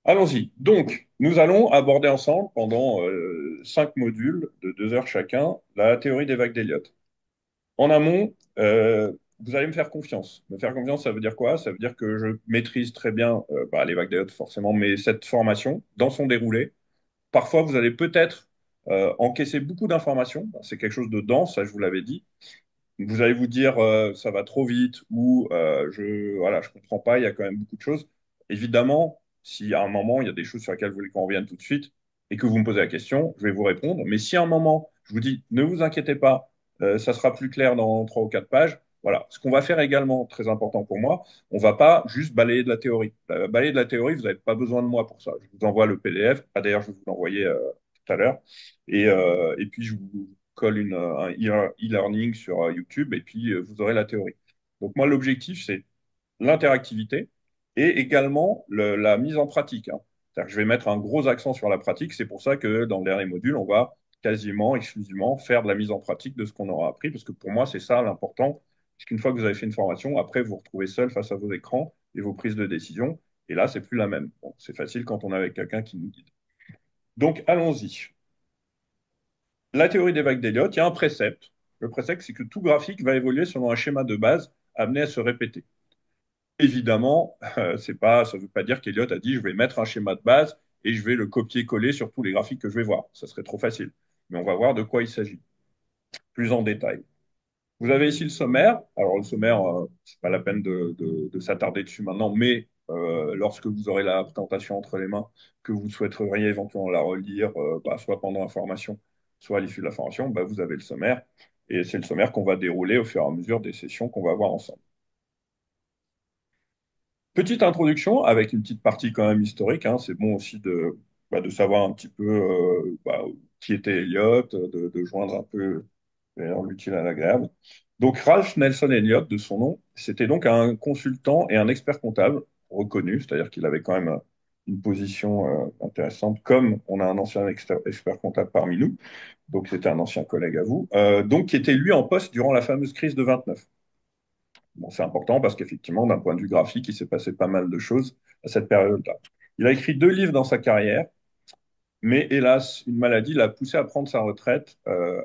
Allons-y. Donc, nous allons aborder ensemble pendant 5 modules de 2 heures chacun la théorie des vagues d'Elliott. En amont, vous allez me faire confiance. Me faire confiance, ça veut dire quoi? Ça veut dire que je maîtrise très bien les vagues d'Elliott, forcément, mais cette formation dans son déroulé. Parfois, vous allez peut-être encaisser beaucoup d'informations. C'est quelque chose de dense, ça je vous l'avais dit. Vous allez vous dire ça va trop vite ou je comprends pas, il y a quand même beaucoup de choses. Évidemment, si à un moment il y a des choses sur lesquelles vous voulez qu'on revienne tout de suite et que vous me posez la question, je vais vous répondre. Mais si à un moment je vous dis ne vous inquiétez pas, ça sera plus clair dans 3 ou 4 pages. Voilà. Ce qu'on va faire également, très important pour moi, on va pas juste balayer de la théorie. Balayer de la théorie, vous n'avez pas besoin de moi pour ça. Je vous envoie le PDF. Ah, d'ailleurs, je vais vous l'envoyer tout à l'heure. Et puis, je vous colle un e-learning sur YouTube et puis vous aurez la théorie. Donc moi, l'objectif, c'est l'interactivité et également la mise en pratique, hein. C'est-à-dire que je vais mettre un gros accent sur la pratique. C'est pour ça que dans le dernier module, on va quasiment exclusivement faire de la mise en pratique de ce qu'on aura appris, parce que pour moi, c'est ça l'important. Parce qu'une fois que vous avez fait une formation, après, vous vous retrouvez seul face à vos écrans et vos prises de décision. Et là, c'est plus la même. Bon, c'est facile quand on est avec quelqu'un qui nous guide. Donc, allons-y. La théorie des vagues d'Elliott, il y a un précepte. Le précepte, c'est que tout graphique va évoluer selon un schéma de base amené à se répéter. Évidemment, ça ne veut pas dire qu'Elliott a dit je vais mettre un schéma de base et je vais le copier-coller sur tous les graphiques que je vais voir. Ça serait trop facile. Mais on va voir de quoi il s'agit, plus en détail. Vous avez ici le sommaire. Alors, le sommaire, c'est pas la peine de s'attarder dessus maintenant, mais lorsque vous aurez la présentation entre les mains, que vous souhaiteriez éventuellement la relire, soit pendant la formation, soit à l'issue de la formation, vous avez le sommaire. Et c'est le sommaire qu'on va dérouler au fur et à mesure des sessions qu'on va avoir ensemble. Petite introduction avec une petite partie quand même historique, hein. C'est bon aussi de savoir un petit peu qui était Elliot, de joindre un peu l'utile à l'agréable. Donc Ralph Nelson Elliott, de son nom, c'était donc un consultant et un expert comptable reconnu, c'est-à-dire qu'il avait quand même une position intéressante, comme on a un ancien expert comptable parmi nous, donc c'était un ancien collègue à vous, donc qui était lui en poste durant la fameuse crise de 29. Bon, c'est important parce qu'effectivement, d'un point de vue graphique, il s'est passé pas mal de choses à cette période-là. Il a écrit 2 livres dans sa carrière, mais hélas, une maladie l'a poussé à prendre sa retraite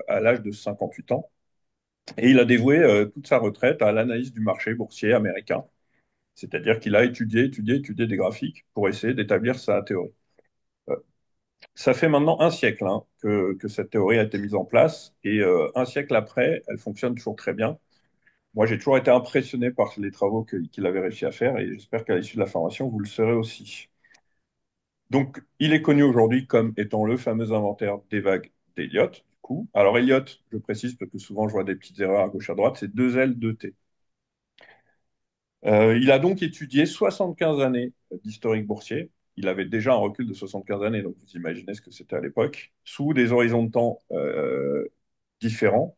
à l'âge de 58 ans. Et il a dévoué toute sa retraite à l'analyse du marché boursier américain. C'est-à-dire qu'il a étudié des graphiques pour essayer d'établir sa théorie. Euh, Ça fait maintenant un siècle hein, que cette théorie a été mise en place, et un siècle après, elle fonctionne toujours très bien. Moi, j'ai toujours été impressionné par les travaux qu'il avait réussi à faire et j'espère qu'à l'issue de la formation, vous le serez aussi. Donc, il est connu aujourd'hui comme étant le fameux inventaire des vagues d'Elliott. Du coup. Alors, Elliott, je précise parce que souvent je vois des petites erreurs à gauche à droite, c'est 2 L 2 T. Il a donc étudié 75 années d'historique boursier. Il avait déjà un recul de 75 années, donc vous imaginez ce que c'était à l'époque, sous des horizons de temps différents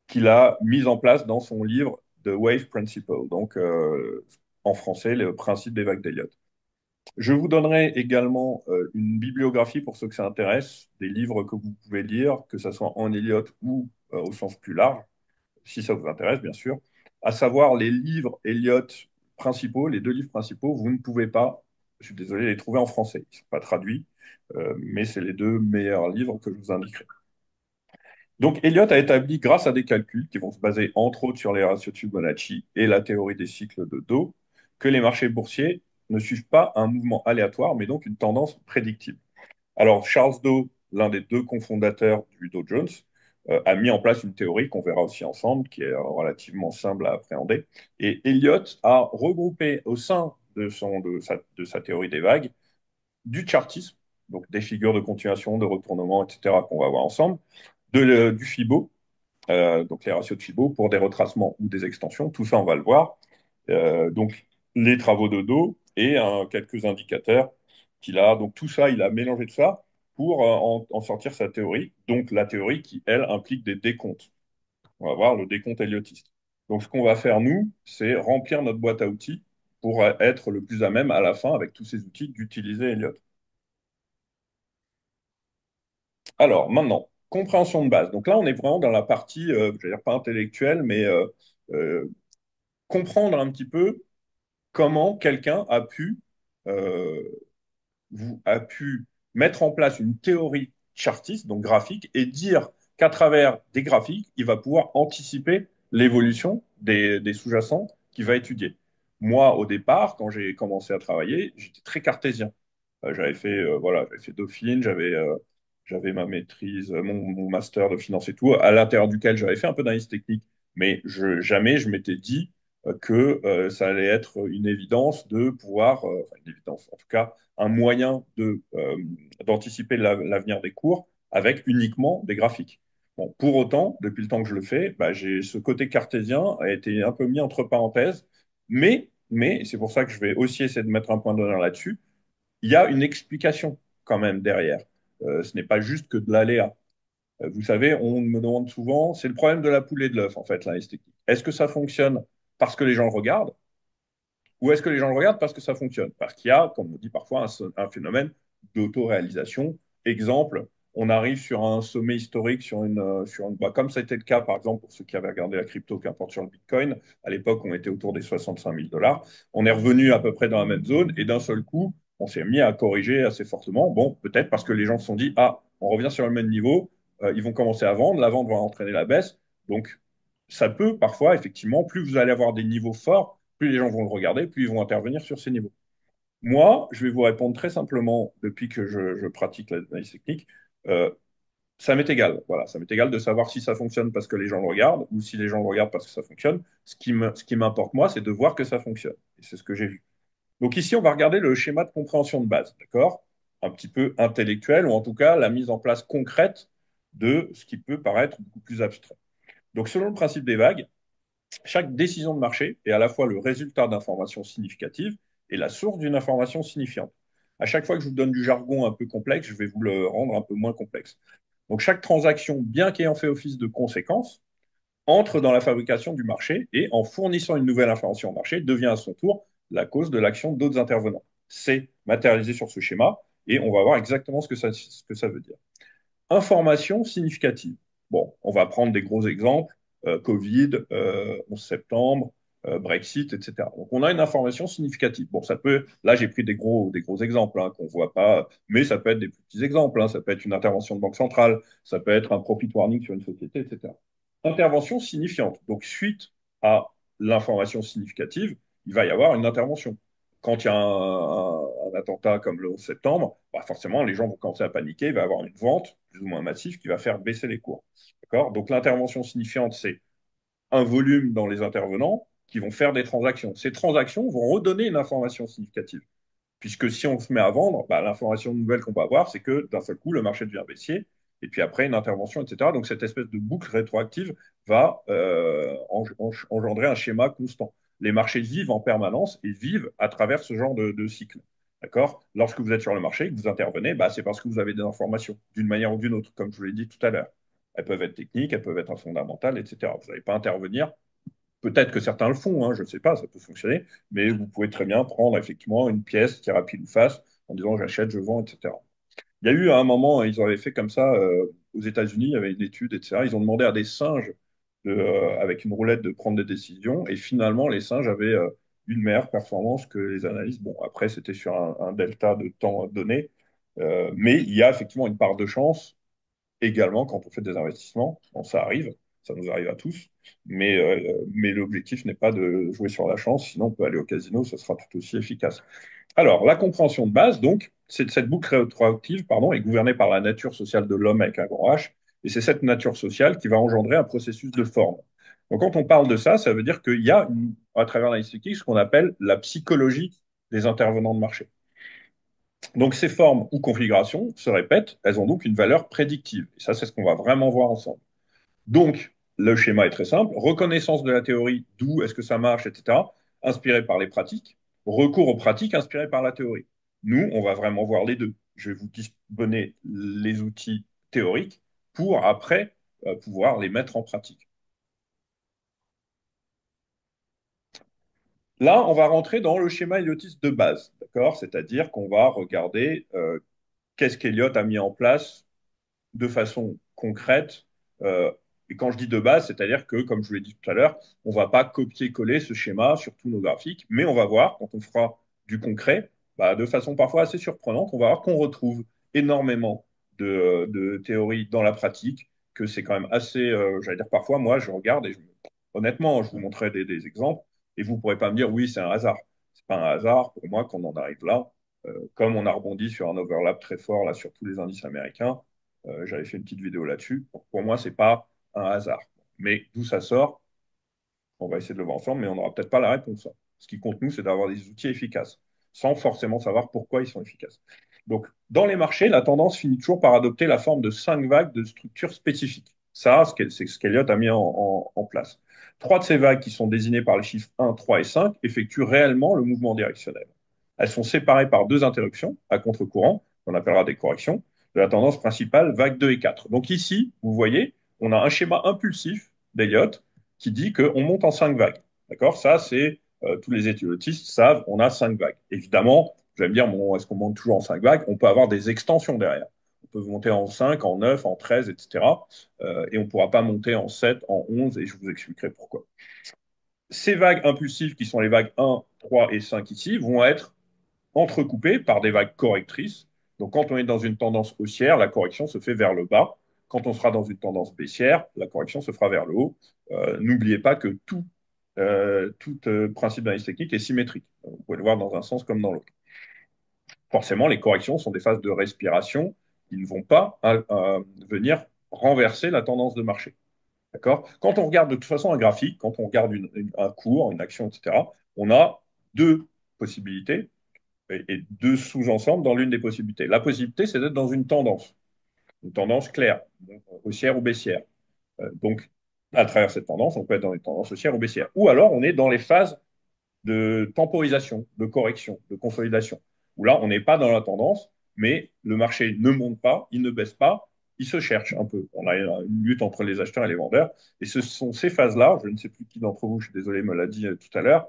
qu'il a mis en place dans son livre The Wave Principle, donc en français, le principe des vagues d'Elliott. Je vous donnerai également une bibliographie pour ceux que ça intéresse, des livres que vous pouvez lire, que ce soit en Elliott ou au sens plus large, si ça vous intéresse, bien sûr, à savoir les livres Elliott principaux, les 2 livres principaux, vous ne pouvez pas, je suis désolé, les trouver en français. Ils ne sont pas traduits, mais c'est les 2 meilleurs livres que je vous indiquerai. Donc, Elliott a établi, grâce à des calculs qui vont se baser entre autres sur les ratios de Fibonacci et la théorie des cycles de Dow, que les marchés boursiers ne suivent pas un mouvement aléatoire, mais donc une tendance prédictible. Alors, Charles Dow, l'un des 2 cofondateurs du Dow Jones, a mis en place une théorie qu'on verra aussi ensemble, qui est relativement simple à appréhender. Et Elliott a regroupé au sein de sa théorie des vagues du chartisme, donc des figures de continuation, de retournement, etc., qu'on va voir ensemble, du Fibo, donc les ratios de Fibo pour des retracements ou des extensions, tout ça on va le voir. Donc les travaux de dos et quelques indicateurs qu'il a. Donc tout ça, il a mélangé tout ça pour en sortir sa théorie. Donc la théorie qui, elle, implique des décomptes. On va voir le décompte helliotiste. Donc ce qu'on va faire, nous, c'est remplir notre boîte à outils pour être le plus à même à la fin, avec tous ces outils, d'utiliser Elliott. Alors, maintenant, compréhension de base. Donc là, on est vraiment dans la partie, je vais dire pas intellectuelle, mais euh, comprendre un petit peu comment quelqu'un a pu euh, a pu mettre en place une théorie chartiste, donc graphique, et dire qu'à travers des graphiques, il va pouvoir anticiper l'évolution des sous-jacents qu'il va étudier. Moi, au départ, quand j'ai commencé à travailler, j'étais très cartésien. Voilà, j'avais fait Dauphine, j'avais ma maîtrise, mon master de finance et tout, à l'intérieur duquel j'avais fait un peu d'analyse technique, mais jamais je m'étais dit que ça allait être une évidence de pouvoir, enfin une évidence, en tout cas, un moyen d'anticiper l'avenir des cours avec uniquement des graphiques. Bon, pour autant, depuis le temps que je le fais, bah, ce côté cartésien a été un peu mis entre parenthèses, mais c'est pour ça que je vais aussi essayer de mettre un point d'honneur là-dessus, il y a une explication quand même derrière. Ce n'est pas juste que de l'aléa. Vous savez, on me demande souvent, c'est le problème de la poule et de l'œuf, en fait, l'esthétique. Est-ce que ça fonctionne parce que les gens le regardent ou est-ce que les gens le regardent parce que ça fonctionne? Parce qu'il y a, comme on dit parfois, un phénomène d'autoréalisation. Exemple, on arrive sur un sommet historique, comme ça a été le cas, par exemple, pour ceux qui avaient regardé la crypto, qu'importe sur le Bitcoin. À l'époque, on était autour des 65 000 dollars. On est revenu à peu près dans la même zone et d'un seul coup, on s'est mis à corriger assez fortement. Bon, peut-être parce que les gens se sont dit, ah, on revient sur le même niveau, ils vont commencer à vendre, la vente va entraîner la baisse. Donc, ça peut parfois, effectivement, plus vous allez avoir des niveaux forts, plus les gens vont le regarder, plus ils vont intervenir sur ces niveaux. Moi, je vais vous répondre très simplement depuis que je pratique l'analyse technique. Euh, Ça m'est égal. Voilà, ça m'est égal de savoir si ça fonctionne parce que les gens le regardent ou si les gens le regardent parce que ça fonctionne. Ce qui m'importe, moi, c'est de voir que ça fonctionne. Et c'est ce que j'ai vu. Donc ici, on va regarder le schéma de compréhension de base, d'accord? Un petit peu intellectuel ou en tout cas la mise en place concrète de ce qui peut paraître beaucoup plus abstrait. Donc selon le principe des vagues, chaque décision de marché est à la fois le résultat d'informations significatives et la source d'une information signifiante. À chaque fois que je vous donne du jargon un peu complexe, je vais vous le rendre un peu moins complexe. Donc chaque transaction, bien qu'ayant fait office de conséquence, entre dans la fabrication du marché et en fournissant une nouvelle information au marché, devient à son tour la cause de l'action d'autres intervenants. C'est matérialisé sur ce schéma et on va voir exactement ce que ça veut dire. Information significative. Bon, on va prendre des gros exemples, Covid, 11 septembre, Brexit, etc. Donc, on a une information significative. Bon, ça peut, là, j'ai pris des gros exemples hein, qu'on ne voit pas, mais ça peut être des plus petits exemples. Hein. Ça peut être une intervention de banque centrale, ça peut être un profit warning sur une société, etc. Intervention signifiante. Donc, suite à l'information significative, il va y avoir une intervention. Quand il y a un attentat comme le 11 septembre, bah forcément, les gens vont commencer à paniquer. Il va y avoir une vente plus ou moins massive qui va faire baisser les cours. D'accord? Donc, l'intervention signifiante, c'est un volume dans les intervenants qui vont faire des transactions. Ces transactions vont redonner une information significative. Puisque si on se met à vendre, bah, l'information nouvelle qu'on va avoir, c'est que d'un seul coup, le marché devient baissier, et puis après, une intervention, etc. Donc, cette espèce de boucle rétroactive va engendrer un schéma constant. Les marchés vivent en permanence et vivent à travers ce genre de cycle. D'accord? Lorsque vous êtes sur le marché et que vous intervenez, bah, c'est parce que vous avez des informations, d'une manière ou d'une autre, comme je vous l'ai dit tout à l'heure. Elles peuvent être techniques, elles peuvent être fondamentales, etc. Vous n'allez pas intervenir. Peut-être que certains le font, hein, je ne sais pas, ça peut fonctionner, mais vous pouvez très bien prendre effectivement une pièce qui est rapide ou face en disant j'achète, je vends, etc. Il y a eu à un moment, ils avaient fait comme ça aux États-Unis, il y avait une étude, etc. Ils ont demandé à des singes, avec une roulette, de prendre des décisions, et finalement, les singes avaient une meilleure performance que les analystes. Bon, après, c'était sur un delta de temps donné, mais il y a effectivement une part de chance également quand on fait des investissements. Bon, ça arrive, ça nous arrive à tous, mais l'objectif n'est pas de jouer sur la chance, sinon on peut aller au casino, ça sera tout aussi efficace. Alors, la compréhension de base, donc, cette boucle rétroactive, pardon, est gouvernée par la nature sociale de l'homme avec un grand H, et c'est cette nature sociale qui va engendrer un processus de forme. Donc, quand on parle de ça, ça veut dire qu'il y a, à travers l'analyse ce qu'on appelle la psychologie des intervenants de marché. Donc ces formes ou configurations se répètent, elles ont donc une valeur prédictive. Et ça, c'est ce qu'on va vraiment voir ensemble. Donc, le schéma est très simple. Reconnaissance de la théorie, d'où est-ce que ça marche, etc., inspiré par les pratiques. Recours aux pratiques inspirées par la théorie. Nous, on va vraiment voir les deux. Je vais vous donner les outils théoriques pour après pouvoir les mettre en pratique. Là, on va rentrer dans le schéma héliotiste de base, d'accord? C'est-à-dire qu'on va regarder qu'est-ce qu'Eliott a mis en place de façon concrète. Et quand je dis de base, c'est-à-dire que, comme je vous l'ai dit tout à l'heure, on ne va pas copier-coller ce schéma sur tous nos graphiques, mais on va voir, quand on fera du concret, bah, de façon parfois assez surprenante, on va voir qu'on retrouve énormément de théories dans la pratique, que c'est quand même assez, j'allais dire parfois, moi je regarde et honnêtement, je vous montrerai des exemples et vous ne pourrez pas me dire oui, c'est un hasard. C'est pas un hasard pour moi qu'on en arrive là. Comme on a rebondi sur un overlap très fort là sur tous les indices américains, j'avais fait une petite vidéo là-dessus. Donc, pour moi, c'est pas un hasard. Mais d'où ça sort, on va essayer de le voir ensemble, mais on n'aura peut-être pas la réponse. Ce qui compte, nous, c'est d'avoir des outils efficaces, sans forcément savoir pourquoi ils sont efficaces. Donc, dans les marchés, la tendance finit toujours par adopter la forme de 5 vagues de structures spécifiques. Ça, c'est ce qu'Eliott a mis en place. Trois de ces vagues, qui sont désignées par les chiffres 1, 3 et 5, effectuent réellement le mouvement directionnel. Elles sont séparées par deux interruptions à contre-courant, qu'on appellera des corrections, de la tendance principale, vague 2 et 4. Donc ici, vous voyez, on a un schéma impulsif d'Eliott qui dit qu'on monte en 5 vagues. D'accord. Ça, c'est tous les éthiotistes savent, on a 5 vagues. Évidemment, vous allez me dire, bon, est-ce qu'on monte toujours en 5 vagues? On peut avoir des extensions derrière. On peut monter en 5, en 9, en 13, etc. Et on ne pourra pas monter en 7, en 11, et je vous expliquerai pourquoi. Ces vagues impulsives, qui sont les vagues 1, 3 et 5 ici, vont être entrecoupées par des vagues correctrices. Donc, quand on est dans une tendance haussière, la correction se fait vers le bas. Quand on sera dans une tendance baissière, la correction se fera vers le haut. N'oubliez pas que tout principe d'analyse technique est symétrique. Vous pouvez le voir dans un sens comme dans l'autre. Forcément, les corrections sont des phases de respiration qui ne vont pas venir renverser la tendance de marché. D'accord. Quand on regarde de toute façon un graphique, quand on regarde un cours, une action, etc., on a deux possibilités et deux sous-ensembles dans l'une des possibilités. La possibilité, c'est d'être dans une tendance claire, donc haussière ou baissière. Donc, à travers cette tendance, on peut être dans une tendance haussière ou baissière. Ou alors, on est dans les phases de temporisation, de correction, de consolidation, où là, on n'est pas dans la tendance, mais le marché ne monte pas, il ne baisse pas, il se cherche un peu. On a une lutte entre les acheteurs et les vendeurs, et ce sont ces phases-là, je ne sais plus qui d'entre vous, je suis désolé, me l'a dit tout à l'heure,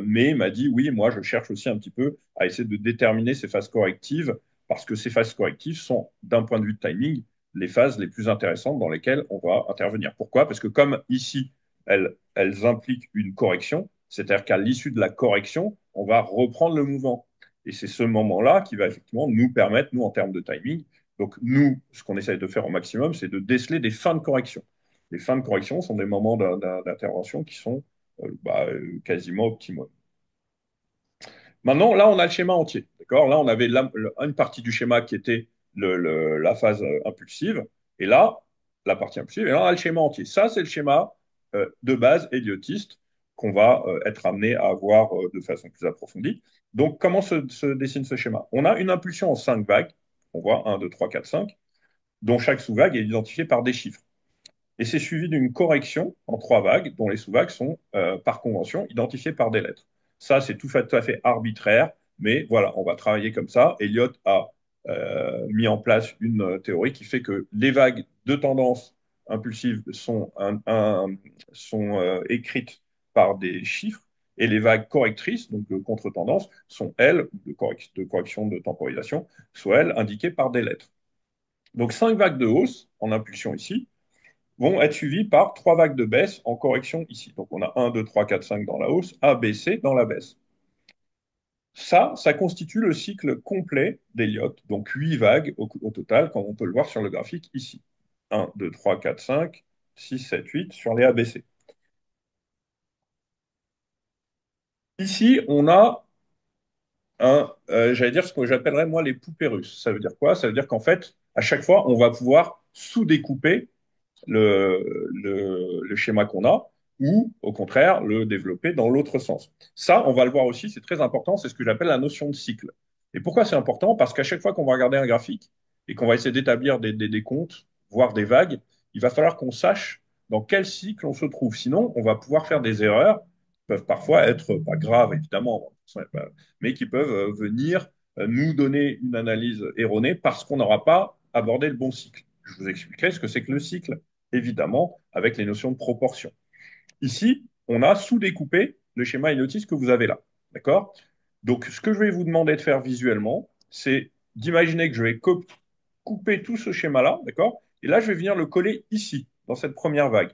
mais m'a dit, oui, moi, je cherche aussi un petit peu à essayer de déterminer ces phases correctives, parce que ces phases correctives sont, d'un point de vue de timing, les phases les plus intéressantes dans lesquelles on va intervenir. Pourquoi? Parce que comme ici, elles impliquent une correction, c'est-à-dire qu'à l'issue de la correction, on va reprendre le mouvement. Et c'est ce moment-là qui va effectivement nous permettre, nous, en termes de timing, donc nous, ce qu'on essaye de faire au maximum, c'est de déceler des fins de correction. Les fins de correction sont des moments d'intervention qui sont quasiment optimaux. Maintenant, là, on a le schéma entier. D'accord. Là, on avait une partie du schéma qui était la phase impulsive. Et là, la partie impulsive. Et là, on a le schéma entier. Ça, c'est le schéma de base héliotiste qu'on va être amené à voir de façon plus approfondie. Donc, comment se dessine ce schéma? On a une impulsion en 5 vagues. On voit 1, 2, 3, 4, 5, dont chaque sous-vague est identifiée par des chiffres. Et c'est suivi d'une correction en 3 vagues, dont les sous-vagues sont, par convention, identifiées par des lettres. Ça, c'est tout à fait arbitraire, mais voilà, on va travailler comme ça. Elliott a mis en place une théorie qui fait que les vagues de tendance impulsive sont écrites par des chiffres, et les vagues correctrices, donc de contre-tendance, sont, elles, de correction de temporisation, sont, elles, indiquées par des lettres. Donc 5 vagues de hausse en impulsion ici, vont être suivis par 3 vagues de baisse en correction ici. Donc on a 1, 2, 3, 4, 5 dans la hausse, A, B, C dans la baisse. Ça constitue le cycle complet d'Elliott, donc 8 vagues au total, comme on peut le voir sur le graphique ici. 1, 2, 3, 4, 5, 6, 7, 8 sur les ABC. Ici, on a j'allais dire ce que j'appellerais moi les poupées russes. Ça veut dire quoi? Ça veut dire qu'en fait, à chaque fois, on va pouvoir sous-découper le schéma qu'on a, ou au contraire le développer dans l'autre sens. Ça, on va le voir aussi, c'est très important, c'est ce que j'appelle la notion de cycle. Et pourquoi c'est important? Parce qu'à chaque fois qu'on va regarder un graphique et qu'on va essayer d'établir des comptes, voire des vagues, il va falloir qu'on sache dans quel cycle on se trouve. Sinon, on va pouvoir faire des erreurs qui peuvent parfois être pas graves, évidemment, mais qui peuvent venir nous donner une analyse erronée parce qu'on n'aura pas abordé le bon cycle. Je vous expliquerai ce que c'est que le cycle, évidemment, avec les notions de proportion. Ici, on a sous-découpé le schéma ignotiste que vous avez là. D'accord. Donc, ce que je vais vous demander de faire visuellement, c'est d'imaginer que je vais couper tout ce schéma-là. D'accord. Et là, je vais venir le coller ici, dans cette première vague.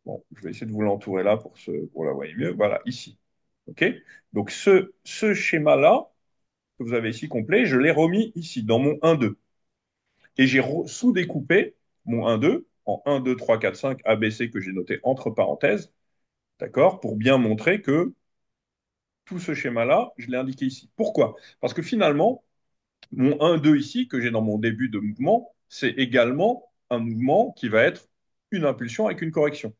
Bon, je vais essayer de vous l'entourer là pour la voir mieux. Voilà, ici. OK. Donc, ce schéma-là, que vous avez ici complet, je l'ai remis ici, dans mon 1-2. Et j'ai sous-découpé mon 1-2 en 1, 2, 3, 4, 5 ABC que j'ai noté entre parenthèses, d'accord, pour bien montrer que tout ce schéma-là, je l'ai indiqué ici. Pourquoi? Parce que finalement, mon 1-2 ici, que j'ai dans mon début de mouvement, c'est également un mouvement qui va être une impulsion avec une correction.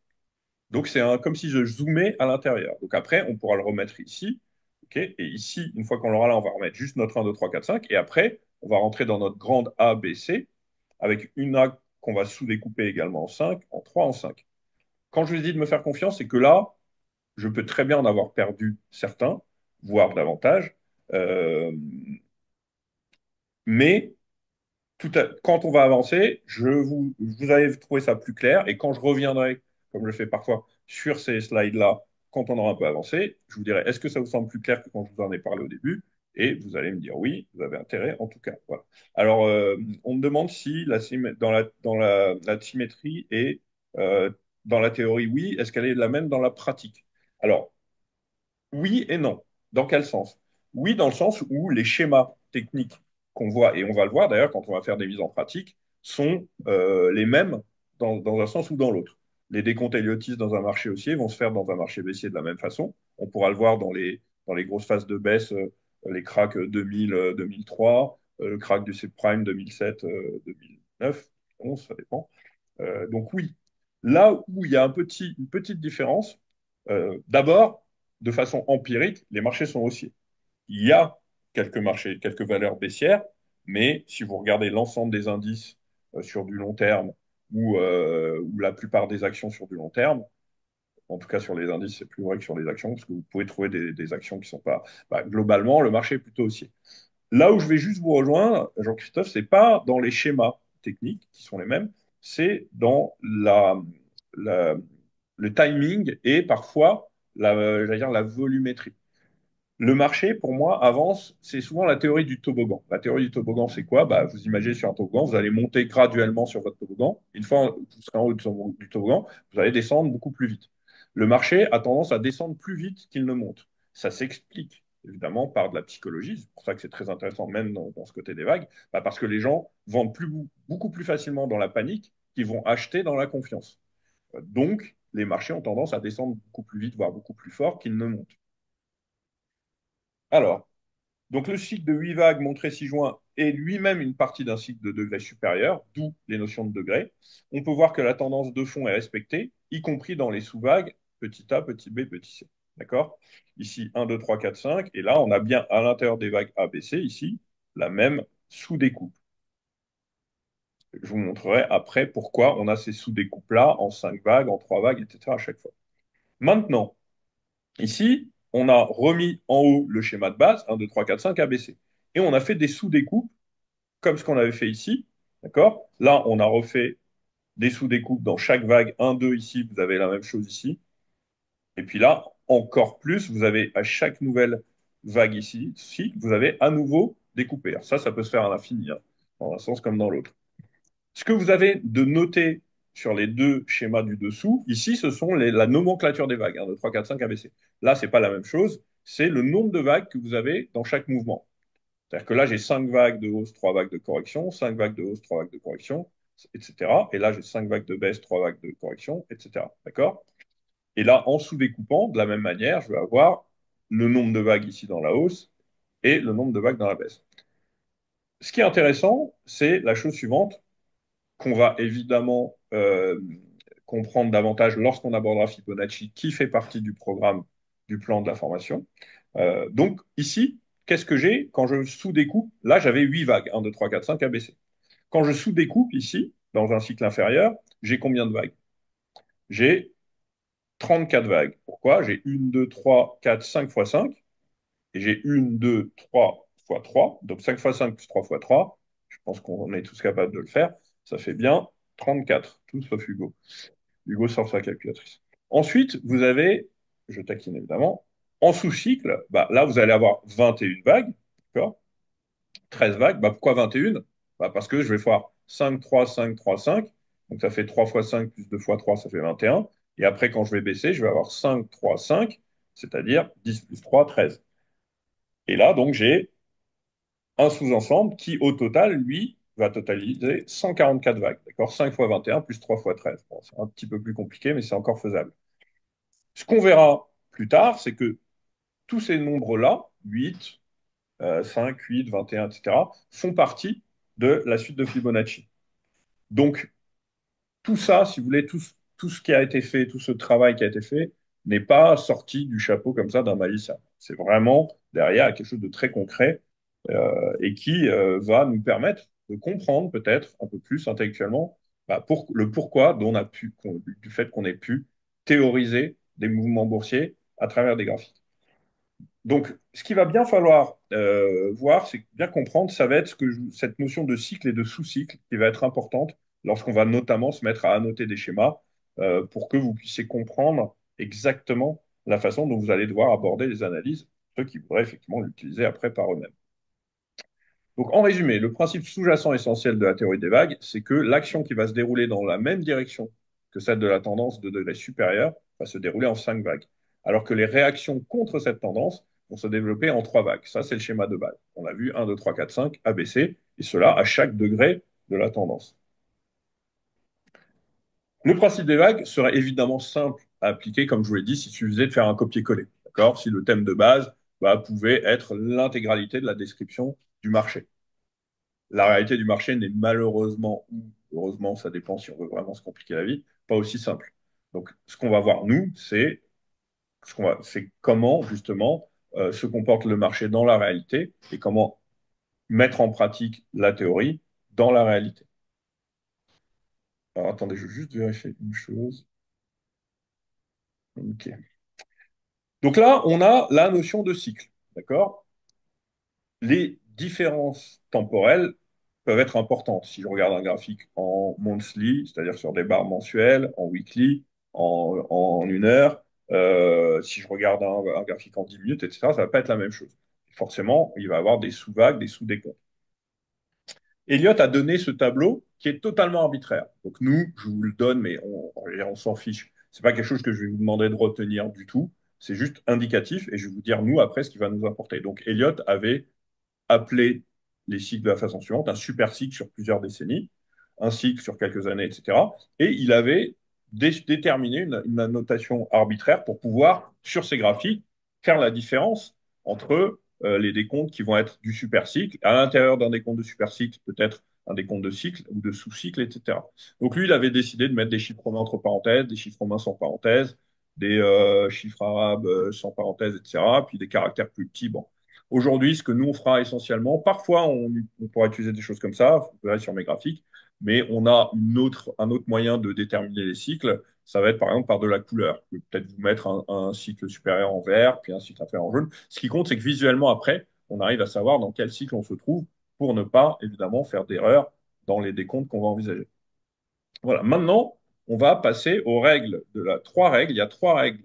Donc, comme si je zoomais à l'intérieur. Donc, après, on pourra le remettre ici. Okay, et ici, une fois qu'on l'aura là, on va remettre juste notre 1, 2, 3, 4, 5. Et après, on va rentrer dans notre grande A, B, C avec une A qu'on va sous-découper également en 5, en 3, en 5. Quand je vous dis de me faire confiance, c'est que là, je peux très bien en avoir perdu certains, voire davantage. Euh, mais quand on va avancer, vous allez trouver ça plus clair. Et quand je reviendrai, comme je le fais parfois, sur ces slides-là, quand on aura un peu avancé, je vous dirai, est-ce que ça vous semble plus clair que quand je vous en ai parlé au début? Et vous allez me dire oui, vous avez intérêt en tout cas. Voilà. Alors, on me demande si la symétrie est dans la théorie, oui. Est-ce qu'elle est la même dans la pratique? Alors, oui et non. Dans quel sens? Oui, dans le sens où les schémas techniques qu'on voit, et on va le voir d'ailleurs quand on va faire des mises en pratique, sont les mêmes dans un sens ou dans l'autre. Les décomptes Elliottistes dans un marché haussier vont se faire dans un marché baissier de la même façon. On pourra le voir dans les grosses phases de baisse, les cracks 2000, 2003, le crack du subprime 2007, 2009, 2011, ça dépend. Donc oui, là où il y a une petite différence, d'abord, de façon empirique, les marchés sont haussiers. Il y a quelques marchés, quelques valeurs baissières, mais si vous regardez l'ensemble des indices sur du long terme ou la plupart des actions sur du long terme, en tout cas sur les indices, c'est plus vrai que sur les actions, parce que vous pouvez trouver des actions qui ne sont pas... Bah, globalement, le marché est plutôt haussier. Là où je vais juste vous rejoindre, Jean-Christophe, c'est pas dans les schémas techniques qui sont les mêmes, c'est dans la- le timing et parfois j'allais dire la volumétrie. Le marché, pour moi, avance, c'est souvent la théorie du toboggan. La théorie du toboggan, c'est quoi? Bah, vous imaginez sur un toboggan, vous allez monter graduellement sur votre toboggan. Une fois que vous serez en haut du toboggan, vous allez descendre beaucoup plus vite. Le marché a tendance à descendre plus vite qu'il ne monte. Ça s'explique évidemment par de la psychologie. C'est pour ça que c'est très intéressant, même dans ce côté des vagues, bah, parce que les gens vendent beaucoup plus facilement dans la panique qu'ils vont acheter dans la confiance. Donc, les marchés ont tendance à descendre beaucoup plus vite, voire beaucoup plus fort qu'ils ne montent. Alors, donc le cycle de 8 vagues montré 6 juin est lui-même une partie d'un cycle de degrés supérieur, d'où les notions de degrés. On peut voir que la tendance de fond est respectée, y compris dans les sous-vagues petit a, petit b, petit c. D'accord? Ici, 1, 2, 3, 4, 5. Et là, on a bien à l'intérieur des vagues A, B, C, ici, la même sous-découpe. Je vous montrerai après pourquoi on a ces sous-découpes-là en 5 vagues, en 3 vagues, etc. à chaque fois. Maintenant, ici, on a remis en haut le schéma de base, 1, 2, 3, 4, 5, ABC. Et on a fait des sous-découpes comme ce qu'on avait fait ici. D'accord? Là, on a refait des sous-découpes dans chaque vague. 1, 2 ici, vous avez la même chose ici. Et puis là, encore plus, vous avez à chaque nouvelle vague ici, vous avez à nouveau découpé. Alors ça peut se faire à l'infini, hein, dans un sens comme dans l'autre. Ce que vous avez de noté sur les deux schémas du dessous, ici, ce sont la nomenclature des vagues, 1, 2, 3, 4, 5, ABC. Là, ce n'est pas la même chose, c'est le nombre de vagues que vous avez dans chaque mouvement. C'est-à-dire que là, j'ai 5 vagues de hausse, 3 vagues de correction, 5 vagues de hausse, 3 vagues de correction, etc. Et là, j'ai 5 vagues de baisse, 3 vagues de correction, etc. D'accord? Et là, en sous-découpant, de la même manière, je vais avoir le nombre de vagues ici dans la hausse et le nombre de vagues dans la baisse. Ce qui est intéressant, c'est la chose suivante, qu'on va évidemment comprendre davantage lorsqu'on abordera Fibonacci, qui fait partie du programme du plan de la formation. Donc ici, qu'est-ce que j'ai quand je sous-découpe? Là, j'avais 8 vagues, 1, 2, 3, 4, 5 ABC. Quand je sous-découpe ici, dans un cycle inférieur, j'ai combien de vagues? J'ai 34 vagues. Pourquoi? J'ai 1, 2, 3, 4, 5 fois 5. Et j'ai 1, 2, 3 fois 3. Donc 5 fois 5 plus 3 fois 3. Je pense qu'on est tous capables de le faire. Ça fait bien 34, tout sauf Hugo. Hugo sort sa calculatrice. Ensuite, vous avez, je taquine évidemment, en sous-cycle, bah, là, vous allez avoir 21 vagues, d'accord? 13 vagues. Bah, pourquoi 21? Bah, parce que je vais faire 5, 3, 5, 3, 5. Donc, ça fait 3 fois 5 plus 2 fois 3, ça fait 21. Et après, quand je vais baisser, je vais avoir 5, 3, 5, c'est-à-dire 10 plus 3, 13. Et là, donc, j'ai un sous-ensemble qui, au total, lui, va totaliser 144 vagues. D'accord? 5 fois 21 plus 3 fois 13. Bon, c'est un petit peu plus compliqué, mais c'est encore faisable. Ce qu'on verra plus tard, c'est que tous ces nombres-là, 8, 5, 8, 21, etc., font partie de la suite de Fibonacci. Donc, tout ça, si vous voulez, tout ce qui a été fait, tout ce travail qui a été fait, n'est pas sorti du chapeau comme ça d'un magicien. C'est vraiment derrière quelque chose de très concret et qui va nous permettre de comprendre peut-être un peu plus intellectuellement le pourquoi du fait qu'on ait pu théoriser des mouvements boursiers à travers des graphiques. Donc, ce qu'il va bien falloir voir, c'est bien comprendre, ça va être cette notion de cycle et de sous-cycle qui va être importante lorsqu'on va notamment se mettre à annoter des schémas pour que vous puissiez comprendre exactement la façon dont vous allez devoir aborder les analyses, ceux qui pourraient effectivement l'utiliser après par eux-mêmes. Donc, en résumé, le principe sous-jacent essentiel de la théorie des vagues, c'est que l'action qui va se dérouler dans la même direction que celle de la tendance de degré supérieur va se dérouler en 5 vagues, alors que les réactions contre cette tendance vont se développer en 3 vagues. Ça, c'est le schéma de base. On a vu 1, 2, 3, 4, 5, ABC, et cela à chaque degré de la tendance. Le principe des vagues serait évidemment simple à appliquer, comme je vous l'ai dit, s'il suffisait de faire un copier-coller. D'accord? Si le thème de base pouvait être l'intégralité de la description du marché. La réalité du marché n'est malheureusement, ou heureusement, ça dépend si on veut vraiment se compliquer la vie, pas aussi simple. Donc, ce qu'on va voir, nous, c'est comment, justement, se comporte le marché dans la réalité et comment mettre en pratique la théorie dans la réalité. Alors, attendez, je veux juste vérifier une chose. OK. Donc là, on a la notion de cycle. D'accord? Les différences temporelles peuvent être importantes. Si je regarde un graphique en monthly, c'est-à-dire sur des barres mensuelles, en weekly, en 1 heure, si je regarde un graphique en 10 minutes, etc., ça ne va pas être la même chose. Forcément, il va y avoir des sous-vagues, des sous-décomptes. Elliott a donné ce tableau qui est totalement arbitraire. Donc nous, je vous le donne, mais on s'en fiche. C'est pas quelque chose que je vais vous demander de retenir du tout. C'est juste indicatif et je vais vous dire, nous, après, ce qui va nous apporter. Donc Elliott avait appeler les cycles de la façon suivante, un super cycle sur plusieurs décennies, un cycle sur quelques années, etc. Et il avait déterminé une notation arbitraire pour pouvoir, sur ces graphiques, faire la différence entre les décomptes qui vont être du super cycle. À l'intérieur d'un décompte de super cycle, peut-être un décompte de cycle ou de sous-cycle, etc. Donc lui, il avait décidé de mettre des chiffres romains entre parenthèses, des chiffres romains sans parenthèses, des chiffres arabes sans parenthèses, etc., puis des caractères plus petits. Bon, aujourd'hui, ce que nous, on fera essentiellement, parfois, on pourra utiliser des choses comme ça, vous verrez sur mes graphiques, mais on a un autre moyen de déterminer les cycles. Ça va être par exemple par de la couleur. Je vais peut-être vous mettre un cycle supérieur en vert, puis un cycle inférieur en jaune. Ce qui compte, c'est que visuellement, après, on arrive à savoir dans quel cycle on se trouve pour ne pas, évidemment, faire d'erreur dans les décomptes qu'on va envisager. Voilà. Maintenant, on va passer aux règles trois règles. Il y a 3 règles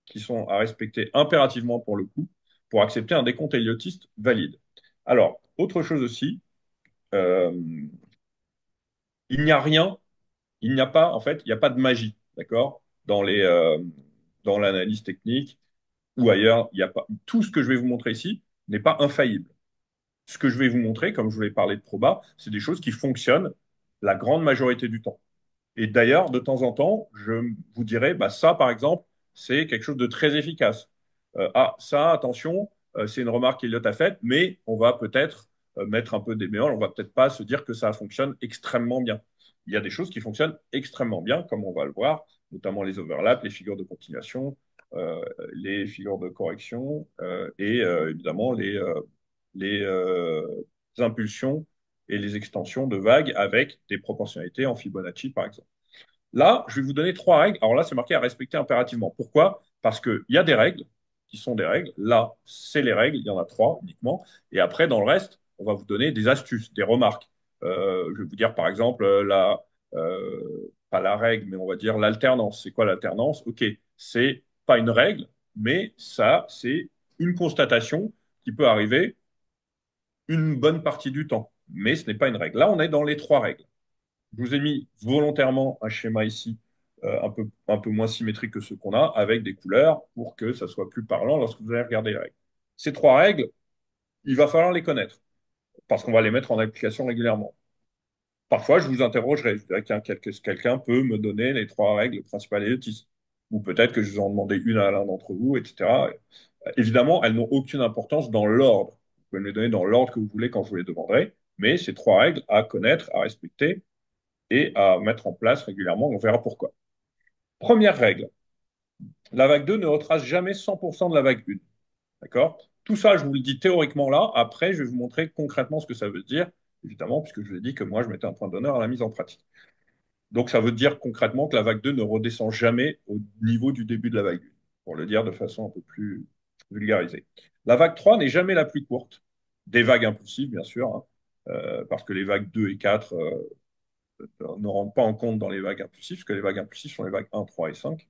qui sont à respecter impérativement pour le coup, pour accepter un décompte héliotiste valide. Alors, autre chose aussi, euh, il n'y a rien, il n'y a pas, en fait, il n'y a pas de magie, d'accord, dans l'analyse technique ou ailleurs, il n'y a pas, tout ce que je vais vous montrer ici n'est pas infaillible. Ce que je vais vous montrer, comme je voulais parler de proba, c'est des choses qui fonctionnent la grande majorité du temps. Et d'ailleurs, de temps en temps, je vous dirais, bah, ça, par exemple, c'est quelque chose de très efficace. Ça, attention, c'est une remarque qu'Eliott a faite, mais on va peut-être mettre un peu des bémols, on va peut-être pas se dire que ça fonctionne extrêmement bien. Il y a des choses qui fonctionnent extrêmement bien, comme on va le voir, notamment les overlaps, les figures de continuation, les figures de correction et évidemment les impulsions et les extensions de vagues avec des proportionnalités en Fibonacci, par exemple. Là, je vais vous donner 3 règles. Alors là, c'est marqué à respecter impérativement. Pourquoi? Parce qu'il y a des règles qui sont des règles. Là, c'est les règles. Il y en a 3 uniquement. Et après, dans le reste, on va vous donner des astuces, des remarques. Je vais vous dire, par exemple, pas la règle, mais on va dire l'alternance. C'est quoi l'alternance? OK, c'est pas une règle, mais ça, c'est une constatation qui peut arriver une bonne partie du temps. Mais ce n'est pas une règle. Là, on est dans les 3 règles. Je vous ai mis volontairement un schéma ici un peu moins symétrique que ceux qu'on a, avec des couleurs pour que ça soit plus parlant lorsque vous allez regarder les règles. Ces 3 règles, il va falloir les connaître. parce qu'on va les mettre en application régulièrement. Parfois, je vous interrogerai. Je dirais quelqu'un peut me donner les trois règles principales et autistes. Ou peut-être que je vais en demander une à l'un d'entre vous, etc. Évidemment, elles n'ont aucune importance dans l'ordre. Vous pouvez me les donner dans l'ordre que vous voulez quand je vous les demanderai, mais c'est trois règles à connaître, à respecter et à mettre en place régulièrement. On verra pourquoi. Première règle, la vague 2 ne retrace jamais 100% de la vague 1. D'accord? Tout ça, je vous le dis théoriquement là. Après, je vais vous montrer concrètement ce que ça veut dire, évidemment, puisque je vous ai dit que moi, je mettais un point d'honneur à la mise en pratique. Donc, ça veut dire concrètement que la vague 2 ne redescend jamais au niveau du début de la vague 1, pour le dire de façon un peu plus vulgarisée. La vague 3 n'est jamais la plus courte, des vagues impulsives, bien sûr, hein, parce que les vagues 2 et 4 ne rentrent pas en compte dans les vagues impulsives, parce que les vagues impulsives sont les vagues 1, 3 et 5.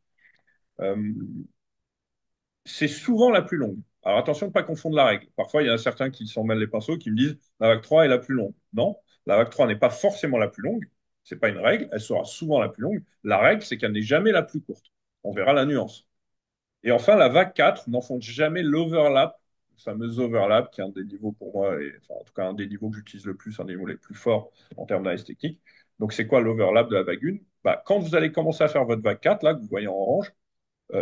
Euh, c'est souvent la plus longue. Alors attention de ne pas confondre la règle. Parfois, il y en a certains qui s'en mêlent les pinceaux, qui me disent la vague 3 est la plus longue. Non, la vague 3 n'est pas forcément la plus longue. C'est pas une règle, elle sera souvent la plus longue. La règle, c'est qu'elle n'est jamais la plus courte. On verra la nuance. Et enfin, la vague 4 n'enfonce jamais l'overlap, le fameux overlap, qui est un des niveaux pour moi, et, enfin, en tout cas un des niveaux que j'utilise le plus, un des niveaux les plus forts en termes d'analyse technique. Donc, c'est quoi l'overlap de la vague 1? Bah, quand vous allez commencer à faire votre vague 4, là, que vous voyez en orange,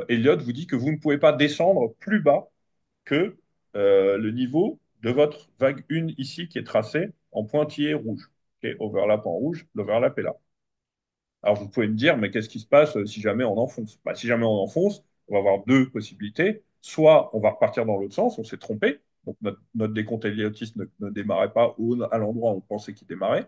Elliot vous dit que vous ne pouvez pas descendre plus bas que le niveau de votre vague 1 ici qui est tracé en pointillé rouge. Okay, overlap en rouge, l'overlap est là. Alors vous pouvez me dire, mais qu'est-ce qui se passe si jamais on enfonce? Bah, si jamais on enfonce, on va avoir deux possibilités. Soit on va repartir dans l'autre sens, on s'est trompé, donc notre décompte héliotiste ne démarrait pas à l'endroit où on pensait qu'il démarrait.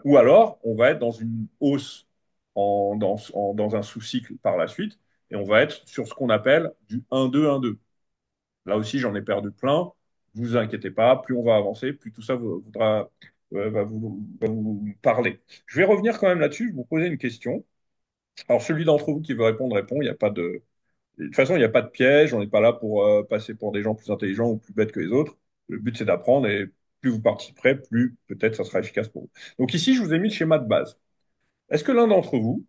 Ou alors on va être dans une hausse dans un sous-cycle par la suite, et on va être sur ce qu'on appelle du 1-2-1-2. Là aussi, j'en ai perdu plein. Vous inquiétez pas, plus on va avancer, plus tout ça va vous parler. Je vais revenir quand même là-dessus, je vous poser une question. Alors, celui d'entre vous qui veut répondre, répond. Il n'y a pas de toute façon, il n'y a pas de piège. On n'est pas là pour passer pour des gens plus intelligents ou plus bêtes que les autres. Le but, c'est d'apprendre et plus vous participerez, plus peut-être ça sera efficace pour vous. Donc ici, je vous ai mis le schéma de base. Est-ce que l'un d'entre vous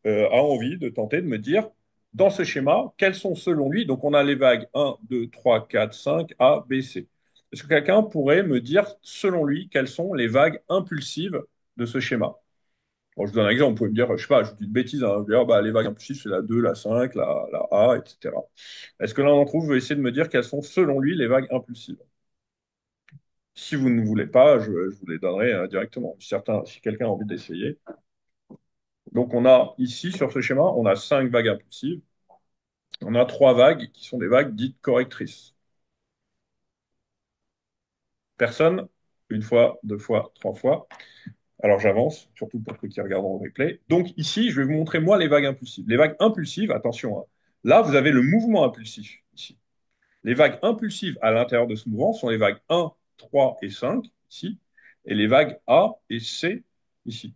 a envie de tenter de me dire, dans ce schéma, quelles sont selon lui, donc on a les vagues 1, 2, 3, 4, 5, A, B, C. Est-ce que quelqu'un pourrait me dire, selon lui, quelles sont les vagues impulsives de ce schéma? Bon, je vous donne un exemple, vous pouvez me dire, je sais pas, je vous dis une bêtise, hein, je veux dire, bah, les vagues impulsives, c'est la 2, la 5, la A, etc. Est-ce que l'un d'entre vous veut essayer de me dire quelles sont, selon lui, les vagues impulsives? Si vous ne voulez pas, je vous les donnerai directement. Si quelqu'un a envie d'essayer. Donc, on a ici, sur ce schéma, on a 5 vagues impulsives. On a 3 vagues qui sont des vagues dites correctrices. Personne, une fois, deux fois, trois fois. Alors j'avance, surtout pour ceux qui regardent en replay. Donc ici, je vais vous montrer moi les vagues impulsives. Les vagues impulsives, attention, hein. Là, vous avez le mouvement impulsif ici. Les vagues impulsives à l'intérieur de ce mouvement sont les vagues 1, 3 et 5 ici, et les vagues A et C ici.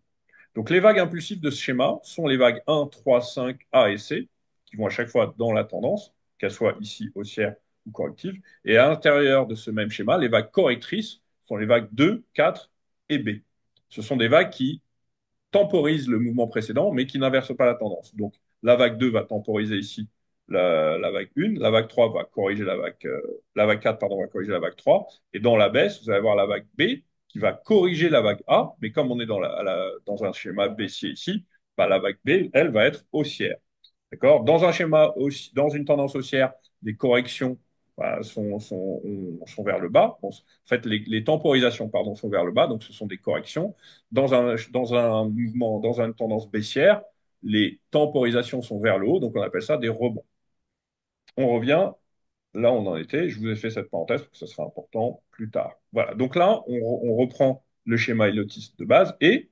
Donc les vagues impulsives de ce schéma sont les vagues 1, 3, 5, A et C, qui vont à chaque fois dans la tendance, qu'elles soient ici haussières ou correctives. Et à l'intérieur de ce même schéma, les vagues correctrices sont les vagues 2, 4 et B. Ce sont des vagues qui temporisent le mouvement précédent, mais qui n'inversent pas la tendance. Donc la vague 2 va temporiser ici la vague 1, la vague 3 va corriger la vague 4 pardon, va corriger la vague 3, et dans la baisse, vous allez avoir la vague B qui va corriger la vague A, mais comme on est dans un schéma baissier ici, bah, la vague B, elle, va être haussière. D'accord? Dans un schéma, dans une tendance haussière, les corrections bah, sont vers le bas. Bon, en fait, les temporisations pardon, sont vers le bas, donc ce sont des corrections. Dans un mouvement, dans une tendance baissière, les temporisations sont vers le haut, donc on appelle ça des rebonds. On revient là, on en était. Je vous ai fait cette parenthèse parce que ce sera important plus tard. Voilà. Donc là, on reprend le schéma héliotique de base et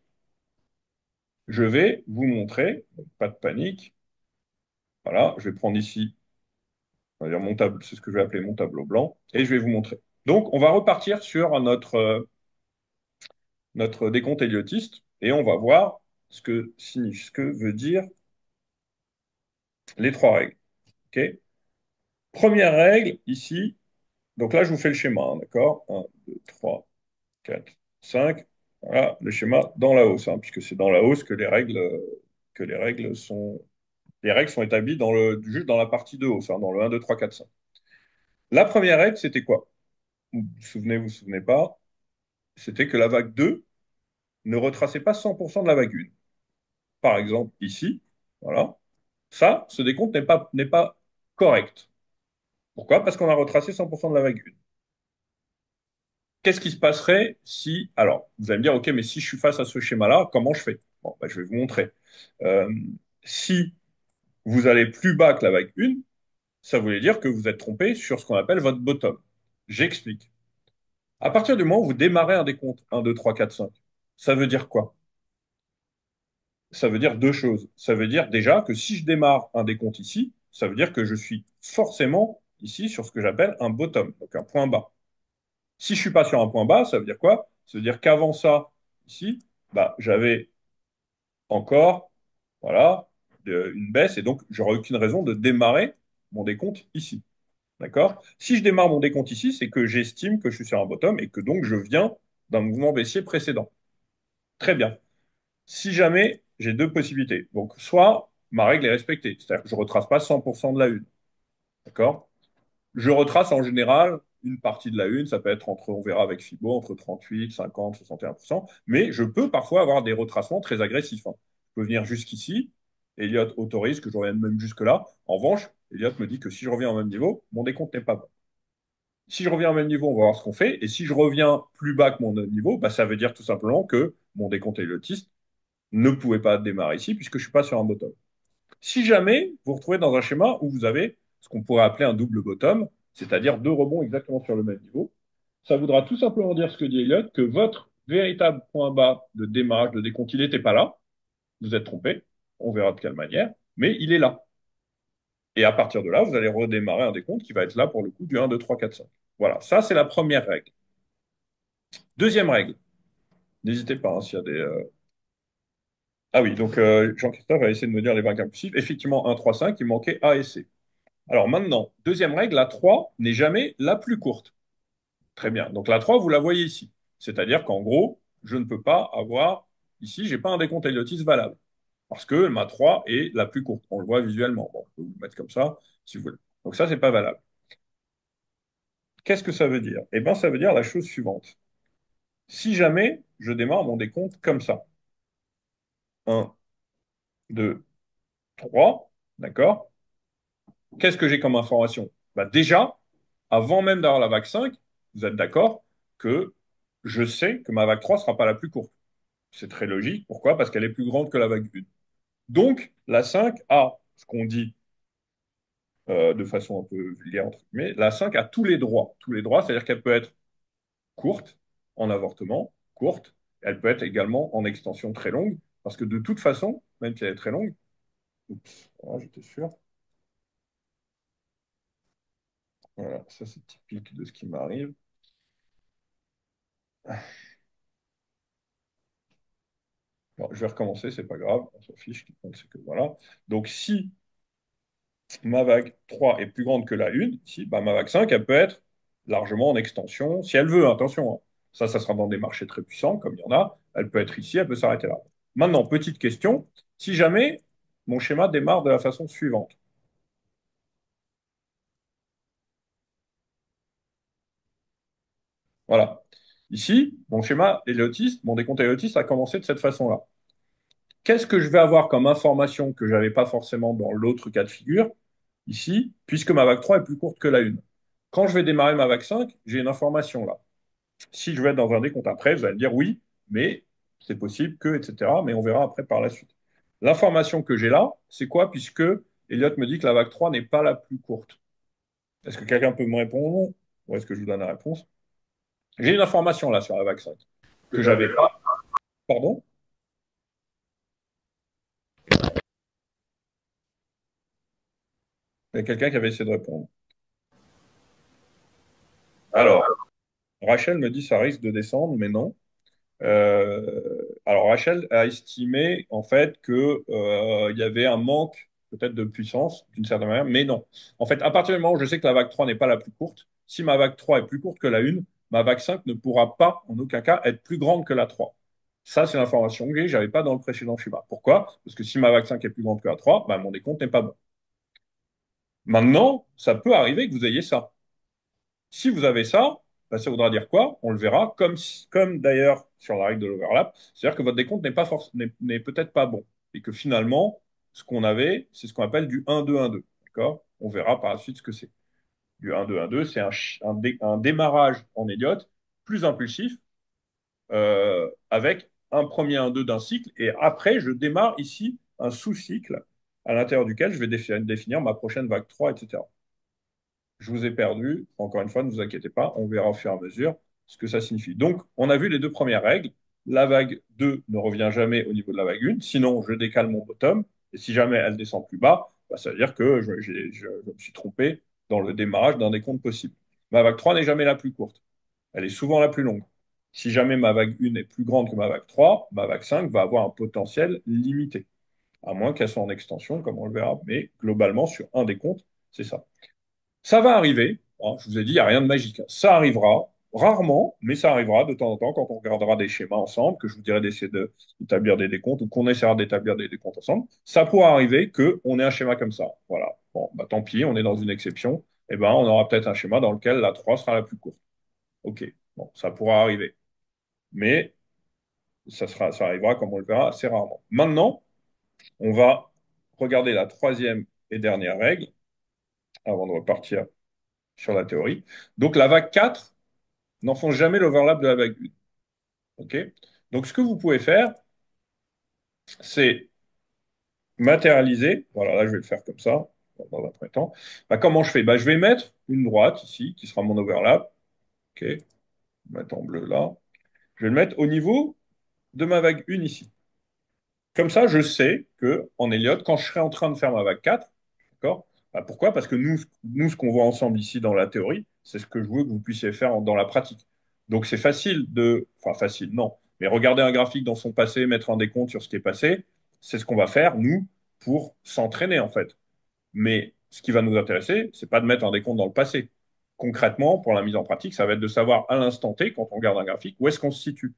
je vais vous montrer, pas de panique. Voilà, je vais prendre ici, on va dire mon tableau, c'est ce que je vais appeler mon tableau blanc, et je vais vous montrer. Donc, on va repartir sur notre décompte héliotiste et on va voir ce que veut dire les trois règles. OK? Première règle, ici, donc là, je vous fais le schéma, hein, d'accord? 1, 2, 3, 4, 5. Voilà, le schéma dans la hausse, hein, puisque c'est dans la hausse que les règles sont établies juste dans la partie de hausse, hein, dans le 1, 2, 3, 4, 5. La première règle, c'était quoi? vous vous souvenez, vous vous souvenez pas, c'était que la vague 2 ne retraçait pas 100% de la vague 1. Par exemple, ici, voilà, ça, ce décompte n'est pas correct. Pourquoi? Parce qu'on a retracé 100% de la vague 1. Qu'est-ce qui se passerait si... Alors, vous allez me dire, OK, mais si je suis face à ce schéma-là, comment je fais? Bon, bah, je vais vous montrer. Euh, si vous allez plus bas que la vague 1, ça voulait dire que vous êtes trompé sur ce qu'on appelle votre bottom. J'explique. À partir du moment où vous démarrez un décompte 1, 2, 3, 4, 5, ça veut dire quoi? Ça veut dire deux choses. Ça veut dire déjà que si je démarre un décompte ici, ça veut dire que je suis forcément ici sur ce que j'appelle un bottom, donc un point bas. Si je suis pas sur un point bas, ça veut dire quoi? Ça veut dire qu'avant ça, ici, bah, j'avais encore, voilà, une baisse et donc j'aurais aucune raison de démarrer mon décompte ici. D'accord? Si je démarre mon décompte ici, c'est que j'estime que je suis sur un bottom et que donc je viens d'un mouvement baissier précédent. Très bien. Si jamais j'ai deux possibilités. Donc, soit ma règle est respectée, c'est-à-dire que je ne retrace pas 100% de la une. D'accord? Je retrace en général une partie de la une, ça peut être entre, on verra avec Fibo, entre 38, 50, 61%, mais je peux parfois avoir des retracements très agressifs, hein. Je peux venir jusqu'ici, Elliott autorise que je revienne même jusque-là. En revanche, Elliott me dit que si je reviens au même niveau, mon décompte n'est pas bon. Si je reviens au même niveau, on va voir ce qu'on fait. Et si je reviens plus bas que mon niveau, bah, ça veut dire tout simplement que mon décompte elliotiste ne pouvait pas démarrer ici puisque je ne suis pas sur un bottom. Si jamais vous vous retrouvez dans un schéma où vous avez ce qu'on pourrait appeler un double bottom, c'est-à-dire deux rebonds exactement sur le même niveau, ça voudra tout simplement dire ce que dit Elliott, que votre véritable point bas de démarrage de décompte, il n'était pas là. Vous êtes trompé. On verra de quelle manière. Mais il est là. Et à partir de là, vous allez redémarrer un décompte qui va être là pour le coup du 1, 2, 3, 4, 5. Voilà, ça c'est la première règle. Deuxième règle, n'hésitez pas hein, s'il y a des... Ah oui, donc Jean-Christophe a essayé de me dire les vainqueurs impulsifs. Effectivement, 1, 3, 5, il manquait A et C. Alors maintenant, deuxième règle, la 3 n'est jamais la plus courte. Très bien. Donc la 3, vous la voyez ici. C'est-à-dire qu'en gros, je ne peux pas avoir, ici, j'ai pas un décompte Elliotiste valable. Parce que ma 3 est la plus courte. On le voit visuellement. Bon, je peux vous le mettre comme ça, si vous voulez. Donc ça, c'est pas valable. Qu'est-ce que ça veut dire? Eh bien, ça veut dire la chose suivante. Si jamais je démarre mon décompte comme ça, 1, 2, 3, d'accord? Qu'est-ce que j'ai comme information? Bah déjà, avant même d'avoir la vague 5, vous êtes d'accord que je sais que ma vague 3 ne sera pas la plus courte. C'est très logique. Pourquoi? Parce qu'elle est plus grande que la vague 1. Donc, la 5 a ce qu'on dit de façon un peu vulgaire, entre guillemets, la 5 a tous les droits. Tous les droits, c'est-à-dire qu'elle peut être courte en avortement, courte. Elle peut être également en extension très longue, parce que de toute façon, même si elle est très longue, oups, voilà, j'étais sûr. Voilà, ça c'est typique de ce qui m'arrive. Bon, je vais recommencer, c'est pas grave, on s'en fiche, ce qui compte, c'est que voilà. Donc si ma vague 3 est plus grande que la 1, ici, bah, ma vague 5, elle peut être largement en extension, si elle veut, attention, hein. Ça sera dans des marchés très puissants, comme il y en a. Elle peut être ici, elle peut s'arrêter là. Maintenant, petite question, si jamais mon schéma démarre de la façon suivante. Voilà. Ici, mon schéma éliotiste, mon décompte éliotiste a commencé de cette façon-là. Qu'est-ce que je vais avoir comme information que je n'avais pas forcément dans l'autre cas de figure, ici, puisque ma vague 3 est plus courte que la 1. Quand je vais démarrer ma vague 5, j'ai une information là. Si je vais être dans un décompte après, vous allez me dire oui, mais c'est possible que, etc. Mais on verra après par la suite. L'information que j'ai là, c'est quoi, puisque Elliott me dit que la vague 3 n'est pas la plus courte. Est-ce que quelqu'un peut me répondre ou est-ce que je vous donne la réponse? J'ai une information là sur la vague 5 que j'avais pas. Pardon? Il y a quelqu'un qui avait essayé de répondre. Alors, Rachel me dit ça risque de descendre, mais non. Alors Rachel a estimé en fait que il y avait un manque peut-être de puissance d'une certaine manière, mais non. En fait, à partir du moment où je sais que la vague 3 n'est pas la plus courte, si ma vague 3 est plus courte que la 1, ma vague 5 ne pourra pas en aucun cas être plus grande que la 3. Ça, c'est l'information que j'ai, j'avais pas dans le précédent schéma. Pourquoi? Parce que si ma vague 5 est plus grande que la 3, bah, mon décompte n'est pas bon. Maintenant, ça peut arriver que vous ayez ça. Si vous avez ça, bah, ça voudra dire quoi? On le verra, comme d'ailleurs sur la règle de l'overlap, c'est-à-dire que votre décompte n'est peut-être pas bon, et que finalement, ce qu'on avait, c'est ce qu'on appelle du 1-2-1-2. D'accord? On verra par la suite ce que c'est. Du 1-2-1-2, c'est un démarrage en Elliott plus impulsif, avec un premier 1-2 d'un cycle, et après, je démarre ici un sous-cycle à l'intérieur duquel je vais définir ma prochaine vague 3, etc. Je vous ai perdu. Encore une fois, ne vous inquiétez pas, on verra au fur et à mesure ce que ça signifie. Donc, on a vu les deux premières règles. La vague 2 ne revient jamais au niveau de la vague 1, sinon je décale mon bottom, et si jamais elle descend plus bas, bah, ça veut dire que je me suis trompé dans le démarrage d'un décompte possible. Ma vague 3 n'est jamais la plus courte, elle est souvent la plus longue. Si jamais ma vague 1 est plus grande que ma vague 3, ma vague 5 va avoir un potentiel limité, à moins qu'elle soit en extension, comme on le verra. Mais globalement, sur un décompte, c'est ça. Ça va arriver, hein, je vous ai dit, il n'y a rien de magique. Ça arrivera, rarement, mais ça arrivera de temps en temps quand on regardera des schémas ensemble, que je vous dirai d'essayer d'établir des décomptes ou qu'on essaiera d'établir des décomptes ensemble. Ça pourra arriver qu'on ait un schéma comme ça. Voilà. Bon, bah, tant pis, on est dans une exception. Eh ben, on aura peut-être un schéma dans lequel la 3 sera la plus courte. OK. Bon, ça pourra arriver. Mais ça arrivera, comme on le verra, assez rarement. Maintenant, on va regarder la troisième et dernière règle avant de repartir sur la théorie. Donc, la vague 4 n'enfonce jamais l'overlap de la vague 1. OK? Donc, ce que vous pouvez faire, c'est matérialiser. Voilà, là, je vais le faire comme ça, dans un premier temps. Bah, comment je fais? Bah, je vais mettre une droite ici, qui sera mon overlap. OK? Je vais mettre en bleu là. Je vais le mettre au niveau de ma vague 1 ici. Comme ça, je sais que en Elliott, quand je serai en train de faire ma vague 4, d'accord? Bah, pourquoi? Parce que nous ce qu'on voit ensemble ici dans la théorie, c'est ce que je veux que vous puissiez faire dans la pratique. Donc c'est facile de, enfin facile, non, mais regarder un graphique dans son passé, mettre un décompte sur ce qui est passé, c'est ce qu'on va faire nous pour s'entraîner en fait. Mais ce qui va nous intéresser, c'est pas de mettre un décompte dans le passé. Concrètement, pour la mise en pratique, ça va être de savoir à l'instant T, quand on regarde un graphique, où est-ce qu'on se situe.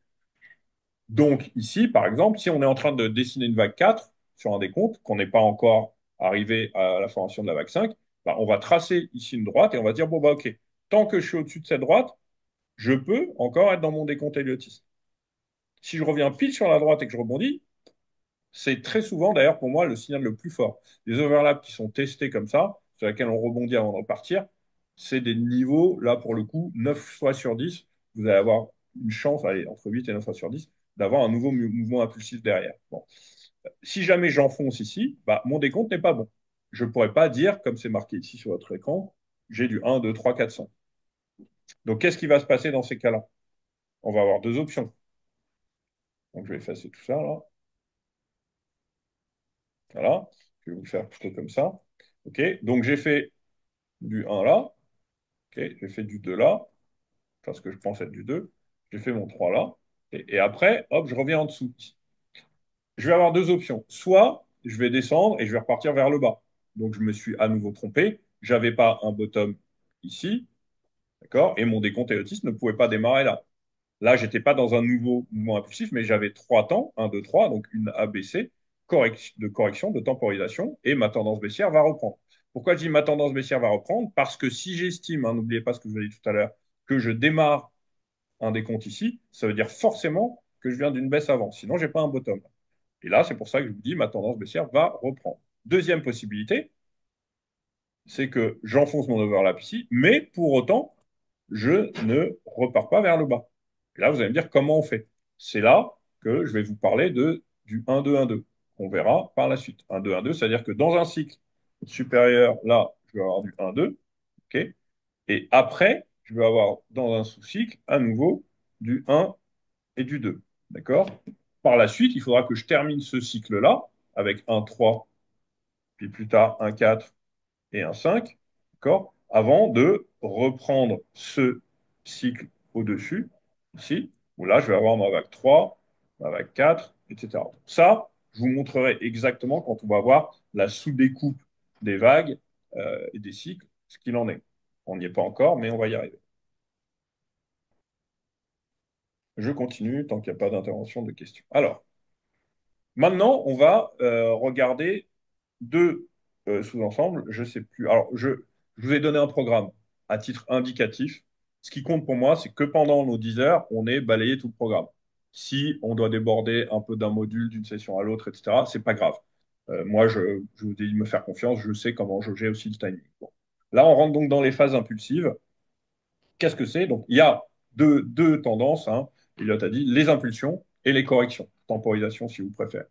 Donc ici, par exemple, si on est en train de dessiner une vague 4 sur un décompte, qu'on n'est pas encore arrivé à la formation de la vague 5, bah, on va tracer ici une droite et on va dire, bon, bah, OK, tant que je suis au-dessus de cette droite, je peux encore être dans mon décompte Elliotiste. Si je reviens pile sur la droite et que je rebondis, c'est très souvent, d'ailleurs, pour moi, le signal le plus fort. Les overlaps qui sont testés comme ça, sur lesquels on rebondit avant de repartir, c'est des niveaux, là, pour le coup, 9 fois sur 10, vous allez avoir une chance, allez, entre 8 et 9 fois sur 10, d'avoir un nouveau mouvement impulsif derrière. Bon. Si jamais j'enfonce ici, bah, mon décompte n'est pas bon. Je ne pourrais pas dire, comme c'est marqué ici sur votre écran, j'ai du 1, 2, 3, 4, 5. Donc, qu'est-ce qui va se passer dans ces cas-là? On va avoir deux options. Donc, je vais effacer tout ça, là. Voilà. Je vais vous le faire plutôt comme ça. OK. Donc, j'ai fait du 1 là. OK. J'ai fait du 2 là. Enfin, ce que je pense être du 2. J'ai fait mon 3 là. Et après, hop, je reviens en dessous. Je vais avoir deux options. Soit je vais descendre et je vais repartir vers le bas. Donc, je me suis à nouveau trompé. J'avais pas un bottom ici. D'accord? Et mon décompte autiste ne pouvait pas démarrer là. Là, j'étais pas dans un nouveau mouvement impulsif, mais j'avais trois temps, un, 2, 3, donc une ABC, de correction, de temporisation, et ma tendance baissière va reprendre. Pourquoi je dis ma tendance baissière va reprendre? Parce que si j'estime, hein, n'oubliez pas ce que je vous ai dit tout à l'heure, que je démarre un décompte ici, ça veut dire forcément que je viens d'une baisse avant. Sinon, j'ai pas un bottom. Et là, c'est pour ça que je vous dis ma tendance baissière va reprendre. Deuxième possibilité, c'est que j'enfonce mon overlap ici, mais pour autant, je ne repars pas vers le bas. Et là, vous allez me dire comment on fait. C'est là que je vais vous parler du 1-2-1-2, qu'on verra par la suite. 1-2-1-2, c'est-à-dire que dans un cycle supérieur, là, je vais avoir du 1-2, OK? Et après, je vais avoir dans un sous-cycle, à nouveau, du 1 et du 2. D'accord? Par la suite, il faudra que je termine ce cycle-là avec un 3, puis plus tard un 4 et un 5, d'accord? Avant de reprendre ce cycle au-dessus, ici, où là, je vais avoir ma vague 3, ma vague 4, etc. Ça, je vous montrerai exactement quand on va voir la sous-découpe des vagues et des cycles, ce qu'il en est. On n'y est pas encore, mais on va y arriver. Je continue tant qu'il n'y a pas d'intervention de questions. Alors, maintenant, on va regarder deux sous-ensembles. Je sais plus. Alors, je vous ai donné un programme à titre indicatif. Ce qui compte pour moi, c'est que pendant nos 10 heures, on ait balayé tout le programme. Si on doit déborder un peu d'un module, d'une session à l'autre, etc., c'est pas grave. Moi, je vous dis de me faire confiance, je sais comment jauger aussi le timing. Bon. Là, on rentre donc dans les phases impulsives. Qu'est-ce que c'est? Donc, il y a deux tendances, hein. Elliot a dit les impulsions et les corrections, temporisation si vous préférez.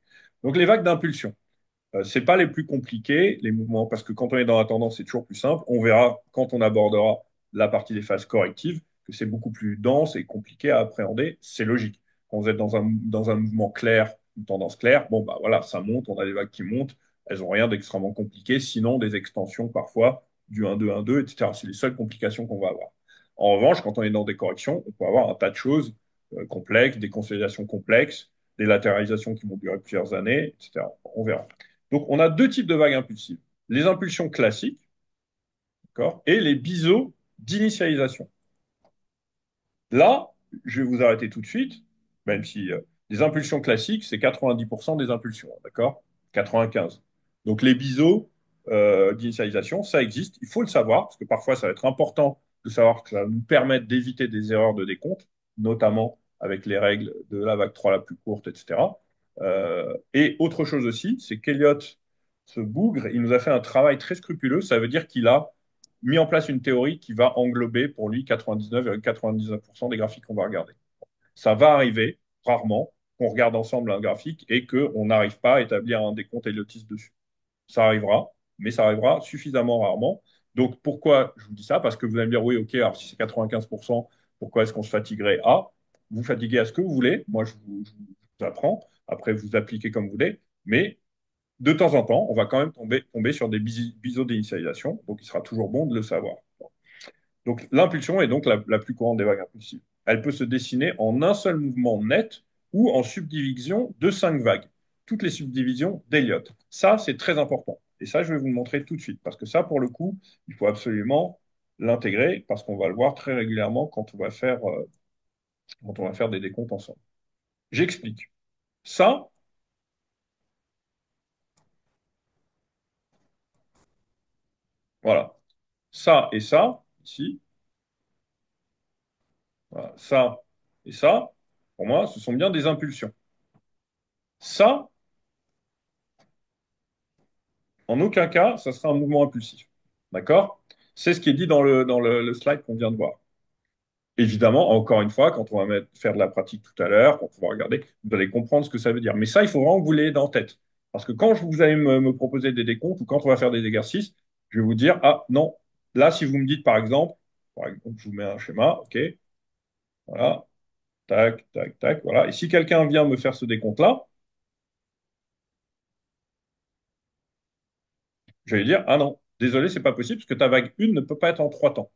Donc, les vagues d'impulsion. C'est pas les plus compliqués, les mouvements, parce que quand on est dans la tendance, c'est toujours plus simple. On verra quand on abordera la partie des phases correctives que c'est beaucoup plus dense et compliqué à appréhender. C'est logique. Quand vous êtes dans un mouvement clair, une tendance claire, bon, bah voilà, ça monte, on a des vagues qui montent. Elles n'ont rien d'extrêmement compliqué, sinon des extensions parfois du 1-2, 1-2, etc. C'est les seules complications qu'on va avoir. En revanche, quand on est dans des corrections, on peut avoir un tas de choses complexes, des consolidations complexes, des latéralisations qui vont durer plusieurs années, etc. On verra. Donc, on a deux types de vagues impulsives. Les impulsions classiques, d'accord, et les biseaux d'initialisation. Là, je vais vous arrêter tout de suite, même si les impulsions classiques, c'est 90% des impulsions, d'accord? 95. Donc, les biseaux d'initialisation, ça existe. Il faut le savoir, parce que parfois, ça va être important de savoir que ça va nous permettre d'éviter des erreurs de décompte, notamment avec les règles de la vague 3 la plus courte, etc. Et autre chose aussi, c'est qu'Eliott, ce bougre, il nous a fait un travail très scrupuleux. Ça veut dire qu'il a mis en place une théorie qui va englober pour lui 99,99% des graphiques qu'on va regarder. Ça va arriver, rarement, qu'on regarde ensemble un graphique et qu'on n'arrive pas à établir un décompte éliotiste dessus. Ça arrivera, mais ça arrivera suffisamment rarement. Donc pourquoi je vous dis ça? Parce que vous allez me dire, oui, ok, alors si c'est 95%, pourquoi est-ce qu'on se fatiguerait à? Vous fatiguez à ce que vous voulez. Moi, je vous apprends. Après, vous appliquez comme vous voulez. Mais de temps en temps, on va quand même tomber sur des biseaux d'initialisation. Donc, il sera toujours bon de le savoir. Donc, l'impulsion est donc la plus courante des vagues impulsives. Elle peut se dessiner en un seul mouvement net ou en subdivision de 5 vagues. Toutes les subdivisions d'Elliott. Ça, c'est très important. Et ça, je vais vous le montrer tout de suite. Parce que ça, pour le coup, il faut absolument l'intégrer parce qu'on va le voir très régulièrement quand on va faire des décomptes ensemble. J'explique. Ça, voilà. Ça et ça, ici, voilà, ça et ça, pour moi, ce sont bien des impulsions. Ça, en aucun cas, ça sera un mouvement impulsif. D'accord? C'est ce qui est dit dans le slide qu'on vient de voir. Évidemment, encore une fois, quand on va faire de la pratique tout à l'heure, quand on va regarder, vous allez comprendre ce que ça veut dire. Mais ça, il faut vraiment que vous l'ayez dans la tête. Parce que quand vous allez me proposer des décomptes ou quand on va faire des exercices, je vais vous dire, ah non, là, si vous me dites par exemple, je vous mets un schéma, OK, voilà, tac, tac, tac, voilà. Et si quelqu'un vient me faire ce décompte-là, je vais dire, ah non, désolé, c'est pas possible parce que ta vague 1 ne peut pas être en 3 temps.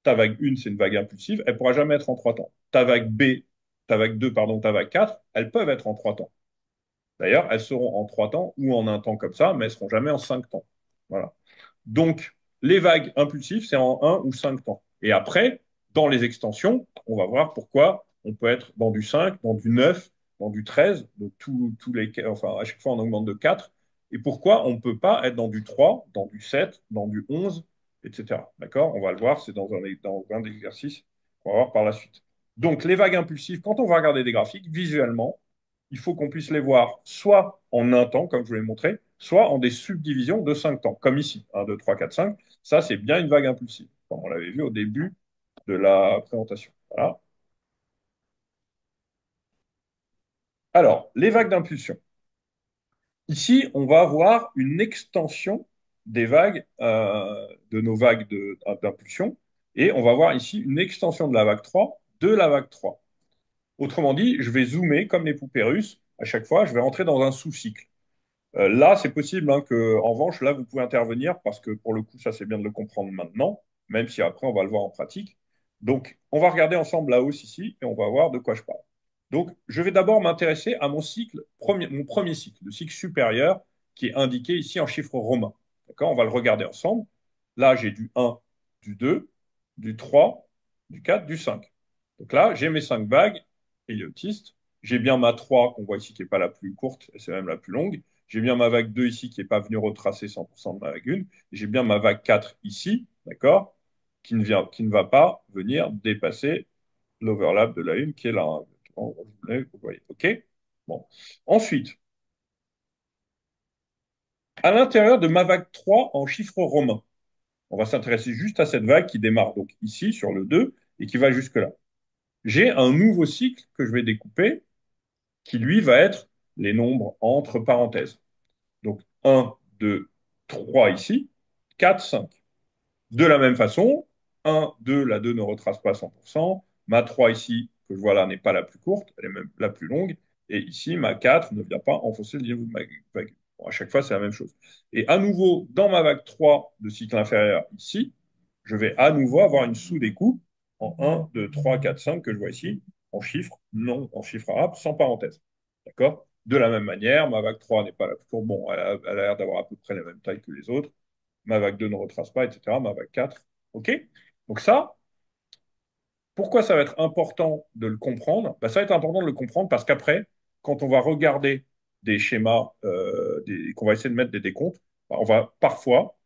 Ta vague 1, c'est une vague impulsive, elle ne pourra jamais être en 3 temps. Ta vague 2, pardon, ta vague 4, elles peuvent être en 3 temps. D'ailleurs, elles seront en 3 temps ou en un temps comme ça, mais elles ne seront jamais en 5 temps. Voilà. Donc, les vagues impulsives, c'est en un ou 5 temps. Et après, dans les extensions, on va voir pourquoi on peut être dans du 5, dans du 9, dans du 13, donc enfin, à chaque fois on augmente de 4, et pourquoi on ne peut pas être dans du 3, dans du 7, dans du 11, etc. D'accord? On va le voir, c'est dans un exercices qu'on va voir par la suite. Donc, les vagues impulsives, quand on va regarder des graphiques, visuellement, il faut qu'on puisse les voir soit en un temps, comme je vous l'ai montré, soit en des subdivisions de 5 temps, comme ici, 1, 2, 3, 4, 5. Ça, c'est bien une vague impulsive, comme on l'avait vu au début de la présentation. Voilà. Alors, les vagues d'impulsion. Ici, on va avoir une extension des vagues, de nos vagues d'impulsion, et on va voir ici une extension de la vague 3 de la vague 3. Autrement dit, je vais zoomer comme les poupées russes. À chaque fois, je vais rentrer dans un sous-cycle. Là, c'est possible hein, que, en revanche, là, vous pouvez intervenir parce que pour le coup, ça, c'est bien de le comprendre maintenant, même si après, on va le voir en pratique. Donc, on va regarder ensemble la hausse ici et on va voir de quoi je parle. Donc, je vais d'abord m'intéresser à mon premier cycle, le cycle supérieur, qui est indiqué ici en chiffres romains. D'accord? On va le regarder ensemble. Là, j'ai du 1, du 2, du 3, du 4, du 5. Donc là, j'ai mes 5 vagues héliotistes. J'ai bien ma 3 qu'on voit ici qui n'est pas la plus courte, et c'est même la plus longue. J'ai bien ma vague 2 ici qui n'est pas venue retracer 100% de ma vague 1. J'ai bien ma vague 4 ici, d'accord? qui ne va pas venir dépasser l'overlap de la une qui est là, hein. Vous voyez, OK? Bon. Ensuite, à l'intérieur de ma vague 3 en chiffres romains, on va s'intéresser juste à cette vague qui démarre donc ici sur le 2 et qui va jusque-là. J'ai un nouveau cycle que je vais découper qui, lui, va être les nombres entre parenthèses. Donc 1, 2, 3 ici, 4, 5. De la même façon, 1, 2, la 2 ne retrace pas à 100%. Ma 3 ici, que je vois là, n'est pas la plus courte, elle est même la plus longue. Et ici, ma 4 ne vient pas enfoncer le niveau de ma vague. Bon, à chaque fois, c'est la même chose. Et à nouveau, dans ma vague 3 de cycle inférieur ici, je vais à nouveau avoir une sous-découpe en 1, 2, 3, 4, 5 que je vois ici, en chiffres, non en chiffres arabes, sans parenthèse. D'accord? De la même manière, ma vague 3 n'est pas la plus courte. Bon, elle a l'air d'avoir à peu près la même taille que les autres. Ma vague 2 ne retrace pas, etc. Ma vague 4. OK? Donc ça, pourquoi ça va être important de le comprendre? Ben, ça va être important de le comprendre parce qu'après, quand on va regarder des schémas, qu'on va essayer de mettre des décomptes, ben, on va parfois,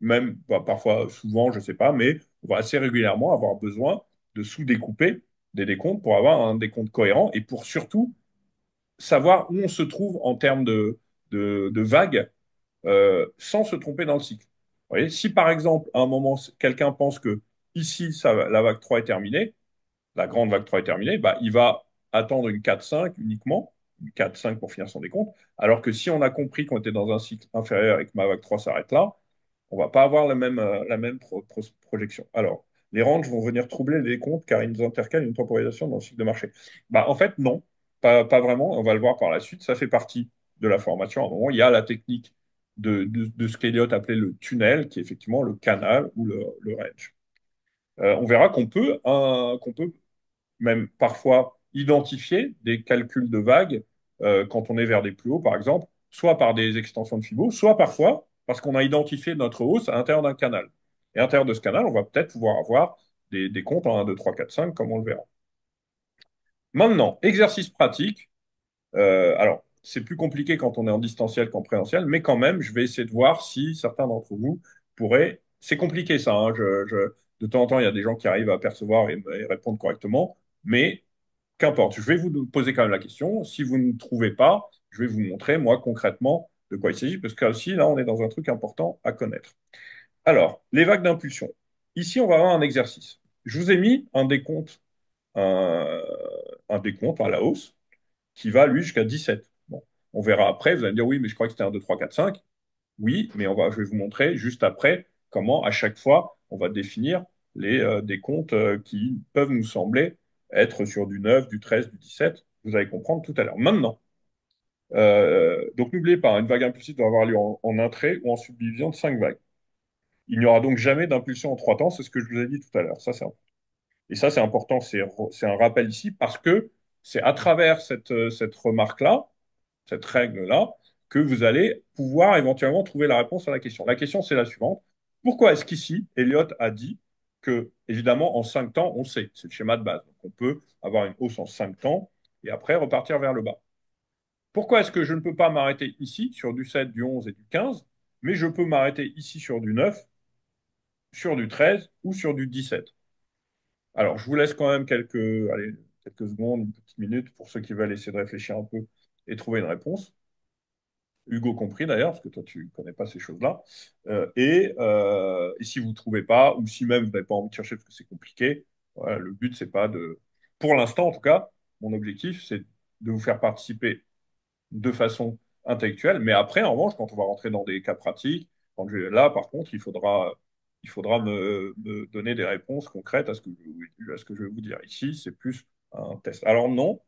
même ben, parfois souvent, je ne sais pas, mais on va assez régulièrement avoir besoin de sous-découper des décomptes pour avoir un décompte cohérent et pour surtout savoir où on se trouve en termes de vagues sans se tromper dans le cycle. Vous voyez, si par exemple, à un moment, quelqu'un pense que ici, la vague 3 est terminée, la grande vague 3 est terminée, bah, il va attendre une 4-5 uniquement, une 4-5 pour finir son décompte, alors que si on a compris qu'on était dans un cycle inférieur et que ma vague 3 s'arrête là, on va pas avoir la même projection. Alors, les ranges vont venir troubler les comptes car ils nous intercalent une temporisation dans le cycle de marché. Bah, en fait, non, pas vraiment. On va le voir par la suite. Ça fait partie de la formation. À un moment, il y a la technique de ce qu'Eliott appelait le tunnel, qui est effectivement le canal ou le range. On verra qu'on peut même parfois identifier des calculs de vagues quand on est vers des plus hauts, par exemple, soit par des extensions de Fibot, soit parfois parce qu'on a identifié notre hausse à l'intérieur d'un canal. Et à l'intérieur de ce canal, on va peut-être pouvoir avoir des comptes en 1, 2, 3, 4, 5, comme on le verra. Maintenant, exercice pratique. Alors, c'est plus compliqué quand on est en distanciel qu'en présentiel, mais quand même, je vais essayer de voir si certains d'entre vous pourraient. C'est compliqué ça, hein. De temps en temps, il y a des gens qui arrivent à percevoir et répondre correctement, mais qu'importe. Je vais vous poser quand même la question. Si vous ne trouvez pas, je vais vous montrer, moi, concrètement, de quoi il s'agit, parce que aussi, là, on est dans un truc important à connaître. Alors, les vagues d'impulsion. Ici, on va avoir un exercice. Je vous ai mis un, un décompte à la hausse qui va, lui, jusqu'à 17. Bon, on verra après. Vous allez me dire, oui, mais je crois que c'était un 2, 3, 4, 5. Oui, mais je vais vous montrer juste après comment, à chaque fois, on va définir des comptes qui peuvent nous sembler être sur du 9, du 13, du 17. Vous allez comprendre tout à l'heure. Maintenant, donc n'oubliez pas, hein, une vague impulsive doit avoir lieu en un trait ou en subdivision de 5 vagues. Il n'y aura donc jamais d'impulsion en 3 temps, c'est ce que je vous ai dit tout à l'heure. Et ça, c'est important, c'est un rappel ici parce que c'est à travers cette remarque-là, cette règle-là, que vous allez pouvoir éventuellement trouver la réponse à la question. La question, c'est la suivante. Pourquoi est-ce qu'ici, Elliot a dit que, évidemment, en 5 temps, on sait, c'est le schéma de base. Donc, on peut avoir une hausse en 5 temps et après repartir vers le bas. Pourquoi est-ce que je ne peux pas m'arrêter ici sur du 7, du 11 et du 15, mais je peux m'arrêter ici sur du 9, sur du 13 ou sur du 17? Alors, je vous laisse quand même allez, quelques secondes, une petite minute pour ceux qui veulent essayer de réfléchir un peu et trouver une réponse. Hugo compris d'ailleurs, parce que toi, tu ne connais pas ces choses-là. Et si vous ne trouvez pas, ou si même vous n'avez pas envie de chercher parce que c'est compliqué, voilà, le but, c'est pas de. Pour l'instant, en tout cas, mon objectif, c'est de vous faire participer de façon intellectuelle. Mais après, en revanche, quand on va rentrer dans des cas pratiques, là, par contre, il faudra me donner des réponses concrètes à ce que je vais vous dire. Ici, c'est plus un test. Alors non,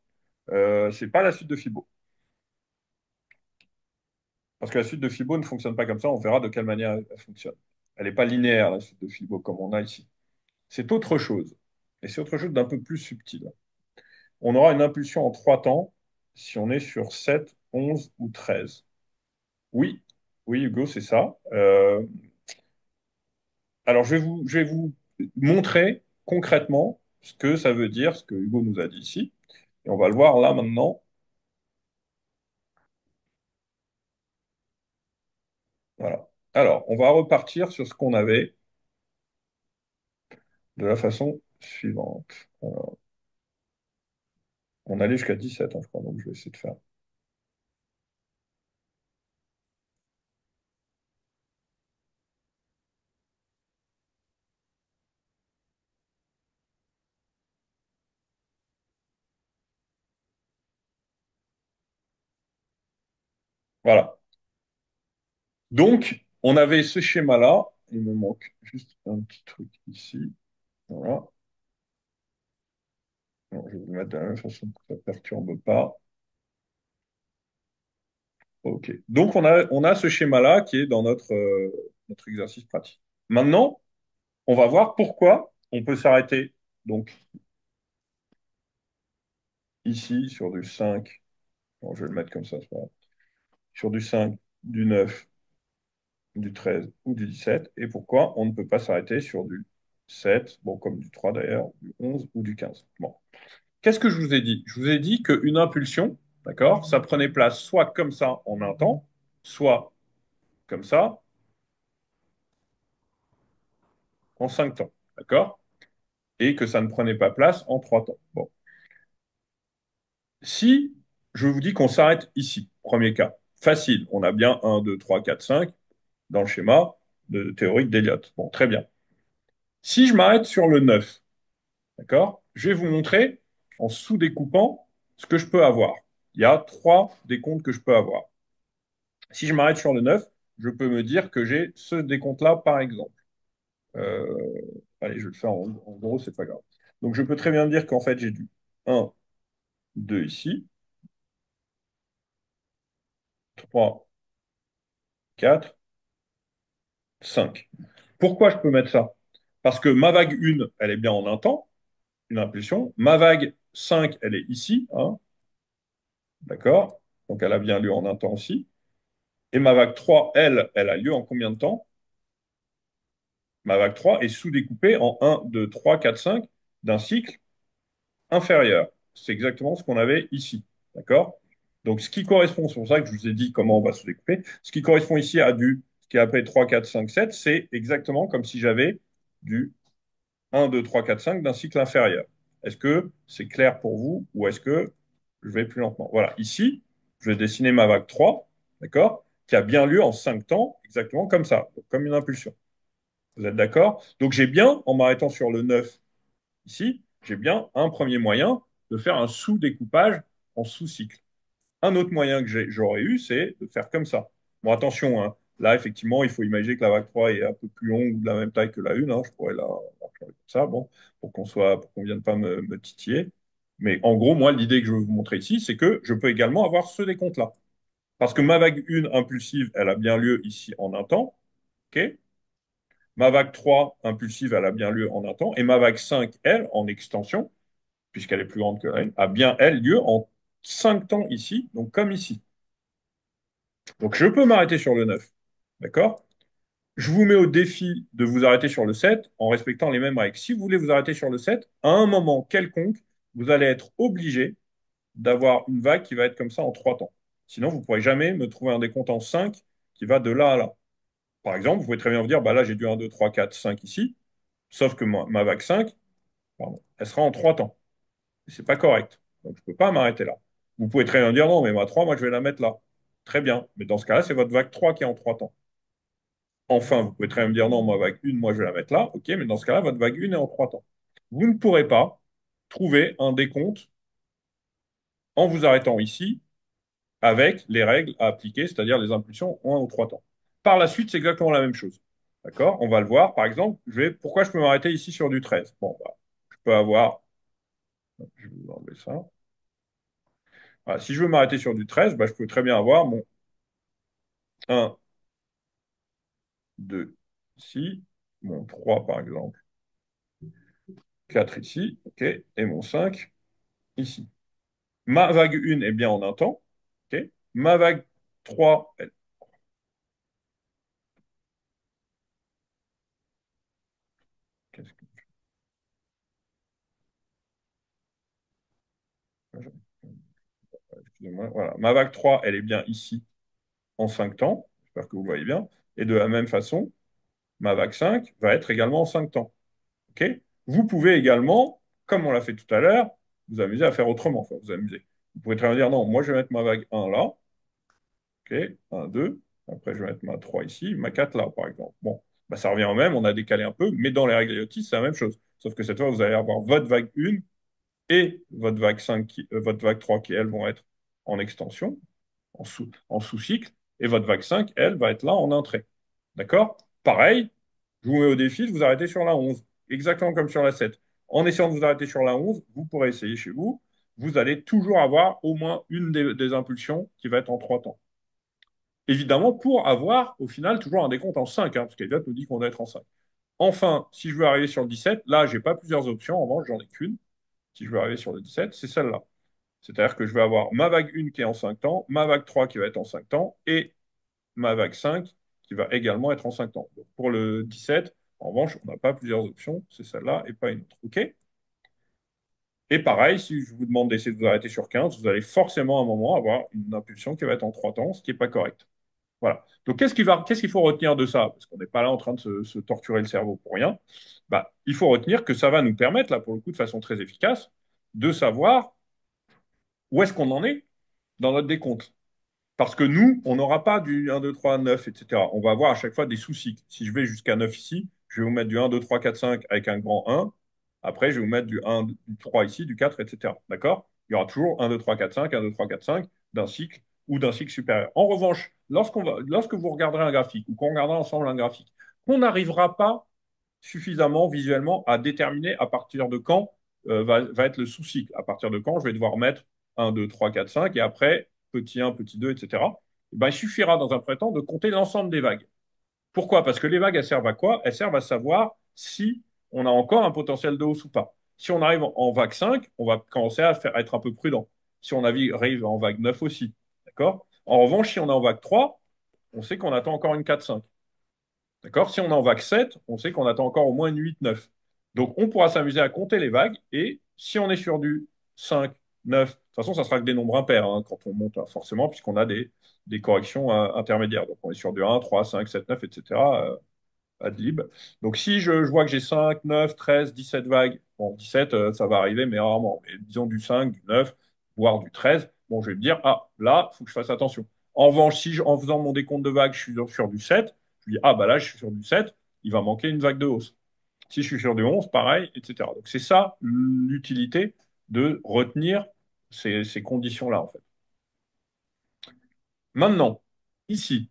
c'est pas la suite de Fibo. Parce que la suite de Fibo ne fonctionne pas comme ça. On verra de quelle manière elle fonctionne. Elle n'est pas linéaire, la suite de Fibo, comme on a ici. C'est autre chose. Et c'est autre chose d'un peu plus subtil. On aura une impulsion en 3 temps si on est sur 7, 11 ou 13. Oui, oui, Hugo, c'est ça. Alors, je vais vous montrer concrètement ce que ça veut dire, ce que Hugo nous a dit ici. Et on va le voir là maintenant. Voilà. Alors, on va repartir sur ce qu'on avait. de la façon suivante. Alors, on allait jusqu'à 17, hein, je crois, donc je vais essayer de faire. Voilà. Donc, on avait ce schéma-là. Il me manque juste un petit truc ici. Voilà. Bon, je vais le mettre de la même façon que ça ne perturbe pas. OK. Donc, on a ce schéma-là qui est dans notre exercice pratique. Maintenant, on va voir pourquoi on peut s'arrêter. Donc, ici, sur du 5. Bon, je vais le mettre comme ça, c'est pas grave. Sur du 5, du 9, du 13 ou du 17. Et pourquoi on ne peut pas s'arrêter sur du 7, bon, comme du 3 d'ailleurs, du 11 ou du 15. Bon. Qu'est-ce que je vous ai dit? Je vous ai dit qu'une impulsion, d'accord, ça prenait place soit comme ça en un temps, soit comme ça en 5 temps, d'accord? Et que ça ne prenait pas place en 3 temps. Bon. Si je vous dis qu'on s'arrête ici, premier cas, facile, on a bien 1, 2, 3, 4, 5 dans le schéma de théorique d'Elliott. Bon, très bien. Si je m'arrête sur le 9, d'accord, je vais vous montrer en sous-découpant ce que je peux avoir. Il y a trois décomptes que je peux avoir. Si je m'arrête sur le 9, je peux me dire que j'ai ce décompte-là, par exemple. Euh, allez, je vais le faire en gros, c'est pas grave. Donc, je peux très bien dire qu'en fait, j'ai du 1, 2 ici, 3, 4, 5. Pourquoi je peux mettre ça? Parce que ma vague 1, elle est bien en un temps, une impulsion. Ma vague 5, elle est ici, hein, d'accord? Donc, elle a bien lieu en un temps aussi. Et ma vague 3, elle a lieu en combien de temps? Ma vague 3 est sous-découpée en 1, 2, 3, 4, 5 d'un cycle inférieur. C'est exactement ce qu'on avait ici. D'accord? Donc, ce qui correspond, c'est pour ça que je vous ai dit comment on va se découper. Ce qui correspond ici à ce qui est appelé 3, 4, 5, 7, c'est exactement comme si j'avais du 1, 2, 3, 4, 5 d'un cycle inférieur. Est-ce que c'est clair pour vous ou est-ce que je vais plus lentement? Voilà. Ici, je vais dessiner ma vague 3, d'accord? Qui a bien lieu en 5 temps, exactement comme ça, donc comme une impulsion. Vous êtes d'accord? Donc, j'ai bien, en m'arrêtant sur le 9 ici, j'ai bien un premier moyen de faire un sous-découpage en sous-cycle. Un autre moyen que j'aurais eu, c'est de faire comme ça. Bon, attention, hein. Là, effectivement, il faut imaginer que la vague 3 est un peu plus longue ou de la même taille que la 1. Hein. Je pourrais la faire comme ça, bon, pour qu'on ne vienne pas me titiller. Mais en gros, moi, l'idée que je veux vous montrer ici, c'est que je peux également avoir ce décompte-là. Parce que ma vague 1 impulsive, elle a bien lieu ici en un temps. OK. Ma vague 3 impulsive, elle a bien lieu en un temps. Et ma vague 5, elle, en extension, puisqu'elle est plus grande que la N, a bien, elle, lieu en 5 temps ici, donc comme ici. Donc je peux m'arrêter sur le 9. D'accord? Je vous mets au défi de vous arrêter sur le 7 en respectant les mêmes règles. Si vous voulez vous arrêter sur le 7, à un moment quelconque, vous allez être obligé d'avoir une vague qui va être comme ça en 3 temps. Sinon, vous ne pourrez jamais me trouver un décompte en 5 qui va de là à là. Par exemple, vous pouvez très bien vous dire, bah là, j'ai du 1, 2, 3, 4, 5 ici, sauf que ma vague 5, pardon, elle sera en 3 temps. C'est pas correct. Donc, je ne peux pas m'arrêter là. Vous pouvez très bien dire non, mais ma 3, moi, je vais la mettre là. Très bien. Mais dans ce cas-là, c'est votre vague 3 qui est en 3 temps. Enfin, vous pouvez très bien me dire non, ma vague 1, moi, je vais la mettre là. OK, mais dans ce cas-là, votre vague 1 est en 3 temps. Vous ne pourrez pas trouver un décompte en vous arrêtant ici avec les règles à appliquer, c'est-à-dire les impulsions en 1 ou 3 temps. Par la suite, c'est exactement la même chose. D'accord? On va le voir. Par exemple, pourquoi je peux m'arrêter ici sur du 13? Bon, bah, je peux avoir. Je vais vous enlever ça. Voilà, si je veux m'arrêter sur du 13, bah, je peux très bien avoir mon 1, 2 ici, mon 3 par exemple, 4 ici, ok, et mon 5 ici. Ma vague 1 est bien en un temps, ok. Ma vague 3, qu'est-ce que- excusez-moi, voilà. Ma vague 3, elle est bien ici en 5 temps, j'espère que vous voyez bien, et de la même façon, ma vague 5 va être également en 5 temps, ok. Vous pouvez également, comme on l'a fait tout à l'heure, vous amuser à faire autrement. Enfin, vous amuser. Vous pouvez très bien dire, non, moi je vais mettre ma vague 1 là, ok, 1, 2. Après je vais mettre ma 3 ici, ma 4 là, par exemple. Bon, bah, ça revient au même, on a décalé un peu, mais dans les règles IoT, c'est la même chose. Sauf que cette fois, vous allez avoir votre vague 1 et votre vague 5 votre vague 3 qui, elles, vont être en extension, en sous-cycle, et votre vague 5, elle, va être là en entrée. D'accord? Pareil, je vous mets au défi de vous arrêter sur la 11, exactement comme sur la 7. En essayant de vous arrêter sur la 11, vous pourrez essayer chez vous, vous allez toujours avoir au moins une des impulsions qui va être en 3 temps. Évidemment, pour avoir au final toujours un décompte en 5, hein, parce qu'Eliott nous dit qu'on doit être en 5. Enfin, si je veux arriver sur le 17, là, je n'ai pas plusieurs options, en revanche, j'en ai qu'une. Si je veux arriver sur le 17, c'est celle-là. C'est-à-dire que je vais avoir ma vague 1 qui est en 5 temps, ma vague 3 qui va être en 5 temps, et ma vague 5 qui va également être en 5 temps. Donc, pour le 17, en revanche, on n'a pas plusieurs options, c'est celle-là et pas une autre. OK? Et pareil, si je vous demande d'essayer de vous arrêter sur 15, vous allez forcément à un moment avoir une impulsion qui va être en 3 temps, ce qui n'est pas correct. Voilà. Donc, qu'est-ce qu'il faut retenir de ça? Parce qu'on n'est pas là en train de se torturer le cerveau pour rien. Bah, il faut retenir que ça va nous permettre, là, pour le coup, de façon très efficace, de savoir où est-ce qu'on en est dans notre décompte. Parce que nous, on n'aura pas du 1, 2, 3, 9, etc. On va avoir à chaque fois des sous-cycles. Si je vais jusqu'à 9 ici, je vais vous mettre du 1, 2, 3, 4, 5 avec un grand 1. Après, je vais vous mettre du 1, du 3 ici, du 4, etc. D'accord? Il y aura toujours 1, 2, 3, 4, 5, 1, 2, 3, 4, 5 d'un cycle ou d'un cycle supérieur. En revanche, lorsque vous regarderez un graphique ou qu'on regardera ensemble un graphique, on n'arrivera pas suffisamment visuellement à déterminer à partir de quand va être le sous-cycle. À partir de quand je vais devoir mettre 1, 2, 3, 4, 5 et après petit 1, petit 2, etc. Et ben, il suffira dans un premier temps de compter l'ensemble des vagues. Pourquoi? Parce que les vagues, elles servent à quoi? Elles servent à savoir si on a encore un potentiel de hausse ou pas. Si on arrive en vague 5, on va commencer à être un peu prudent. Si on arrive en vague 9 aussi. D'accord? En revanche, si on est en vague 3, on sait qu'on attend encore une 4-5. D'accord? Si on est en vague 7, on sait qu'on attend encore au moins une 8-9. Donc, on pourra s'amuser à compter les vagues. Et si on est sur du 5, 9, de toute façon, ça sera que des nombres impairs hein, quand on monte, hein, forcément, puisqu'on a des corrections intermédiaires. Donc, on est sur du 1, 3, 5, 7, 9, etc. Ad lib. Donc, si je vois que j'ai 5, 9, 13, 17 vagues, bon, 17, ça va arriver, mais rarement. Mais disons du 5, du 9, voire du 13, bon, je vais me dire, ah, là, il faut que je fasse attention. En revanche, si en faisant mon décompte de vagues, je suis sur du 7, je dis, ah, bah là, je suis sur du 7, il va manquer une vague de hausse. Si je suis sur du 11, pareil, etc. Donc, c'est ça l'utilité de retenir ces conditions-là, en fait. Maintenant, ici,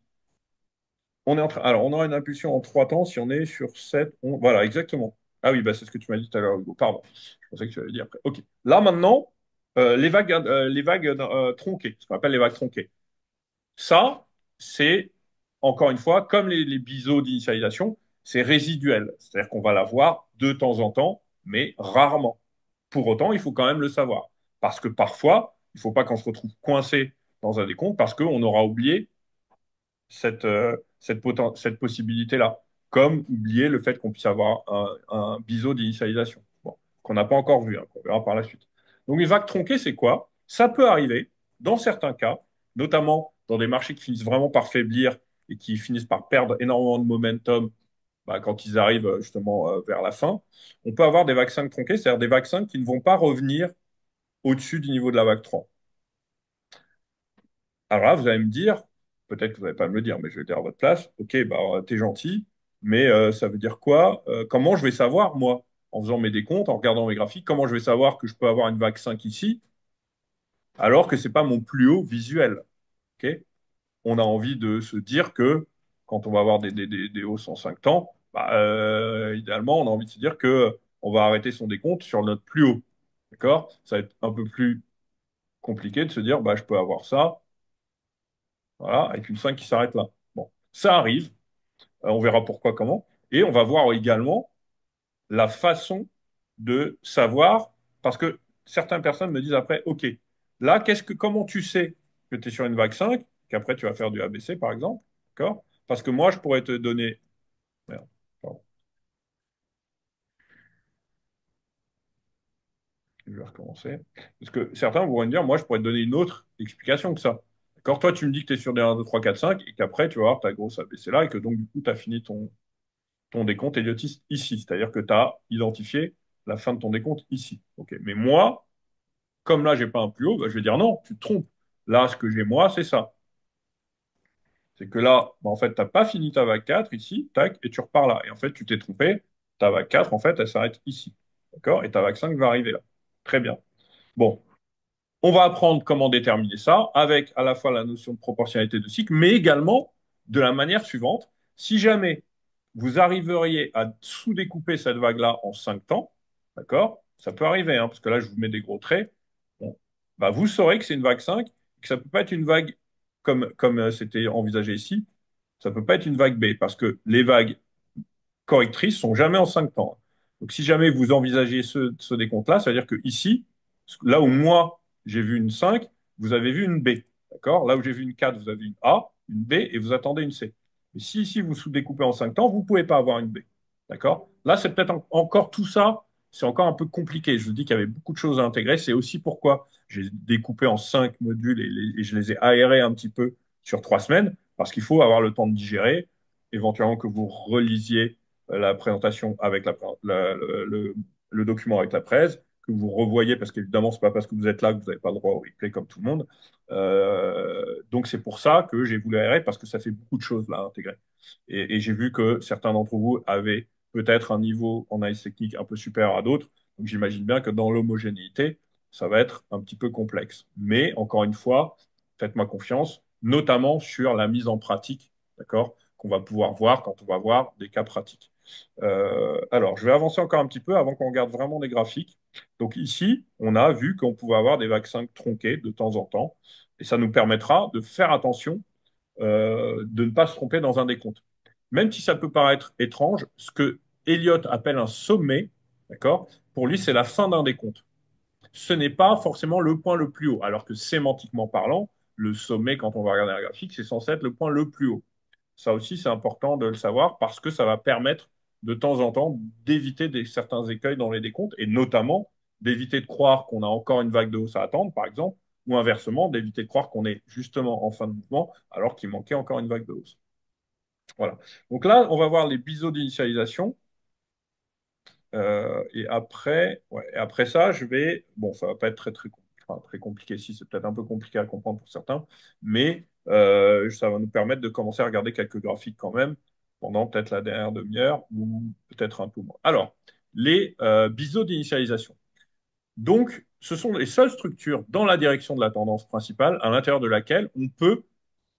on est en train. Alors, on aura une impulsion en 3 temps si on est sur 7. Voilà, exactement. Ah oui, bah, c'est ce que tu m'as dit tout à l'heure, Hugo. Pardon. Je pensais que tu avais dit après. OK. Là, maintenant, les vagues tronquées, ce qu'on appelle les vagues tronquées. Ça, c'est, encore une fois, comme les biseaux d'initialisation, c'est résiduel. C'est-à-dire qu'on va la voir de temps en temps, mais rarement. Pour autant, il faut quand même le savoir. Parce que parfois, il ne faut pas qu'on se retrouve coincé dans un décompte parce qu'on aura oublié cette possibilité-là, comme oublier le fait qu'on puisse avoir un biseau d'initialisation, bon, qu'on n'a pas encore vu, hein, qu'on verra par la suite. Donc, une vague tronquée, c'est quoi? Ça peut arriver dans certains cas, notamment dans des marchés qui finissent vraiment par faiblir et qui finissent par perdre énormément de momentum bah, quand ils arrivent justement vers la fin. On peut avoir des vagues 5 tronquées, c'est-à-dire des vagues 5 qui ne vont pas revenir au-dessus du niveau de la vague 3. Alors là, vous allez me dire, peut-être que vous n'allez pas me le dire, mais je vais le dire à votre place, ok, bah, t'es gentil, mais ça veut dire quoi? Comment je vais savoir, moi, en faisant mes décomptes, en regardant mes graphiques, comment je vais savoir que je peux avoir une vague 5 ici, alors que ce n'est pas mon plus haut visuel? Ok. On a envie de se dire que quand on va avoir des hausses en 5 temps, bah, idéalement, on a envie de se dire que on va arrêter son décompte sur notre plus haut. D'accord? Ça va être un peu plus compliqué de se dire, bah, je peux avoir ça. Voilà, avec une 5 qui s'arrête là. Bon, ça arrive, on verra pourquoi, comment. Et on va voir également la façon de savoir, parce que certaines personnes me disent après, OK, là, comment tu sais que tu es sur une vague 5, qu'après tu vas faire du ABC par exemple, d'accord? Parce que moi, je pourrais te donner. Merde, pardon, je vais recommencer. Parce que certains vont me dire, moi, je pourrais te donner une autre explication que ça. D'accord? Toi, tu me dis que tu es sur des 1, 2, 3, 4, 5, et qu'après, tu vas avoir ta grosse ABC là, et que donc, du coup, tu as fini ton décompte Elliott ici. C'est-à-dire que tu as identifié la fin de ton décompte ici. OK. Mais moi, comme là, j'ai pas un plus haut, bah, je vais dire non, tu te trompes. Là, ce que j'ai moi, c'est ça. C'est que là, bah, en fait, tu n'as pas fini ta vague 4 ici, tac, et tu repars là. Et en fait, tu t'es trompé. Ta vague 4, en fait, elle s'arrête ici. D'accord? Et ta vague 5 va arriver là. Très bien. Bon, on va apprendre comment déterminer ça avec à la fois la notion de proportionnalité de cycle, mais également de la manière suivante. Si jamais vous arriveriez à sous-découper cette vague-là en 5 temps, d'accord? Ça peut arriver, hein, parce que là, je vous mets des gros traits. Bon, bah, vous saurez que c'est une vague 5, que ça ne peut pas être une vague comme c'était envisagé ici. Ça ne peut pas être une vague B, parce que les vagues correctrices sont jamais en 5 temps. Donc, si jamais vous envisagez ce décompte-là, ça veut dire que ici, là où moi, j'ai vu une 5, vous avez vu une B. D'accord? Là où j'ai vu une 4, vous avez une A, une B, et vous attendez une C. Mais si ici, vous sous-découpez en 5 temps, vous ne pouvez pas avoir une B. D'accord? Là, c'est peut-être encore tout ça, c'est encore un peu compliqué. Je vous dis qu'il y avait beaucoup de choses à intégrer. C'est aussi pourquoi j'ai découpé en 5 modules et je les ai aérés un petit peu sur 3 semaines, parce qu'il faut avoir le temps de digérer, éventuellement que vous relisiez la présentation avec le document avec la presse, que vous revoyez, parce qu'évidemment, c'est pas parce que vous êtes là que vous n'avez pas le droit au replay comme tout le monde. Donc, c'est pour ça que j'ai voulu aérer, parce que ça fait beaucoup de choses là à intégrer. Et j'ai vu que certains d'entre vous avaient peut-être un niveau en analyse technique un peu supérieur à d'autres. Donc, j'imagine bien que dans l'homogénéité, ça va être un petit peu complexe. Mais encore une fois, faites-moi confiance, notamment sur la mise en pratique, d'accord, qu'on va pouvoir voir quand on va voir des cas pratiques. Alors, je vais avancer encore un petit peu avant qu'on regarde vraiment des graphiques. Donc ici, on a vu qu'on pouvait avoir des vaccins tronqués de temps en temps, et ça nous permettra de faire attention, de ne pas se tromper dans un décompte. Même si ça peut paraître étrange, ce que Elliott appelle un sommet, d'accord, pour lui, c'est la fin d'un décompte. Ce n'est pas forcément le point le plus haut, alors que sémantiquement parlant, le sommet, quand on va regarder un graphique, c'est censé être le point le plus haut. Ça aussi, c'est important de le savoir parce que ça va permettre de temps en temps d'éviter certains écueils dans les décomptes et notamment d'éviter de croire qu'on a encore une vague de hausse à attendre, par exemple, ou inversement, d'éviter de croire qu'on est justement en fin de mouvement alors qu'il manquait encore une vague de hausse. Voilà. Donc là, on va voir les biseaux d'initialisation. Et après ça, je vais. Bon, ça va pas être enfin, très compliqué ici, c'est peut-être un peu compliqué à comprendre pour certains, mais ça va nous permettre de commencer à regarder quelques graphiques quand même pendant peut-être la dernière demi-heure ou peut-être un peu moins. Alors, les biseaux d'initialisation. Donc, ce sont les seules structures dans la direction de la tendance principale à l'intérieur de laquelle on peut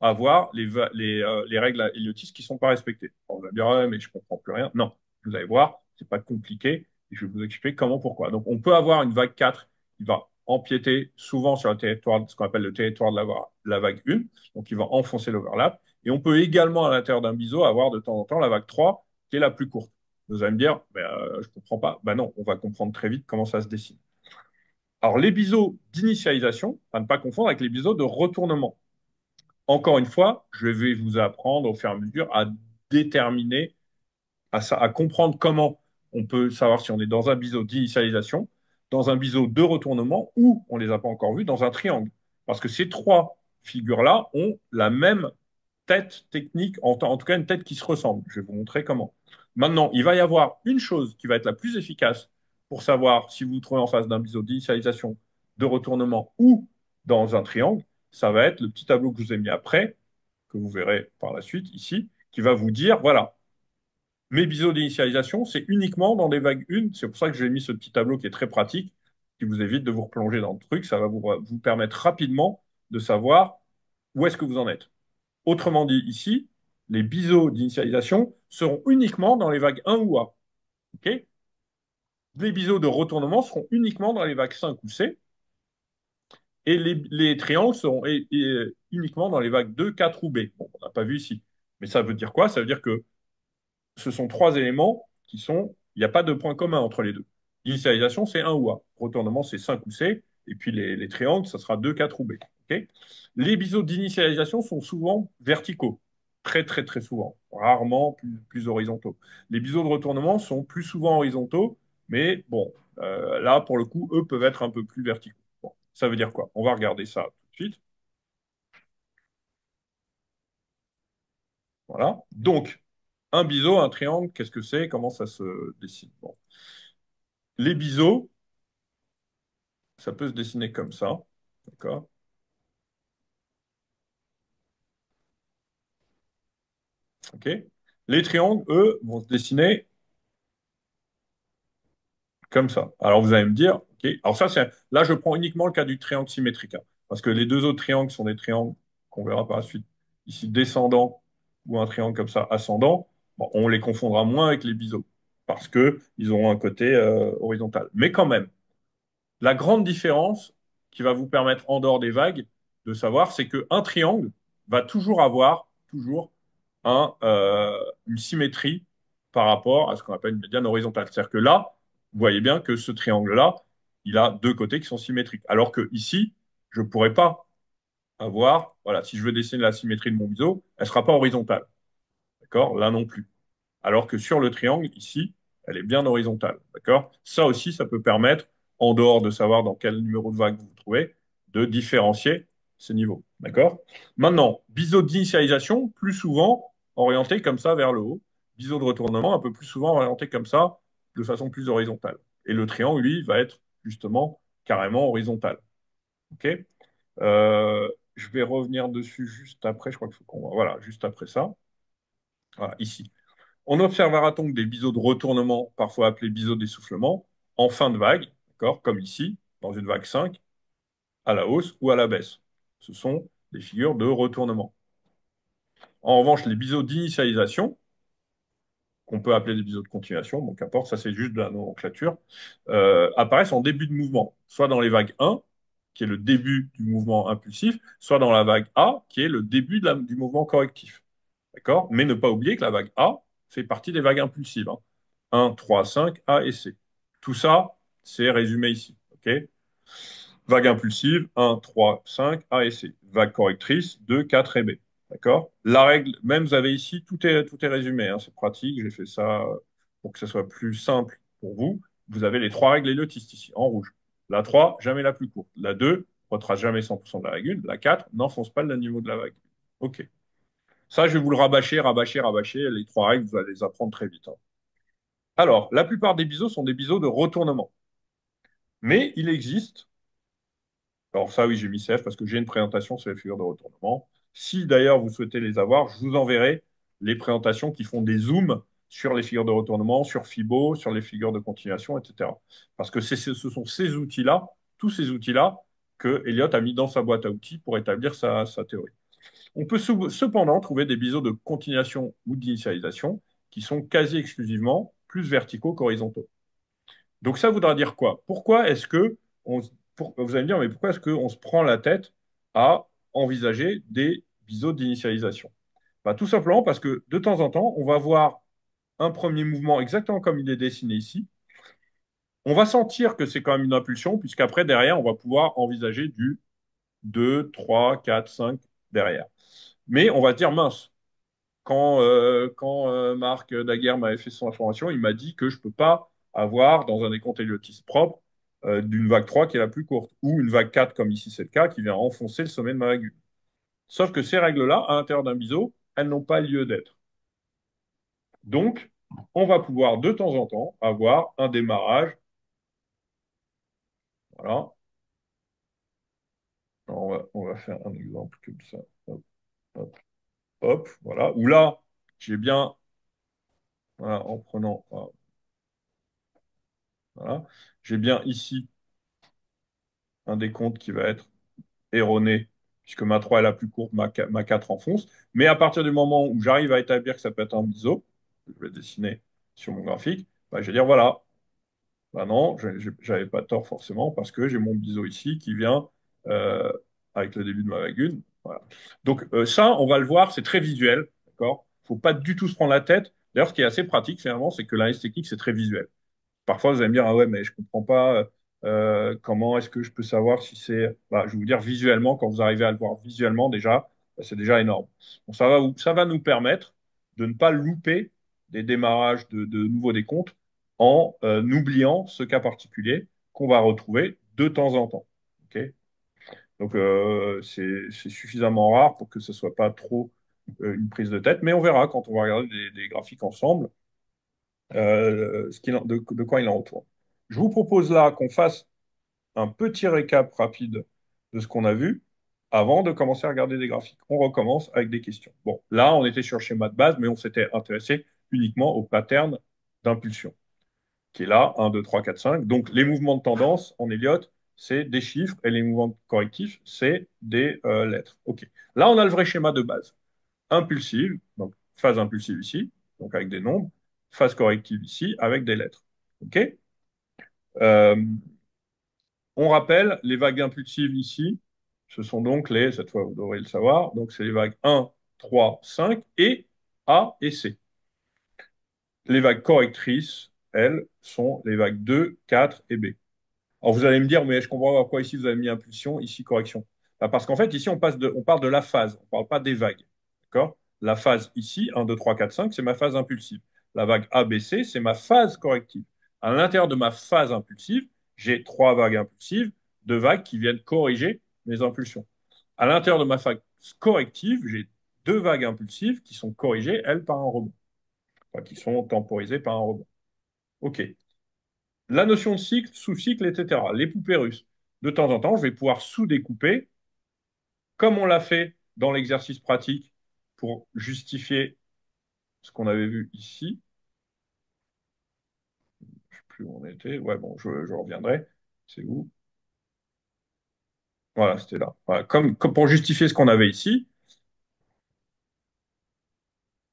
avoir les règles héliotistes qui ne sont pas respectées. On va dire, ouais, mais je ne comprends plus rien. Non, vous allez voir, ce n'est pas compliqué et je vais vous expliquer comment, pourquoi. Donc, on peut avoir une vague 4 qui va empiéter souvent sur le territoire, ce qu'on appelle le territoire de la vague 1, donc qui va enfoncer l'overlap. Et on peut également, à l'intérieur d'un biseau, avoir de temps en temps la vague 3 qui est la plus courte. Vous allez me dire, je ne comprends pas. Ben non, on va comprendre très vite comment ça se dessine. Alors, les biseaux d'initialisation, à ne pas confondre avec les biseaux de retournement. Encore une fois, je vais vous apprendre au fur et à mesure à déterminer, à comprendre comment on peut savoir si on est dans un biseau d'initialisation, dans un biseau de retournement ou, on ne les a pas encore vus, dans un triangle. Parce que ces trois figures-là ont la même tête technique, en tout cas une tête qui se ressemble. Je vais vous montrer comment. Maintenant, il va y avoir une chose qui va être la plus efficace pour savoir si vous vous trouvez en face d'un biseau d'initialisation, de retournement ou dans un triangle. Ça va être le petit tableau que je vous ai mis après, que vous verrez par la suite ici, qui va vous dire, voilà, mes biseaux d'initialisation, c'est uniquement dans des vagues 1. C'est pour ça que j'ai mis ce petit tableau qui est très pratique, qui vous évite de vous replonger dans le truc. Ça va vous permettre rapidement de savoir où est-ce que vous en êtes. Autrement dit, ici, les biseaux d'initialisation seront uniquement dans les vagues 1 ou A. Okay, les biseaux de retournement seront uniquement dans les vagues 5 ou C. Et les triangles seront uniquement dans les vagues 2, 4 ou B. Bon, on n'a pas vu ici. Mais ça veut dire quoi? Ça veut dire que ce sont trois éléments qui sont. Il n'y a pas de point commun entre les deux. Initialisation, c'est 1 ou A. Retournement, c'est 5 ou C. Et puis les triangles, ça sera 2, 4 ou B. Okay, les biseaux d'initialisation sont souvent verticaux. Très, très, très souvent. Rarement plus horizontaux. Les biseaux de retournement sont plus souvent horizontaux. Mais bon, là, pour le coup, eux peuvent être un peu plus verticaux. Bon, ça veut dire quoi? On va regarder ça tout de suite. Voilà. Donc, un biseau, un triangle, qu'est-ce que c'est? Comment ça se dessine? Bon. les biseaux, ça peut se dessiner comme ça. D'accord? OK? Les triangles, eux, vont se dessiner comme ça. Alors vous allez me dire, OK, alors ça, c'est, là, je prends uniquement le cas du triangle symétrique, hein, parce que les deux autres triangles sont des triangles qu'on verra par la suite, ici descendant ou un triangle comme ça ascendant. Bon, on les confondra moins avec les biseaux, parce que ils auront un côté horizontal. Mais quand même, la grande différence qui va vous permettre, en dehors des vagues, de savoir, c'est qu'un triangle va toujours avoir toujours une symétrie par rapport à ce qu'on appelle une médiane horizontale. C'est-à-dire que là, vous voyez bien que ce triangle-là, il a deux côtés qui sont symétriques. Alors que ici, je ne pourrais pas avoir, voilà, si je veux dessiner la symétrie de mon biseau, elle ne sera pas horizontale. D'accord? Là non plus. Alors que sur le triangle, ici, elle est bien horizontale. D'accord? Ça aussi, ça peut permettre, en dehors de savoir dans quel numéro de vague vous vous trouvez, de différencier ces niveaux. D'accord? Maintenant, biseau d'initialisation, plus souvent orienté comme ça vers le haut. Biseau de retournement, un peu plus souvent orienté comme ça, de façon plus horizontale. Et le triangle, lui, va être justement carrément horizontal. OK? Je vais revenir dessus juste après. Je crois qu'il faut qu'on... Voilà, juste après ça. Voilà, ici. On observera donc des biseaux de retournement, parfois appelés biseaux d'essoufflement, en fin de vague, d'accord, comme ici, dans une vague 5, à la hausse ou à la baisse. Ce sont des figures de retournement. En revanche, les biseaux d'initialisation, qu'on peut appeler des biseaux de continuation, donc qu'importe, ça c'est juste de la nomenclature, apparaissent en début de mouvement, soit dans les vagues 1, qui est le début du mouvement impulsif, soit dans la vague A, qui est le début du mouvement correctif. D'accord? Mais ne pas oublier que la vague A fait partie des vagues impulsives, hein. 1, 3, 5, A et C. Tout ça, c'est résumé ici. OK? Vague impulsive, 1, 3, 5, A et C. Vague correctrice, 2, 4 et B. D'accord? La règle, même vous avez ici, tout est résumé, hein, c'est pratique. J'ai fait ça pour que ce soit plus simple pour vous. Vous avez les trois règles héliotistes ici, en rouge. La 3, jamais la plus courte. La 2, retrace jamais 100% de la vague 1. La 4, n'enfonce pas le niveau de la vague. OK. Ça, je vais vous le rabâcher, rabâcher, rabâcher. Les trois règles, vous allez les apprendre très vite, hein. Alors, la plupart des biseaux sont des biseaux de retournement. Mais il existe, alors ça oui, j'ai mis CF parce que j'ai une présentation sur les figures de retournement. Si d'ailleurs vous souhaitez les avoir, je vous enverrai les présentations qui font des zooms sur les figures de retournement, sur Fibo, sur les figures de continuation, etc. Parce que ce sont ces outils-là, tous ces outils-là, que Elliott a mis dans sa boîte à outils pour établir sa théorie. On peut cependant trouver des biseaux de continuation ou d'initialisation qui sont quasi exclusivement plus verticaux qu'horizontaux. Donc ça voudra dire quoi? Pourquoi est-ce que vous allez me dire, mais pourquoi est-ce qu'on se prend la tête à envisager des biseaux d'initialisation? Bah, tout simplement parce que de temps en temps, on va voir un premier mouvement exactement comme il est dessiné ici. On va sentir que c'est quand même une impulsion, puisqu'après, derrière, on va pouvoir envisager du 2, 3, 4, 5 derrière. Mais on va dire, mince, quand Marc Daguerre m'avait fait son information, il m'a dit que je ne peux pas avoir dans un décompte héliotiste propre d'une vague 3 qui est la plus courte, ou une vague 4 comme ici c'est le cas, qui vient enfoncer le sommet de ma vague 1. Sauf que ces règles-là, à l'intérieur d'un biseau, elles n'ont pas lieu d'être. Donc, on va pouvoir de temps en temps avoir un démarrage. Voilà. Alors, on va faire un exemple comme ça. Hop, hop, hop, voilà. Où là, j'ai bien, voilà, en prenant, voilà, j'ai bien ici un décompte qui va être erroné, puisque ma 3 est la plus courte, ma 4 enfonce. Mais à partir du moment où j'arrive à établir que ça peut être un biseau, que je vais dessiner sur mon graphique, bah, je vais dire voilà, bah non, j'avais pas tort forcément, parce que j'ai mon biseau ici qui vient euh, avec le début de ma lagune. Voilà. Donc ça, on va le voir, c'est très visuel, d'accord? Faut pas du tout se prendre la tête. D'ailleurs, ce qui est assez pratique, finalement, c'est que l'analyse technique, c'est très visuel. Parfois, vous allez me dire, ah ouais, mais je comprends pas comment est-ce que je peux savoir si c'est. Bah, je vais vous dire visuellement, quand vous arrivez à le voir visuellement déjà, bah, c'est déjà énorme. Bon, ça va nous permettre de ne pas louper des démarrages de nouveaux décomptes en oubliant ce cas particulier qu'on va retrouver de temps en temps. OK? Donc, c'est suffisamment rare pour que ce soit pas trop une prise de tête, mais on verra quand on va regarder des graphiques ensemble de quoi il en retourne. Je vous propose là qu'on fasse un petit récap rapide de ce qu'on a vu avant de commencer à regarder des graphiques. On recommence avec des questions. Bon, là, on était sur le schéma de base, mais on s'était intéressé uniquement au pattern d'impulsion, qui est là, 1, 2, 3, 4, 5. Donc, les mouvements de tendance en Elliott, c'est des chiffres, et les mouvements correctifs, c'est des lettres. OK. Là, on a le vrai schéma de base. Impulsive, donc phase impulsive ici, donc avec des nombres, phase corrective ici, avec des lettres. OK. Euh, on rappelle, les vagues impulsives ici, ce sont donc les, cette fois vous devrez le savoir, donc c'est les vagues 1, 3, 5 et A et C. Les vagues correctrices, elles, sont les vagues 2, 4 et B. Alors vous allez me dire, mais je comprends pas pourquoi ici vous avez mis impulsion, ici correction. Bah, parce qu'en fait, ici on parle de la phase, on ne parle pas des vagues. D'accord? La phase ici, 1, 2, 3, 4, 5, c'est ma phase impulsive. La vague ABC, c'est ma phase corrective. À l'intérieur de ma phase impulsive, j'ai trois vagues impulsives, deux vagues qui viennent corriger mes impulsions. À l'intérieur de ma phase corrective, j'ai deux vagues impulsives qui sont corrigées, elles, par un rebond, enfin, qui sont temporisées par un rebond. OK. La notion de cycle, sous-cycle, etc. Les poupées russes. De temps en temps, je vais pouvoir sous-découper, comme on l'a fait dans l'exercice pratique, pour justifier ce qu'on avait vu ici. Je ne sais plus où on était. Ouais, bon, je reviendrai. C'est où? Voilà, c'était là. Voilà. Comme pour justifier ce qu'on avait ici,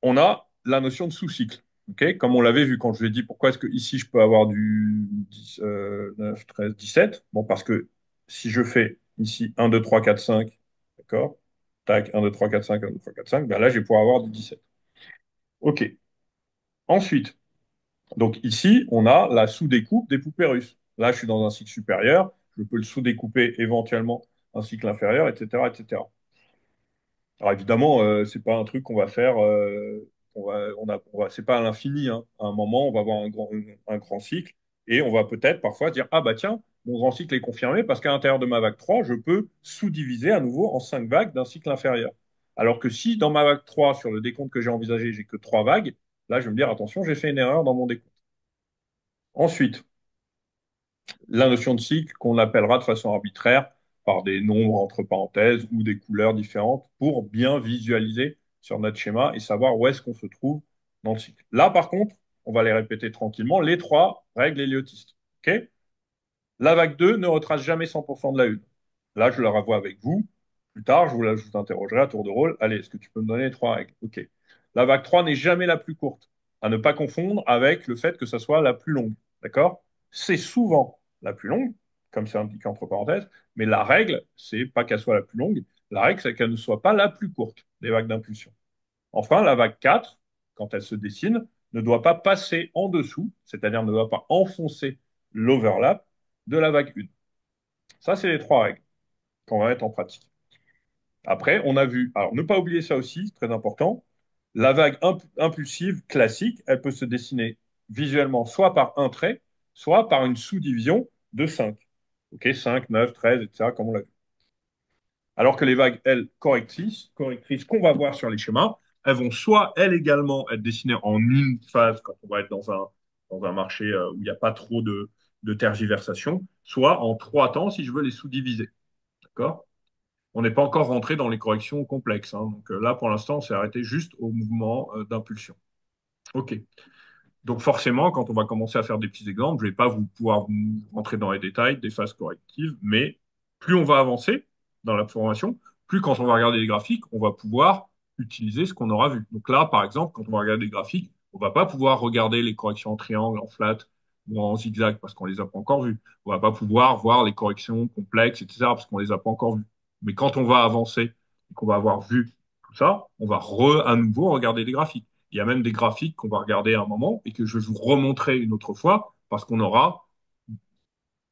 on a la notion de sous-cycle. Ok, comme on l'avait vu quand je vous ai dit pourquoi est-ce que ici je peux avoir du 10, 9, 13, 17. Bon, parce que si je fais ici 1, 2, 3, 4, 5, d'accord? Tac, 1, 2, 3, 4, 5, 1, 2, 3, 4, 5, ben là, je vais pouvoir avoir du 17. OK. Ensuite, donc ici, on a la sous-découpe des poupées russes. Là, je suis dans un cycle supérieur, je peux le sous-découper éventuellement un cycle inférieur, etc., etc. Alors évidemment, c'est pas un truc qu'on va faire, c'est pas à l'infini, hein. À un moment, on va avoir un grand cycle et on va peut-être parfois dire, ah bah tiens, mon grand cycle est confirmé parce qu'à l'intérieur de ma vague 3, je peux sous-diviser à nouveau en 5 vagues d'un cycle inférieur. Alors que si dans ma vague 3, sur le décompte que j'ai envisagé, j'ai que 3 vagues, là, je vais me dire, attention, j'ai fait une erreur dans mon décompte. Ensuite, la notion de cycle qu'on appellera de façon arbitraire par des nombres entre parenthèses ou des couleurs différentes pour bien visualiser sur notre schéma et savoir où est-ce qu'on se trouve dans le cycle. Là, par contre, on va les répéter tranquillement, les trois règles héliotistes. OK? La vague 2 ne retrace jamais 100% de la une. Là, je la revois avec vous. Plus tard, je vous interrogerai à tour de rôle. Allez, est-ce que tu peux me donner les trois règles? OK. La vague 3 n'est jamais la plus courte. À ne pas confondre avec le fait que ça soit la plus longue. D'accord? C'est souvent la plus longue, comme c'est indiqué entre parenthèses, mais la règle, c'est pas qu'elle soit la plus longue. La règle, c'est qu'elle ne soit pas la plus courte des vagues d'impulsion. Enfin, la vague 4, quand elle se dessine, ne doit pas passer en dessous, c'est-à-dire ne doit pas enfoncer l'overlap de la vague 1. Ça, c'est les trois règles qu'on va mettre en pratique. Après, on a vu, alors ne pas oublier ça aussi, très important, la vague impulsive classique, elle peut se dessiner visuellement soit par un trait, soit par une sous-division de 5. OK, 5, 9, 13, etc., comme on l'a vu. Alors que les vagues, elles, correctrices qu'on va voir sur les schémas, elles vont soit, elles également, être dessinées en une phase quand on va être dans un marché où il n'y a pas trop de tergiversation, soit en trois temps si je veux les sous-diviser. D'accord? On n'est pas encore rentré dans les corrections complexes, hein. Donc là, pour l'instant, on s'est arrêté juste au mouvement d'impulsion. OK. Donc forcément, quand on va commencer à faire des petits exemples, je ne vais pas vous pouvoir vous rentrer dans les détails des phases correctives, mais plus on va avancer dans la formation, plus quand on va regarder les graphiques, on va pouvoir utiliser ce qu'on aura vu. Donc là, par exemple, quand on va regarder les graphiques, on va pas pouvoir regarder les corrections en triangle, en flat ou en zigzag parce qu'on les a pas encore vues. On va pas pouvoir voir les corrections complexes, etc. parce qu'on les a pas encore vues. Mais quand on va avancer et qu'on va avoir vu tout ça, on va à nouveau regarder les graphiques. Il y a même des graphiques qu'on va regarder à un moment et que je vais vous remontrer une autre fois parce qu'on aura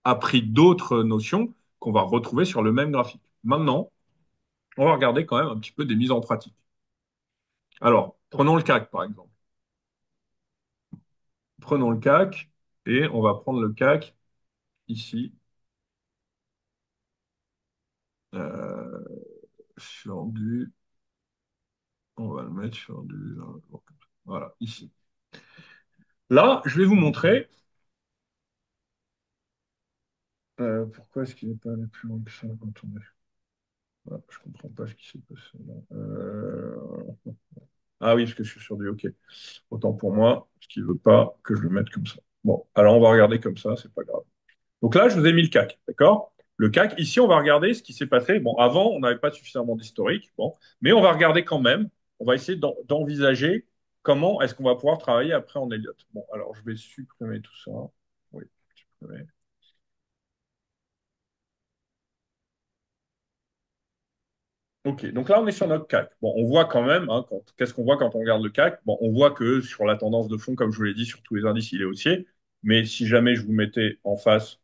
appris d'autres notions qu'on va retrouver sur le même graphique. Maintenant, on va regarder quand même un petit peu des mises en pratique. Alors, prenons le CAC par exemple. Prenons le CAC et on va prendre le CAC ici euh, sur du. On va le mettre sur du. Voilà, ici. Là, je vais vous montrer Pourquoi est-ce qu'il n'est pas allé plus loin que ça quand on est... Ah, je comprends pas ce qui s'est passé là. Ah oui, parce que je suis sur du OK. Autant pour moi, parce qu'il veut pas que je le mette comme ça. Bon, alors on va regarder comme ça, c'est pas grave. Donc là, je vous ai mis le CAC, d'accord? Le CAC, ici, on va regarder ce qui s'est passé. Bon, avant, on n'avait pas suffisamment d'historique, bon, mais on va regarder quand même. On va essayer d'envisager comment est-ce qu'on va pouvoir travailler après en Elliott. Bon, alors je vais supprimer tout ça. Oui, supprimer. Ok, donc là, on est sur notre CAC. Bon, on voit quand même, hein, qu'est-ce qu'on voit quand on regarde le CAC? Bon, on voit que sur la tendance de fond, comme je vous l'ai dit, sur tous les indices, il est haussier. Mais si jamais je vous mettais en face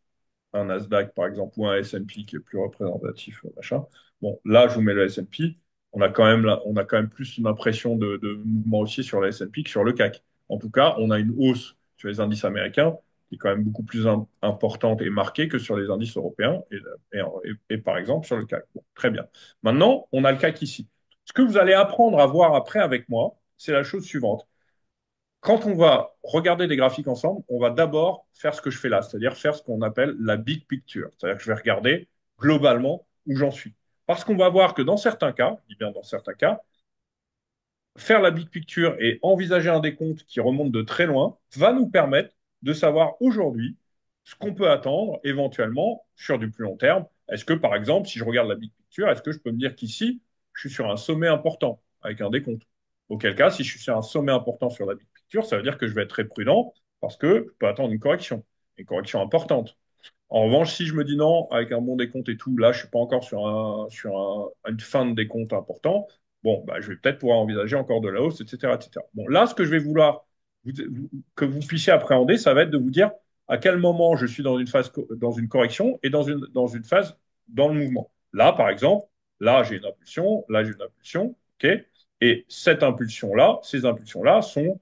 un Nasdaq, par exemple, ou un S&P qui est plus représentatif, machin. Bon, là, je vous mets le S&P. On a quand même plus une impression de mouvement haussier sur le S&P que sur le CAC. En tout cas, on a une hausse sur les indices américains qui est quand même beaucoup plus importante et marquée que sur les indices européens et par exemple sur le CAC. Bon, très bien. Maintenant, on a le CAC ici. Ce que vous allez apprendre à voir après avec moi, c'est la chose suivante. Quand on va regarder des graphiques ensemble, on va d'abord faire ce que je fais là, c'est-à-dire faire ce qu'on appelle la big picture. C'est-à-dire que je vais regarder globalement où j'en suis. Parce qu'on va voir que dans certains cas, je dis bien dans certains cas, faire la big picture et envisager un décompte qui remonte de très loin va nous permettre de savoir aujourd'hui ce qu'on peut attendre éventuellement sur du plus long terme. Est-ce que, par exemple, si je regarde la big picture, est-ce que je peux me dire qu'ici, je suis sur un sommet important avec un décompte? Auquel cas, si je suis sur un sommet important sur la big picture, ça veut dire que je vais être très prudent parce que je peux attendre une correction importante. En revanche, si je me dis non, avec un bon décompte et tout, là, je suis pas encore une fin de décompte important, bon, bah, je vais peut-être pouvoir envisager encore de la hausse, etc., etc. Bon, là, ce que je vais vouloir que vous puissiez appréhender, ça va être de vous dire à quel moment je suis dans une phase, dans une correction et dans une phase dans le mouvement. Là, par exemple, là, j'ai une impulsion, là, j'ai une impulsion, OK? Et cette impulsion-là, ces impulsions-là sont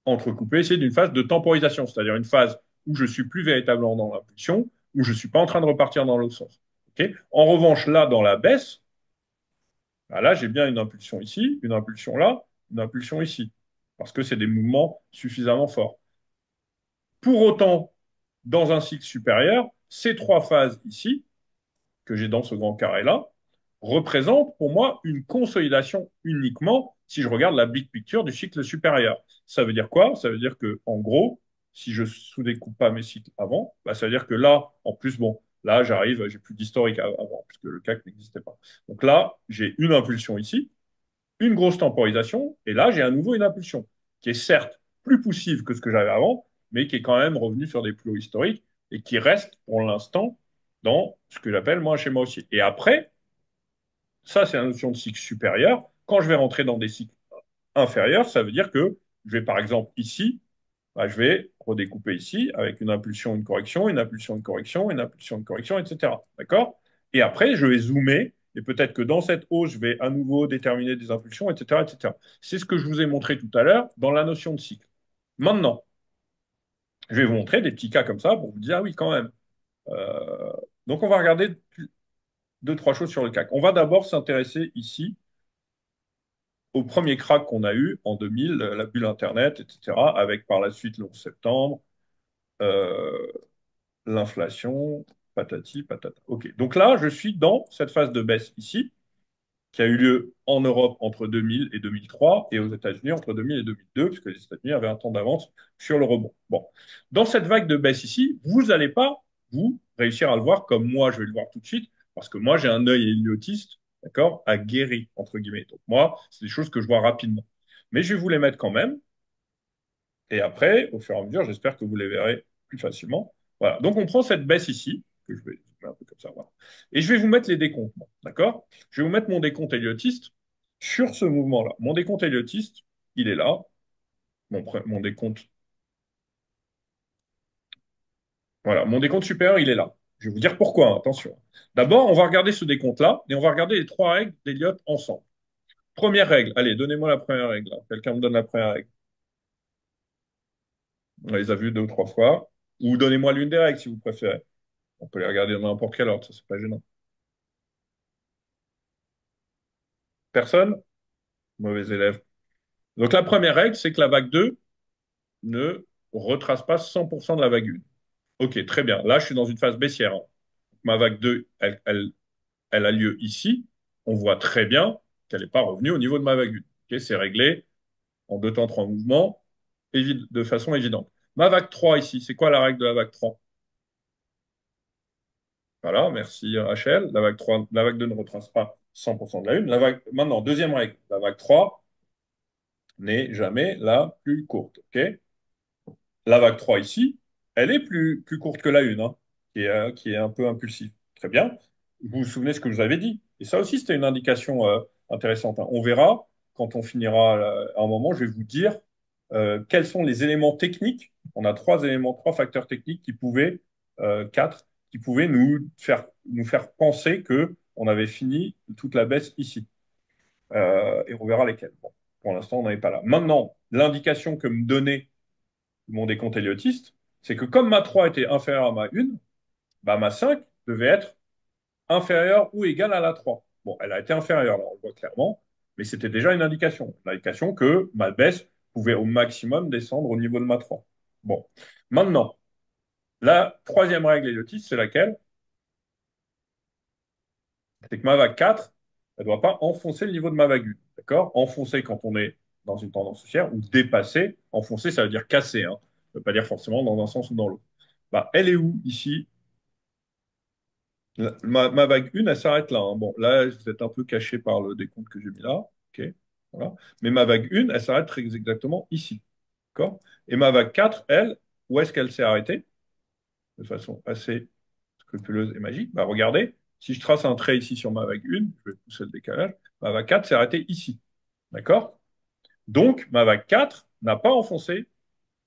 entrecoupé, c'est d'une phase de temporisation, c'est-à-dire une phase où je suis plus véritablement dans l'impulsion, où je ne suis pas en train de repartir dans l'autre sens. Okay. En revanche, là, dans la baisse, bah là, j'ai bien une impulsion ici, une impulsion là, une impulsion ici, parce que c'est des mouvements suffisamment forts. Pour autant, dans un cycle supérieur, ces trois phases ici, que j'ai dans ce grand carré-là, représente pour moi une consolidation uniquement si je regarde la big picture du cycle supérieur. Ça veut dire quoi? Ça veut dire que, en gros, si je sous-découpe pas mes cycles avant, bah, ça veut dire que là, en plus, bon, là, j'arrive, j'ai plus d'historique avant, puisque le CAC n'existait pas. Donc là, j'ai une impulsion ici, une grosse temporisation, et là, j'ai à nouveau une impulsion, qui est certes plus poussive que ce que j'avais avant, mais qui est quand même revenue sur des plus hauts historiques, et qui reste, pour l'instant, dans ce que j'appelle, moi, un schéma haussier. Et après, ça, c'est la notion de cycle supérieur. Quand je vais rentrer dans des cycles inférieurs, ça veut dire que je vais, par exemple, ici, bah, je vais redécouper ici avec une impulsion, une correction, une impulsion, une correction, une impulsion, une correction, etc. D'accord? Et après, je vais zoomer et peut-être que dans cette hausse, je vais à nouveau déterminer des impulsions, etc., etc. C'est ce que je vous ai montré tout à l'heure dans la notion de cycle. Maintenant, je vais vous montrer des petits cas comme ça pour vous dire, ah oui, quand même. Euh, donc, on va regarder deux, trois choses sur le CAC. On va d'abord s'intéresser ici au premier crack qu'on a eu en 2000, la bulle Internet, etc., avec par la suite le 11 septembre, euh, l'inflation, patati, patata. OK. Donc là, je suis dans cette phase de baisse ici, qui a eu lieu en Europe entre 2000 et 2003, et aux États-Unis entre 2000 et 2002, puisque les États-Unis avaient un temps d'avance sur le rebond. Bon. Dans cette vague de baisse ici, vous n'allez pas, vous, réussir à le voir comme moi, je vais le voir tout de suite, parce que moi, j'ai un œil héliotiste, d'accord, aguerri, entre guillemets. Donc moi, c'est des choses que je vois rapidement. Mais je vais vous les mettre quand même, et après, au fur et à mesure, j'espère que vous les verrez plus facilement. Voilà. Donc, on prend cette baisse ici, que je vais mettre un peu comme ça, voilà. Et je vais vous mettre les décomptes, d'accord? Je vais vous mettre mon décompte héliotiste sur ce mouvement-là. Mon décompte héliotiste, il est là. Mon décompte, voilà. Mon décompte supérieur, il est là. Je vais vous dire pourquoi, hein, attention. D'abord, on va regarder ce décompte-là et on va regarder les trois règles d'Elliott ensemble. Première règle. Allez, donnez-moi la première règle, là. Quelqu'un me donne la première règle. On les a vues deux ou trois fois. Ou donnez-moi l'une des règles si vous préférez. On peut les regarder dans n'importe quel ordre, ça, c'est pas gênant. Personne? Mauvais élève. Donc la première règle, c'est que la vague 2 ne retrace pas 100% de la vague 1. Ok, très bien. Là, je suis dans une phase baissière, hein. Ma vague 2, elle a lieu ici. On voit très bien qu'elle n'est pas revenue au niveau de ma vague 1. Ok, c'est réglé en deux temps, trois mouvements, de façon évidente. Ma vague 3 ici, c'est quoi la règle de la vague 3? Voilà, merci Rachel. La vague 3, la vague 2 ne retrace pas 100% de la une. Maintenant, deuxième règle, la vague 3 n'est jamais la plus courte. Ok, la vague 3 ici, elle est plus courte que la une, hein, qui est un peu impulsive. Très bien. Vous vous souvenez ce que je vous avais dit. Et ça aussi, c'était une indication intéressante, hein. On verra quand on finira à un moment, je vais vous dire quels sont les éléments techniques. On a trois éléments, trois facteurs techniques quatre, qui pouvaient nous faire penser que on avait fini toute la baisse ici. Et on verra lesquels. Bon, pour l'instant, on n'en est pas là. Maintenant, l'indication que me donnait mon décompte héliotiste, c'est que comme ma 3 était inférieure à ma 1, bah ma 5 devait être inférieure ou égale à la 3. Bon, elle a été inférieure, là, on le voit clairement, mais c'était déjà une indication que ma baisse pouvait au maximum descendre au niveau de ma 3. Bon, maintenant, la troisième règle héliotiste, c'est laquelle? C'est que ma vague 4, elle ne doit pas enfoncer le niveau de ma vague 1. D'accord? Enfoncer quand on est dans une tendance haussière ou dépasser. Enfoncer, ça veut dire casser, hein. Ça ne veut pas dire forcément dans un sens ou dans l'autre. Bah, elle est où ici? Ma vague 1, elle s'arrête là, hein. Bon, là, vous êtes un peu caché par le décompte que j'ai mis là. OK. Voilà. Mais ma vague 1, elle s'arrête très exactement ici. D'accord? Et ma vague 4, elle, où est-ce qu'elle s'est arrêtée? De façon assez scrupuleuse et magique. Bah, regardez, si je trace un trait ici sur ma vague 1, je vais pousser le décalage, ma vague 4 s'est arrêtée ici. D'accord? Donc, ma vague 4 n'a pas enfoncé,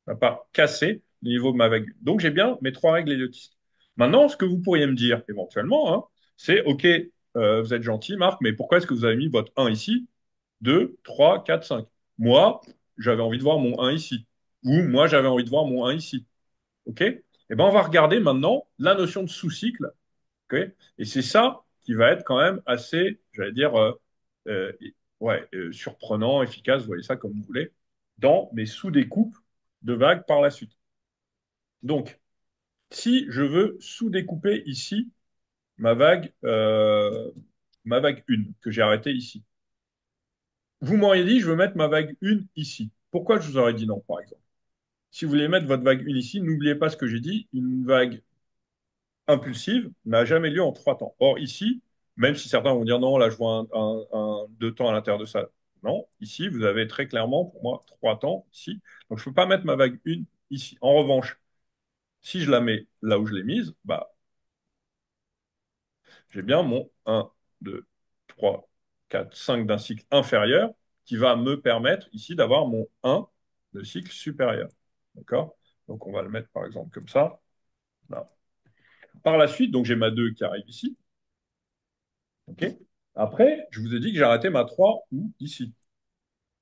n'a pas cassé le niveau de ma vague 1. Donc, j'ai bien mes trois règles héliotistes. Maintenant, ce que vous pourriez me dire éventuellement, hein, c'est OK, vous êtes gentil, Marc, mais pourquoi est-ce que vous avez mis votre 1 ici, 2, 3, 4, 5? Moi, j'avais envie de voir mon 1 ici. Ou moi, j'avais envie de voir mon 1 ici. OK? Eh ben, on va regarder maintenant la notion de sous-cycle. OK? Et c'est ça qui va être quand même assez, j'allais dire, euh, ouais, surprenant, efficace, vous voyez ça comme vous voulez, dans mes sous-découpes de vagues par la suite. Donc, si je veux sous-découper ici ma vague 1, que j'ai arrêtée ici, vous m'auriez dit, je veux mettre ma vague 1 ici. Pourquoi je vous aurais dit non, par exemple? Si vous voulez mettre votre vague 1 ici, n'oubliez pas ce que j'ai dit, une vague impulsive n'a jamais lieu en trois temps. Or, ici, même si certains vont dire non, là, je vois deux temps à l'intérieur de ça. Non, ici, vous avez très clairement, pour moi, trois temps ici. Donc, je ne peux pas mettre ma vague 1 ici. En revanche, si je la mets là où je l'ai mise, bah, j'ai bien mon 1, 2, 3, 4, 5 d'un cycle inférieur qui va me permettre ici d'avoir mon 1 de cycle supérieur. D'accord? Donc, on va le mettre par exemple comme ça. Là. Par la suite, donc j'ai ma 2 qui arrive ici. OK? Après, je vous ai dit que j'ai arrêté ma 3 ou ici.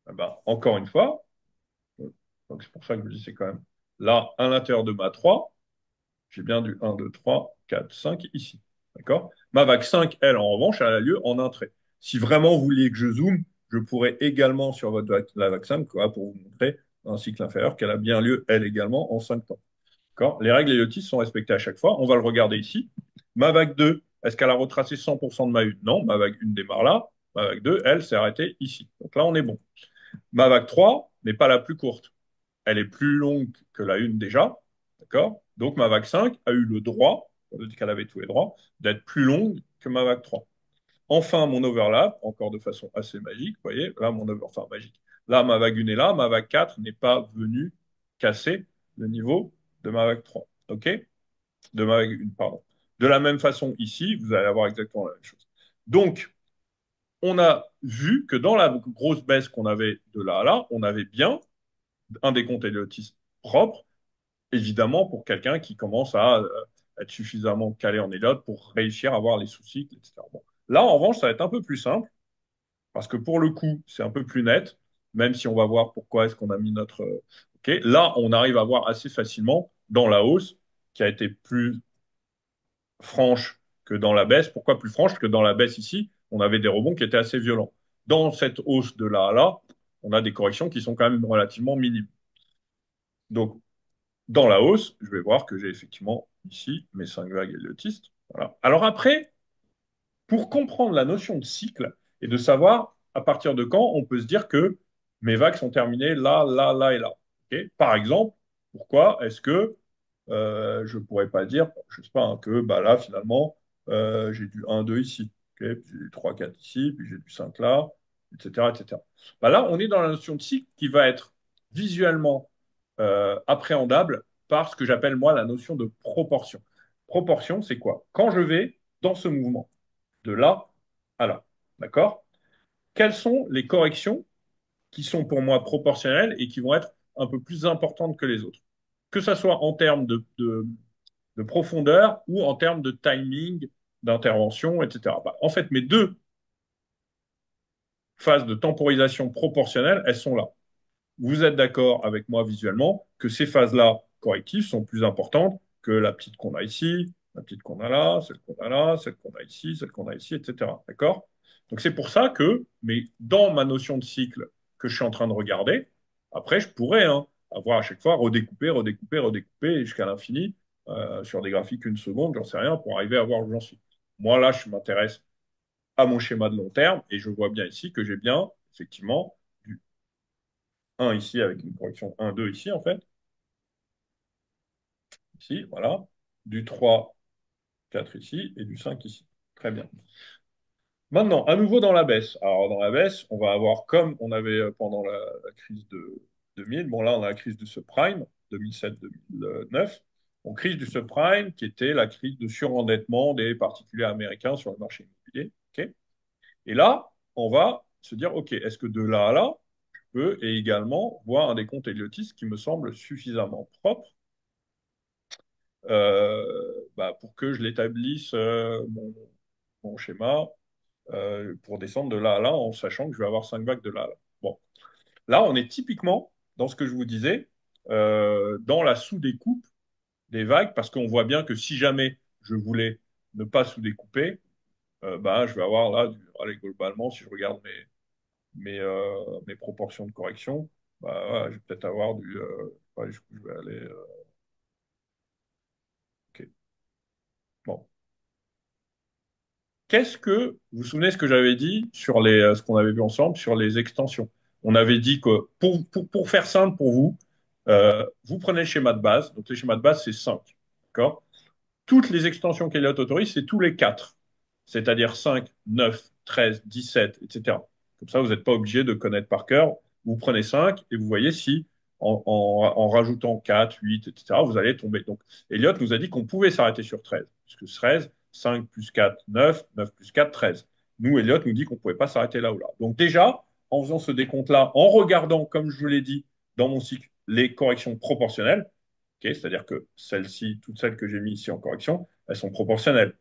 Eh ben, encore une fois, donc c'est pour ça que je vous dis c'est quand même là, à l'intérieur de ma 3, j'ai bien du 1, 2, 3, 4, 5 ici. D'accord? Ma vague 5, elle, en revanche, elle a lieu en un trait. Si vraiment vous vouliez que je zoome, je pourrais également sur la vague 5, quoi, pour vous montrer un cycle inférieur qu'elle a bien lieu, elle également, en 5 temps. D'accord? Les règles héliotistes sont respectées à chaque fois. On va le regarder ici. Ma vague 2, est-ce qu'elle a retracé 100% de ma 1? Non, ma vague 1 démarre là. Ma vague 2, elle, s'est arrêtée ici. Donc là, on est bon. Ma vague 3 n'est pas la plus courte. Elle est plus longue que la 1 déjà. D'accord? Donc ma vague 5 a eu le droit, on a dit qu'elle avait tous les droits, d'être plus longue que ma vague 3. Enfin, mon overlap, encore de façon assez magique, vous voyez, là, enfin magique. Là, ma vague 1 est là, ma vague 4 n'est pas venue casser le niveau de ma vague 3. OK? De ma vague 1, pardon. De la même façon, ici, vous allez avoir exactement la même chose. Donc, on a vu que dans la grosse baisse qu'on avait de là à là, on avait bien un décompte éliotiste propre, évidemment, pour quelqu'un qui commence à être suffisamment calé en Elliott pour réussir à avoir les sous-cycles, etc. Bon. Là, en revanche, ça va être un peu plus simple, parce que pour le coup, c'est un peu plus net, même si on va voir pourquoi est-ce qu'on a mis notre... OK. Là, on arrive à voir assez facilement dans la hausse, qui a été plus franche que dans la baisse. Pourquoi plus franche? Parce que dans la baisse ici, on avait des rebonds qui étaient assez violents. Dans cette hausse de là à là, on a des corrections qui sont quand même relativement minimes. Donc, Dans la hausse, je vais voir que j'ai effectivement ici mes 5 vagues héliotistes. Voilà. Alors après, pour comprendre la notion de cycle et de savoir à partir de quand on peut se dire que mes vagues sont terminées là, là, là et là. Ok. Par exemple, pourquoi est-ce que je ne pourrais pas dire, je ne sais pas, hein, que bah, là, finalement, j'ai du 1, 2 ici, ok, puis j'ai du 3, 4 ici, puis j'ai du 5 là, etc. etc. Bah, là, on est dans la notion de cycle qui va être visuellement appréhendable par ce que j'appelle moi la notion de proportion. Proportion, c'est quoi? Quand je vais dans ce mouvement, de là à là. D'accord? Quelles sont les corrections qui sont pour moi proportionnelles et qui vont être un peu plus importantes que les autres? Que ce soit en termes de profondeur ou en termes de timing, d'intervention, etc. Bah, en fait, mes deux phases de temporisation proportionnelle, elles sont là. Vous êtes d'accord avec moi visuellement que ces phases-là correctives sont plus importantes que la petite qu'on a ici, la petite qu'on a là, celle qu'on a là, celle qu'on a ici, celle qu'on a ici, etc. D'accord? Donc c'est pour ça que, mais dans ma notion de cycle que je suis en train de regarder, après je pourrais avoir à chaque fois redécouper, redécouper, redécouper jusqu'à l'infini sur des graphiques une seconde, j'en sais rien, pour arriver à voir où j'en suis. Moi là, je m'intéresse à mon schéma de long terme et je vois bien ici que j'ai bien, effectivement, du 1 ici avec une correction 1, 2 ici en fait. Ici, voilà. Du 3, 4 ici et du 5 ici. Très bien. Maintenant, à nouveau dans la baisse. Alors dans la baisse, on va avoir comme on avait pendant la crise de 2000. Bon là, on a la crise du subprime, 2007-2009. Donc crise du subprime qui était la crise de surendettement des particuliers américains sur le marché immobilier. Ok. Et là, on va se dire, OK, est-ce que de là à là, je peux et également voir un décompte héliotique qui me semble suffisamment propre bah, pour que je l'établisse mon schéma pour descendre de là à là en sachant que je vais avoir 5 vagues de là à là. Bon, là, on est typiquement dans ce que je vous disais, dans la sous-découpe des vagues, parce qu'on voit bien que si jamais je voulais ne pas sous-découper, bah, je vais avoir là, allez, globalement, si je regarde mes proportions de correction, bah, voilà, je vais peut-être avoir du. Ouais, je vais aller. Ok. Bon. Qu'est-ce que, vous vous souvenez ce que j'avais dit sur ce qu'on avait vu ensemble sur les extensions? On avait dit que pour faire simple pour vous, vous prenez le schéma de base. Donc, le schéma de base, c'est 5. D'accord? Toutes les extensions qu'Eliott autorise, c'est tous les 4. C'est-à-dire 5, 9, 13, 17, etc. Comme ça, vous n'êtes pas obligé de connaître par cœur. Vous prenez 5 et vous voyez si, en rajoutant 4, 8, etc., vous allez tomber. Donc, Eliott nous a dit qu'on pouvait s'arrêter sur 13, puisque 13, 5 plus 4, 9, 9 plus 4, 13. Nous, Eliott nous dit qu'on ne pouvait pas s'arrêter là ou là. Donc, déjà, en faisant ce décompte-là, en regardant, comme je vous l'ai dit dans mon cycle, les corrections proportionnelles, okay, c'est-à-dire que celles-ci, toutes celles que j'ai mises ici en correction, elles sont proportionnelles,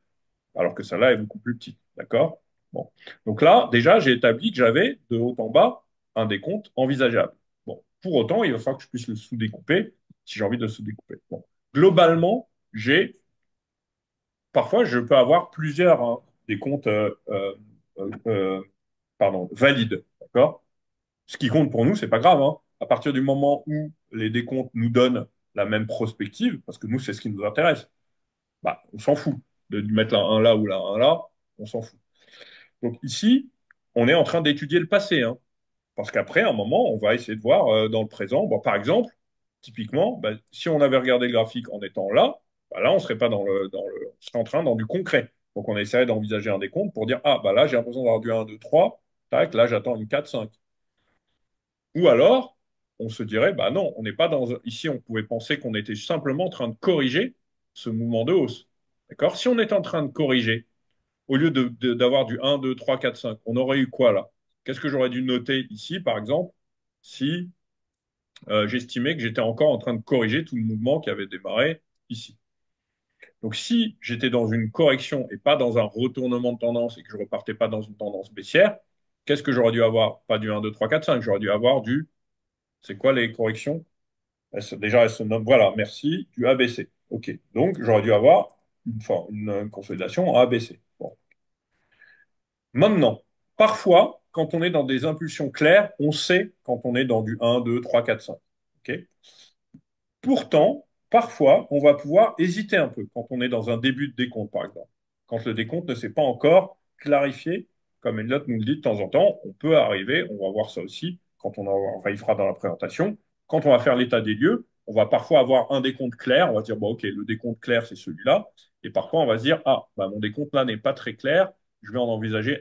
alors que celle-là est beaucoup plus petite. D'accord? Bon. Donc là, déjà, j'ai établi que j'avais de haut en bas un décompte envisageable. Bon. Pour autant, il va falloir que je puisse le sous-découper si j'ai envie de le sous-découper. Bon. Globalement, parfois, je peux avoir plusieurs décomptes pardon, valides. D'accord? Ce qui compte pour nous, c'est pas grave, hein. À partir du moment où les décomptes nous donnent la même prospective, parce que nous, c'est ce qui nous intéresse, bah, on s'en fout de mettre un là ou là, un là, on s'en fout. Donc ici, on est en train d'étudier le passé, hein, parce qu'après, à un moment, on va essayer de voir dans le présent. Bon, par exemple, typiquement, bah, si on avait regardé le graphique en étant là, bah, là, on serait pas on serait en train dans du concret. Donc on essaierait d'envisager un décompte pour dire, ah, bah là, j'ai l'impression d'avoir du 1, 2, 3, tac, là, j'attends une 4, 5. Ou alors, on se dirait, bah non, on n'est pas dans. Ici, on pouvait penser qu'on était simplement en train de corriger ce mouvement de hausse. D'accord? Si on est en train de corriger, au lieu d'avoir du 1, 2, 3, 4, 5, on aurait eu quoi là? Qu'est-ce que j'aurais dû noter ici, par exemple, si j'estimais que j'étais encore en train de corriger tout le mouvement qui avait démarré ici? Donc, si j'étais dans une correction et pas dans un retournement de tendance et que je repartais pas dans une tendance baissière, qu'est-ce que j'aurais dû avoir? Pas du 1, 2, 3, 4, 5, j'aurais dû avoir du. C'est quoi les corrections? Déjà, elle se nomme, voilà, merci, du ABC. OK. Donc, j'aurais dû avoir une consolidation en ABC. Bon. Maintenant, parfois, quand on est dans des impulsions claires, on sait quand on est dans du 1, 2, 3, 4, 5. OK. Pourtant, parfois, on va pouvoir hésiter un peu quand on est dans un début de décompte, par exemple. Quand le décompte ne s'est pas encore clarifié, comme Elliot nous le dit de temps en temps, on peut arriver, on va voir ça aussi, quand enfin, il fera dans la présentation, quand on va faire l'état des lieux, on va parfois avoir un décompte clair, on va dire, bon, ok, le décompte clair, c'est celui-là, et parfois on va se dire, ah, bah, mon décompte là n'est pas très clair, je vais en envisager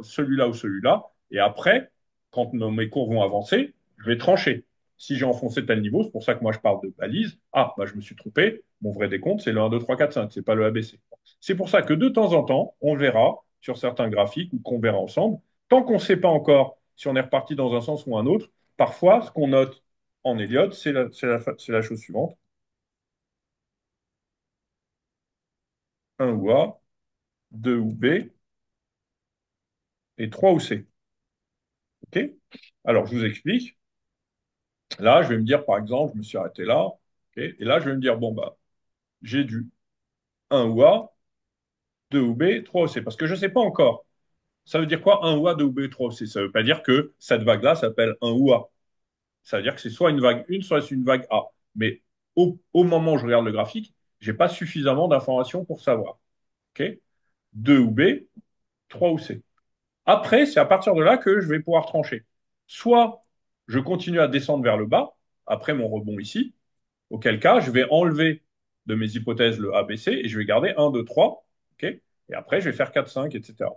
celui-là ou celui-là, et après, quand mes cours vont avancer, je vais trancher. Si j'ai enfoncé tel niveau, c'est pour ça que moi je parle de balise. Ah, bah, je me suis trompé. Mon vrai décompte, c'est le 1, 2, 3, 4, 5, c'est pas le ABC. C'est pour ça que de temps en temps, on verra sur certains graphiques ou qu'on verra ensemble, tant qu'on ne sait pas encore si on est reparti dans un sens ou un autre, parfois, ce qu'on note en Elliott, c'est la chose suivante. 1 ou A, 2 ou B, et 3 ou C. OK? Alors, je vous explique. Là, je vais me dire, par exemple, je me suis arrêté là. OK? Et là, je vais me dire, bon, bah, j'ai du 1 ou A, 2 ou B, 3 ou C. Parce que je ne sais pas encore. Ça veut dire quoi, 1 ou A, 2 ou B, 3 ou C? Ça ne veut pas dire que cette vague-là s'appelle 1 ou A. Ça veut dire que c'est soit une vague 1, soit c'est une vague A. Mais au moment où je regarde le graphique, je n'ai pas suffisamment d'informations pour savoir. OK? 2 ou B, 3 ou C. Après, c'est à partir de là que je vais pouvoir trancher. Soit je continue à descendre vers le bas, après mon rebond ici, auquel cas je vais enlever de mes hypothèses le A, B, C et je vais garder 1, 2, 3. OK? Et après, je vais faire 4, 5, etc.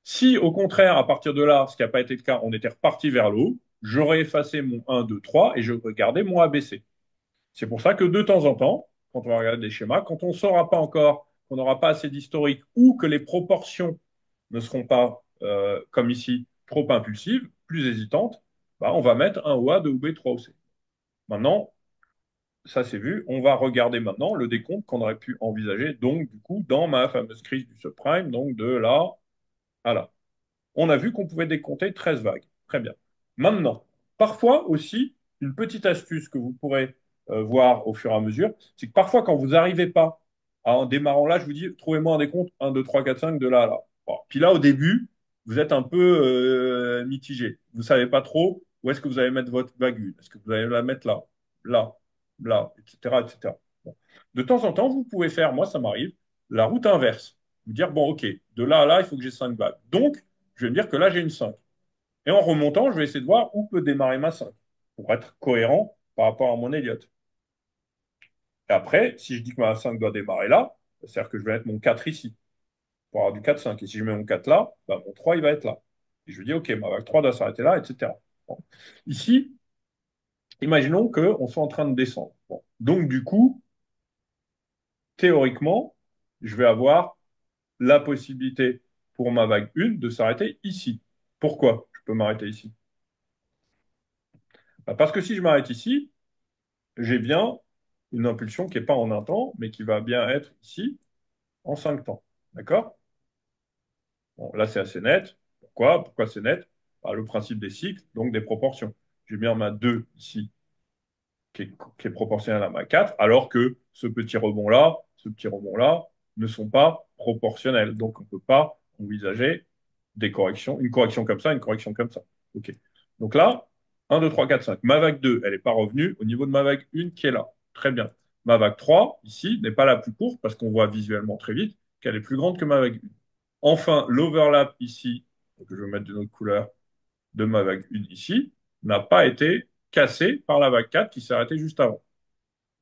Si, au contraire, à partir de là, ce qui n'a pas été le cas, on était reparti vers le haut, j'aurais effacé mon 1, 2, 3 et je regardais mon ABC. C'est pour ça que de temps en temps, quand on va regarder des schémas, quand on ne saura pas encore, qu'on n'aura pas assez d'historique ou que les proportions ne seront pas, comme ici, trop impulsives, plus hésitantes, bah, on va mettre un ou A, 2 ou B, 3 ou C. Maintenant, ça c'est vu, on va regarder maintenant le décompte qu'on aurait pu envisager, donc du coup, dans ma fameuse crise du subprime, donc de là à là. On a vu qu'on pouvait décompter 13 vagues. Très bien. Maintenant, parfois aussi, une petite astuce que vous pourrez voir au fur et à mesure, c'est que parfois, quand vous n'arrivez pas en démarrant là, je vous dis, trouvez-moi un décompte 1, 2, 3, 4, 5 de là à là. Bon. Puis là, au début, vous êtes un peu mitigé. Vous ne savez pas trop où est-ce que vous allez mettre votre vague 1. Est-ce que vous allez la mettre là, là, là, etc., etc. Bon. De temps en temps, vous pouvez faire, moi ça m'arrive, la route inverse. Vous dire, bon, ok, de là à là, il faut que j'ai 5 vagues. Donc, je vais me dire que là, j'ai une 5. Et en remontant, je vais essayer de voir où peut démarrer ma 5 pour être cohérent par rapport à mon Elliott. Et après, si je dis que ma 5 doit démarrer là, c'est-à-dire que je vais mettre mon 4 ici pour avoir du 4-5. Et si je mets mon 4 là, bah, mon 3, il va être là. Et je dis, OK, ma vague 3 doit s'arrêter là, etc. Bon. Ici, imaginons qu'on soit en train de descendre. Bon. Donc, du coup, théoriquement, je vais avoir la possibilité pour ma vague 1 de s'arrêter ici. Pourquoi je peux m'arrêter ici? Bah, parce que si je m'arrête ici, j'ai bien une impulsion qui n'est pas en un temps, mais qui va bien être ici en 5 temps. D'accord? Bon, là, c'est assez net. Pourquoi? Pourquoi c'est net? Bah, le principe des cycles, donc des proportions. J'ai bien ma 2 ici, qui est proportionnelle à ma 4, alors que ce petit rebond-là, ne sont pas proportionnels. Donc, on ne peut pas envisager des corrections, une correction comme ça, une correction comme ça. OK. Donc là, 1, 2, 3, 4, 5. Ma vague 2, elle n'est pas revenue au niveau de ma vague 1 qui est là. Très bien. Ma vague 3, ici, n'est pas la plus courte parce qu'on voit visuellement très vite qu'elle est plus grande que ma vague 1. Enfin, l'overlap ici, que je vais mettre d'une autre couleur, de ma vague 1 ici, n'a pas été cassé par la vague 4 qui s'est arrêtée juste avant,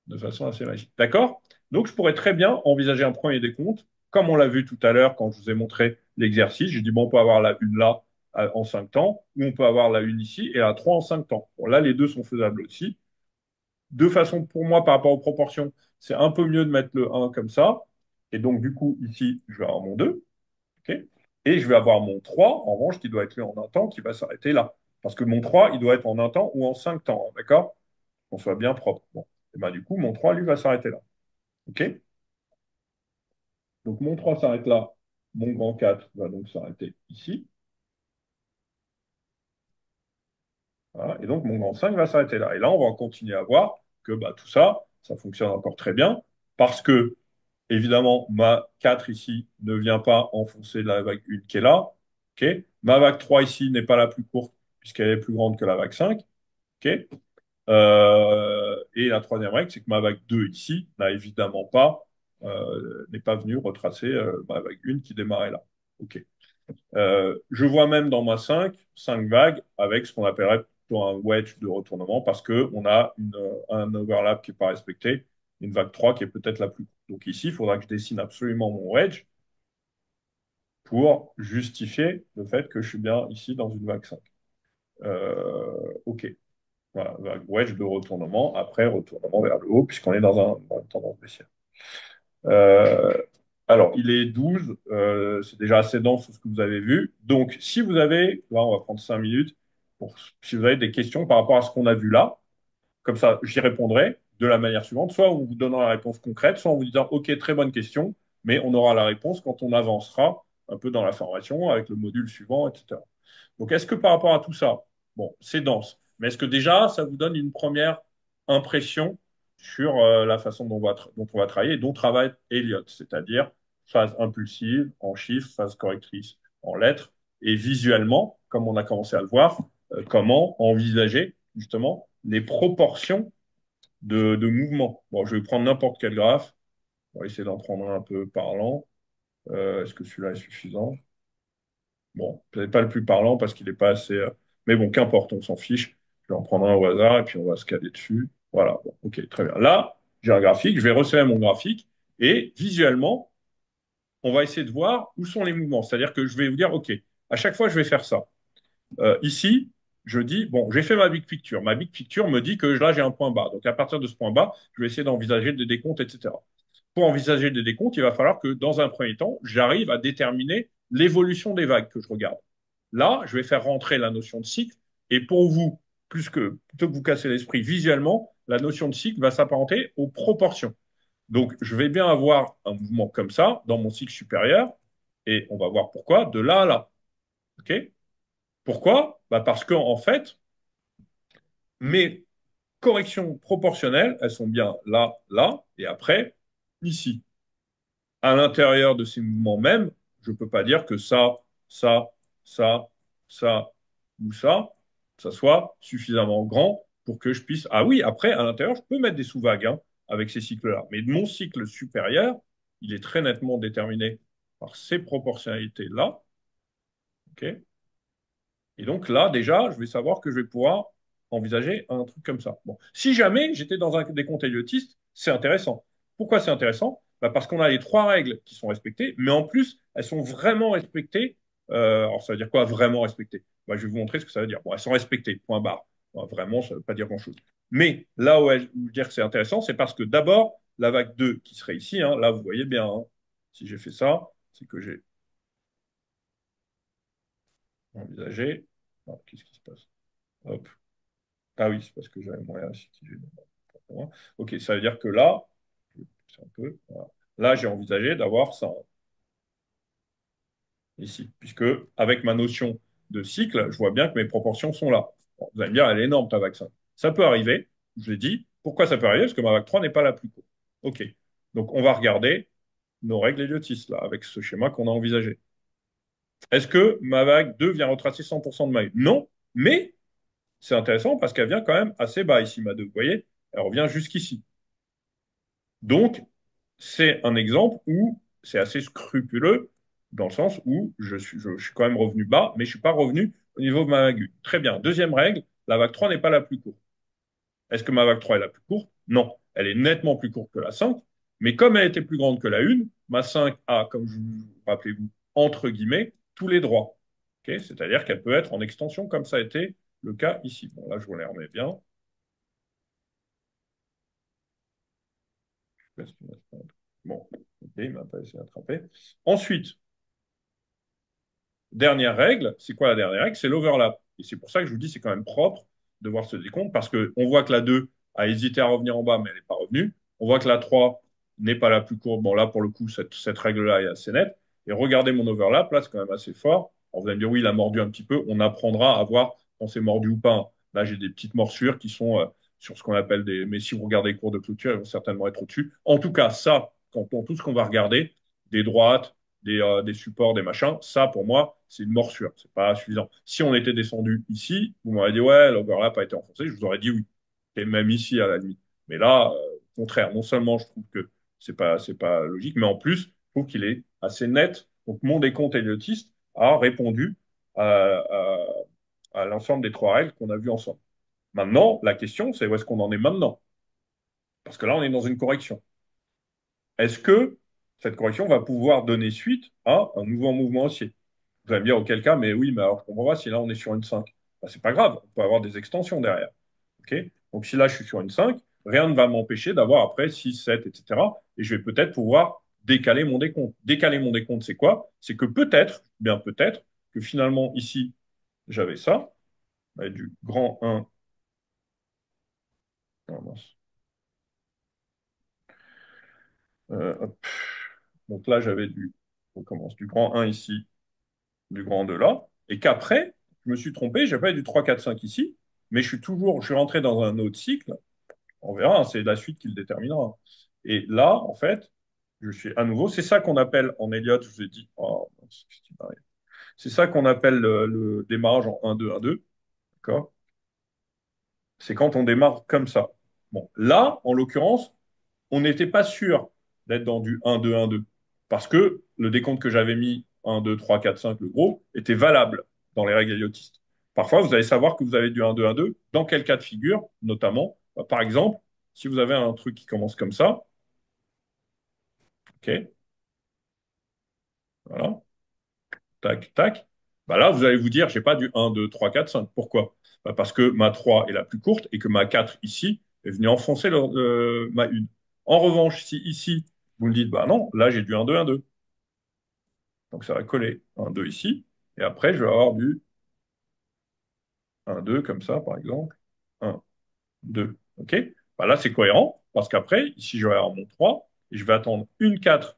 de façon assez magique. D'accord? Donc, je pourrais très bien envisager un premier décompte, comme on l'a vu tout à l'heure quand je vous ai montré l'exercice. J'ai dit, bon, on peut avoir la 1 là en 5 temps, ou on peut avoir la 1 ici et la 3 en 5 temps. Bon, là, les deux sont faisables aussi. De façon, pour moi, par rapport aux proportions, c'est un peu mieux de mettre le 1 comme ça. Et donc, du coup, ici, je vais avoir mon 2. OK. Et je vais avoir mon 3, en revanche, qui doit être lu en un temps, qui va s'arrêter là. Parce que mon 3, il doit être en un temps ou en 5 temps, hein, d'accord? Qu'on soit bien propre. Bon. Et ben, du coup, mon 3, lui, va s'arrêter là. OK? Donc, mon 3 s'arrête là. Mon grand 4 va donc s'arrêter ici. Voilà. Et donc, mon grand 5 va s'arrêter là. Et là, on va continuer à voir que bah, tout ça, ça fonctionne encore très bien. Parce que, évidemment, ma 4 ici ne vient pas enfoncer la vague 1 qui est là. OK? Ma vague 3 ici n'est pas la plus courte puisqu'elle est plus grande que la vague 5. OK? Et la troisième règle, c'est que ma vague 2 ici n'a évidemment pas, n'est pas venue retracer ma vague 1 qui démarrait là. OK. Je vois même dans ma 5 vagues avec ce qu'on appellerait plutôt un wedge de retournement parce qu'on a un overlap qui n'est pas respecté, une vague 3 qui est peut-être la plus courte. Donc ici, il faudra que je dessine absolument mon wedge pour justifier le fait que je suis bien ici dans une vague 5. OK. Voilà, vague wedge de retournement, après retournement vers le haut, puisqu'on est dans une tendance baissière. Euh, alors, il est 12, c'est déjà assez dense sur ce que vous avez vu. Donc, si vous avez, là, on va prendre 5 minutes, si vous avez des questions par rapport à ce qu'on a vu là, comme ça, j'y répondrai de la manière suivante, soit en vous donnant la réponse concrète, soit en vous disant, OK, très bonne question, mais on aura la réponse quand on avancera un peu dans la formation avec le module suivant, etc. Donc, est-ce que par rapport à tout ça, bon, c'est dense, mais est-ce que déjà, ça vous donne une première impression sur la façon dont on va travailler et dont travaille Elliott, c'est-à-dire phase impulsive en chiffres, phase correctrice en lettres, et visuellement, comme on a commencé à le voir, comment envisager justement les proportions de mouvements. Bon, je vais prendre n'importe quel graphe, on va essayer d'en prendre un peu parlant. Est-ce que celui-là est suffisant? Bon, peut-être pas le plus parlant parce qu'il n'est pas assez. Mais bon, qu'importe, on s'en fiche. Je vais en prendre un au hasard et puis on va se caler dessus. Voilà, bon, ok, très bien. Là, j'ai un graphique, je vais resserrer mon graphique et visuellement, on va essayer de voir où sont les mouvements. C'est-à-dire que je vais vous dire, ok, à chaque fois, je vais faire ça. Ici, je dis, bon, j'ai fait ma big picture. Ma big picture me dit que là, j'ai un point bas. Donc, à partir de ce point bas, je vais essayer d'envisager des décomptes, etc. Pour envisager des décomptes, il va falloir que, dans un premier temps, j'arrive à déterminer l'évolution des vagues que je regarde. Là, je vais faire rentrer la notion de cycle. Et pour vous, plutôt que vous casser l'esprit visuellement, la notion de cycle va s'apparenter aux proportions. Donc, je vais bien avoir un mouvement comme ça dans mon cycle supérieur. Et on va voir pourquoi, de là à là. OK? Pourquoi? Bah parce qu'en en fait, mes corrections proportionnelles, elles sont bien là, là, et après, ici. À l'intérieur de ces mouvements mêmes, je ne peux pas dire que ça, ça, ça ou ça soit suffisamment grand pour que je puisse. Ah oui, après, à l'intérieur, je peux mettre des sous-vagues hein, avec ces cycles-là. Mais mon cycle supérieur, il est très nettement déterminé par ces proportionnalités-là. OK. Et donc là, déjà, je vais savoir que je vais pouvoir envisager un truc comme ça. Bon. Si jamais j'étais dans un décompte héliotistes, c'est intéressant. Pourquoi c'est intéressant? Bah parce qu'on a les trois règles qui sont respectées, mais en plus, elles sont vraiment respectées. Alors, ça veut dire quoi, vraiment respectées? Bah, je vais vous montrer ce que ça veut dire. Bon, elles sont respectées, point barre. Bon, vraiment, ça ne veut pas dire grand-chose. Mais là où je veux dire que c'est intéressant, c'est parce que d'abord, la vague 2 qui serait ici, hein, là, vous voyez bien, hein, si j'ai fait ça, c'est que j'ai envisagé. Ah, qu'est-ce qui se passe? Hop. Ah oui, c'est parce que j'avais moyen aussi qui j'ai Ok, ça veut dire que là, c'est un peu, voilà. Là, j'ai envisagé d'avoir ça ici, puisque avec ma notion de cycle, je vois bien que mes proportions sont là. Bon, vous allez me dire, elle est énorme ta vague 5. Ça peut arriver, je l'ai dit. Pourquoi ça peut arriver? Parce que ma vague 3 n'est pas la plus courte. Ok, donc on va regarder nos règles héliotistes là, avec ce schéma qu'on a envisagé. Est-ce que ma vague 2 vient retracer 100% de ma vague? Non, mais c'est intéressant parce qu'elle vient quand même assez bas ici, ma 2. Vous voyez, elle revient jusqu'ici. Donc, c'est un exemple où c'est assez scrupuleux, dans le sens où je suis quand même revenu bas, mais je ne suis pas revenu au niveau de ma vague 1. Très bien. Deuxième règle, la vague 3 n'est pas la plus courte. Est-ce que ma vague 3 est la plus courte? Non. Elle est nettement plus courte que la 5, mais comme elle était plus grande que la 1, ma 5 a, comme je vous rappelez-vous, entre guillemets, tous les droits. Ok. C'est-à-dire qu'elle peut être en extension, comme ça a été le cas ici. Bon, là, je vous les remets bien. Bon, ok, il m'a pas essayé d'attraper. Ensuite, dernière règle, c'est quoi la dernière règle? C'est l'overlap. Et c'est pour ça que je vous dis c'est quand même propre de voir ce décompte parce qu'on voit que la 2 a hésité à revenir en bas, mais elle n'est pas revenue. On voit que la 3 n'est pas la plus courte. Bon, là, pour le coup, cette règle-là est assez nette. Et regardez mon overlap, là, c'est quand même assez fort. Alors, vous allez me dire, oui, il a mordu un petit peu. On apprendra à voir quand c'est mordu ou pas. Là, j'ai des petites morsures qui sont sur ce qu'on appelle des. Mais si vous regardez les cours de clôture, ils vont certainement être au-dessus. En tout cas, ça, tout ce qu'on va regarder, des droites, des supports, des machins, ça, pour moi, c'est une morsure. C'est pas suffisant. Si on était descendu ici, vous m'auriez dit, ouais, l'overlap a été enfoncé, je vous aurais dit oui. et même ici à la limite. Mais là, au contraire, non seulement je trouve que c'est pas logique, mais en plus, je trouve qu'il est assez net. Donc mon décompte éliotiste a répondu à, à l'ensemble des trois règles qu'on a vues ensemble. Maintenant, la question, c'est où est-ce qu'on en est maintenant? Parce que là, on est dans une correction. Est-ce que cette correction va pouvoir donner suite à un nouveau mouvement haussier? Vous allez me dire, auquel cas, mais oui, mais alors je comprends pas si là on est sur une 5. Ben, c'est pas grave, on peut avoir des extensions derrière. OK? Donc si là je suis sur une 5, rien ne va m'empêcher d'avoir après 6, 7, etc. Et je vais peut-être pouvoir décaler mon décompte. Décaler mon décompte, c'est quoi? C'est que peut-être, bien peut-être, que finalement ici, j'avais ça, avec du grand 1. Non, mince. Hop. Donc là, j'avais on commence, du grand 1 ici, du grand 2 là, et qu'après, je me suis trompé, j'ai pas du 3, 4, 5 ici, mais je suis rentré dans un autre cycle. On verra, hein, c'est la suite qui le déterminera. Et là, en fait, je suis à nouveau, c'est ça qu'on appelle en Elliott, je vous ai dit, oh, qu'est-ce qui m'arrive. C'est ça qu'on appelle le démarrage en 1-2, 1-2, d'accord? C'est quand on démarre comme ça. Bon, là, en l'occurrence, on n'était pas sûr d'être dans du 1-2, 1-2, parce que le décompte que j'avais mis, 1, 2, 3, 4, 5, le gros, était valable dans les règles éliotistes. Parfois, vous allez savoir que vous avez du 1, 2, 1, 2, dans quel cas de figure, notamment, par exemple, si vous avez un truc qui commence comme ça, OK, voilà, tac, tac, bah là, vous allez vous dire, j'ai pas du 1, 2, 3, 4, 5. Pourquoi? Bah parce que ma 3 est la plus courte et que ma 4 ici est venue enfoncer ma 1. En revanche, si ici, vous me dites, bah non, là, j'ai du 1, 2, 1, 2. Donc ça va coller un 2 ici. Et après, je vais avoir du un 2 comme ça, par exemple. Un 2. OK? Bah là, c'est cohérent parce qu'après, ici, je vais avoir mon 3 et je vais attendre une 4,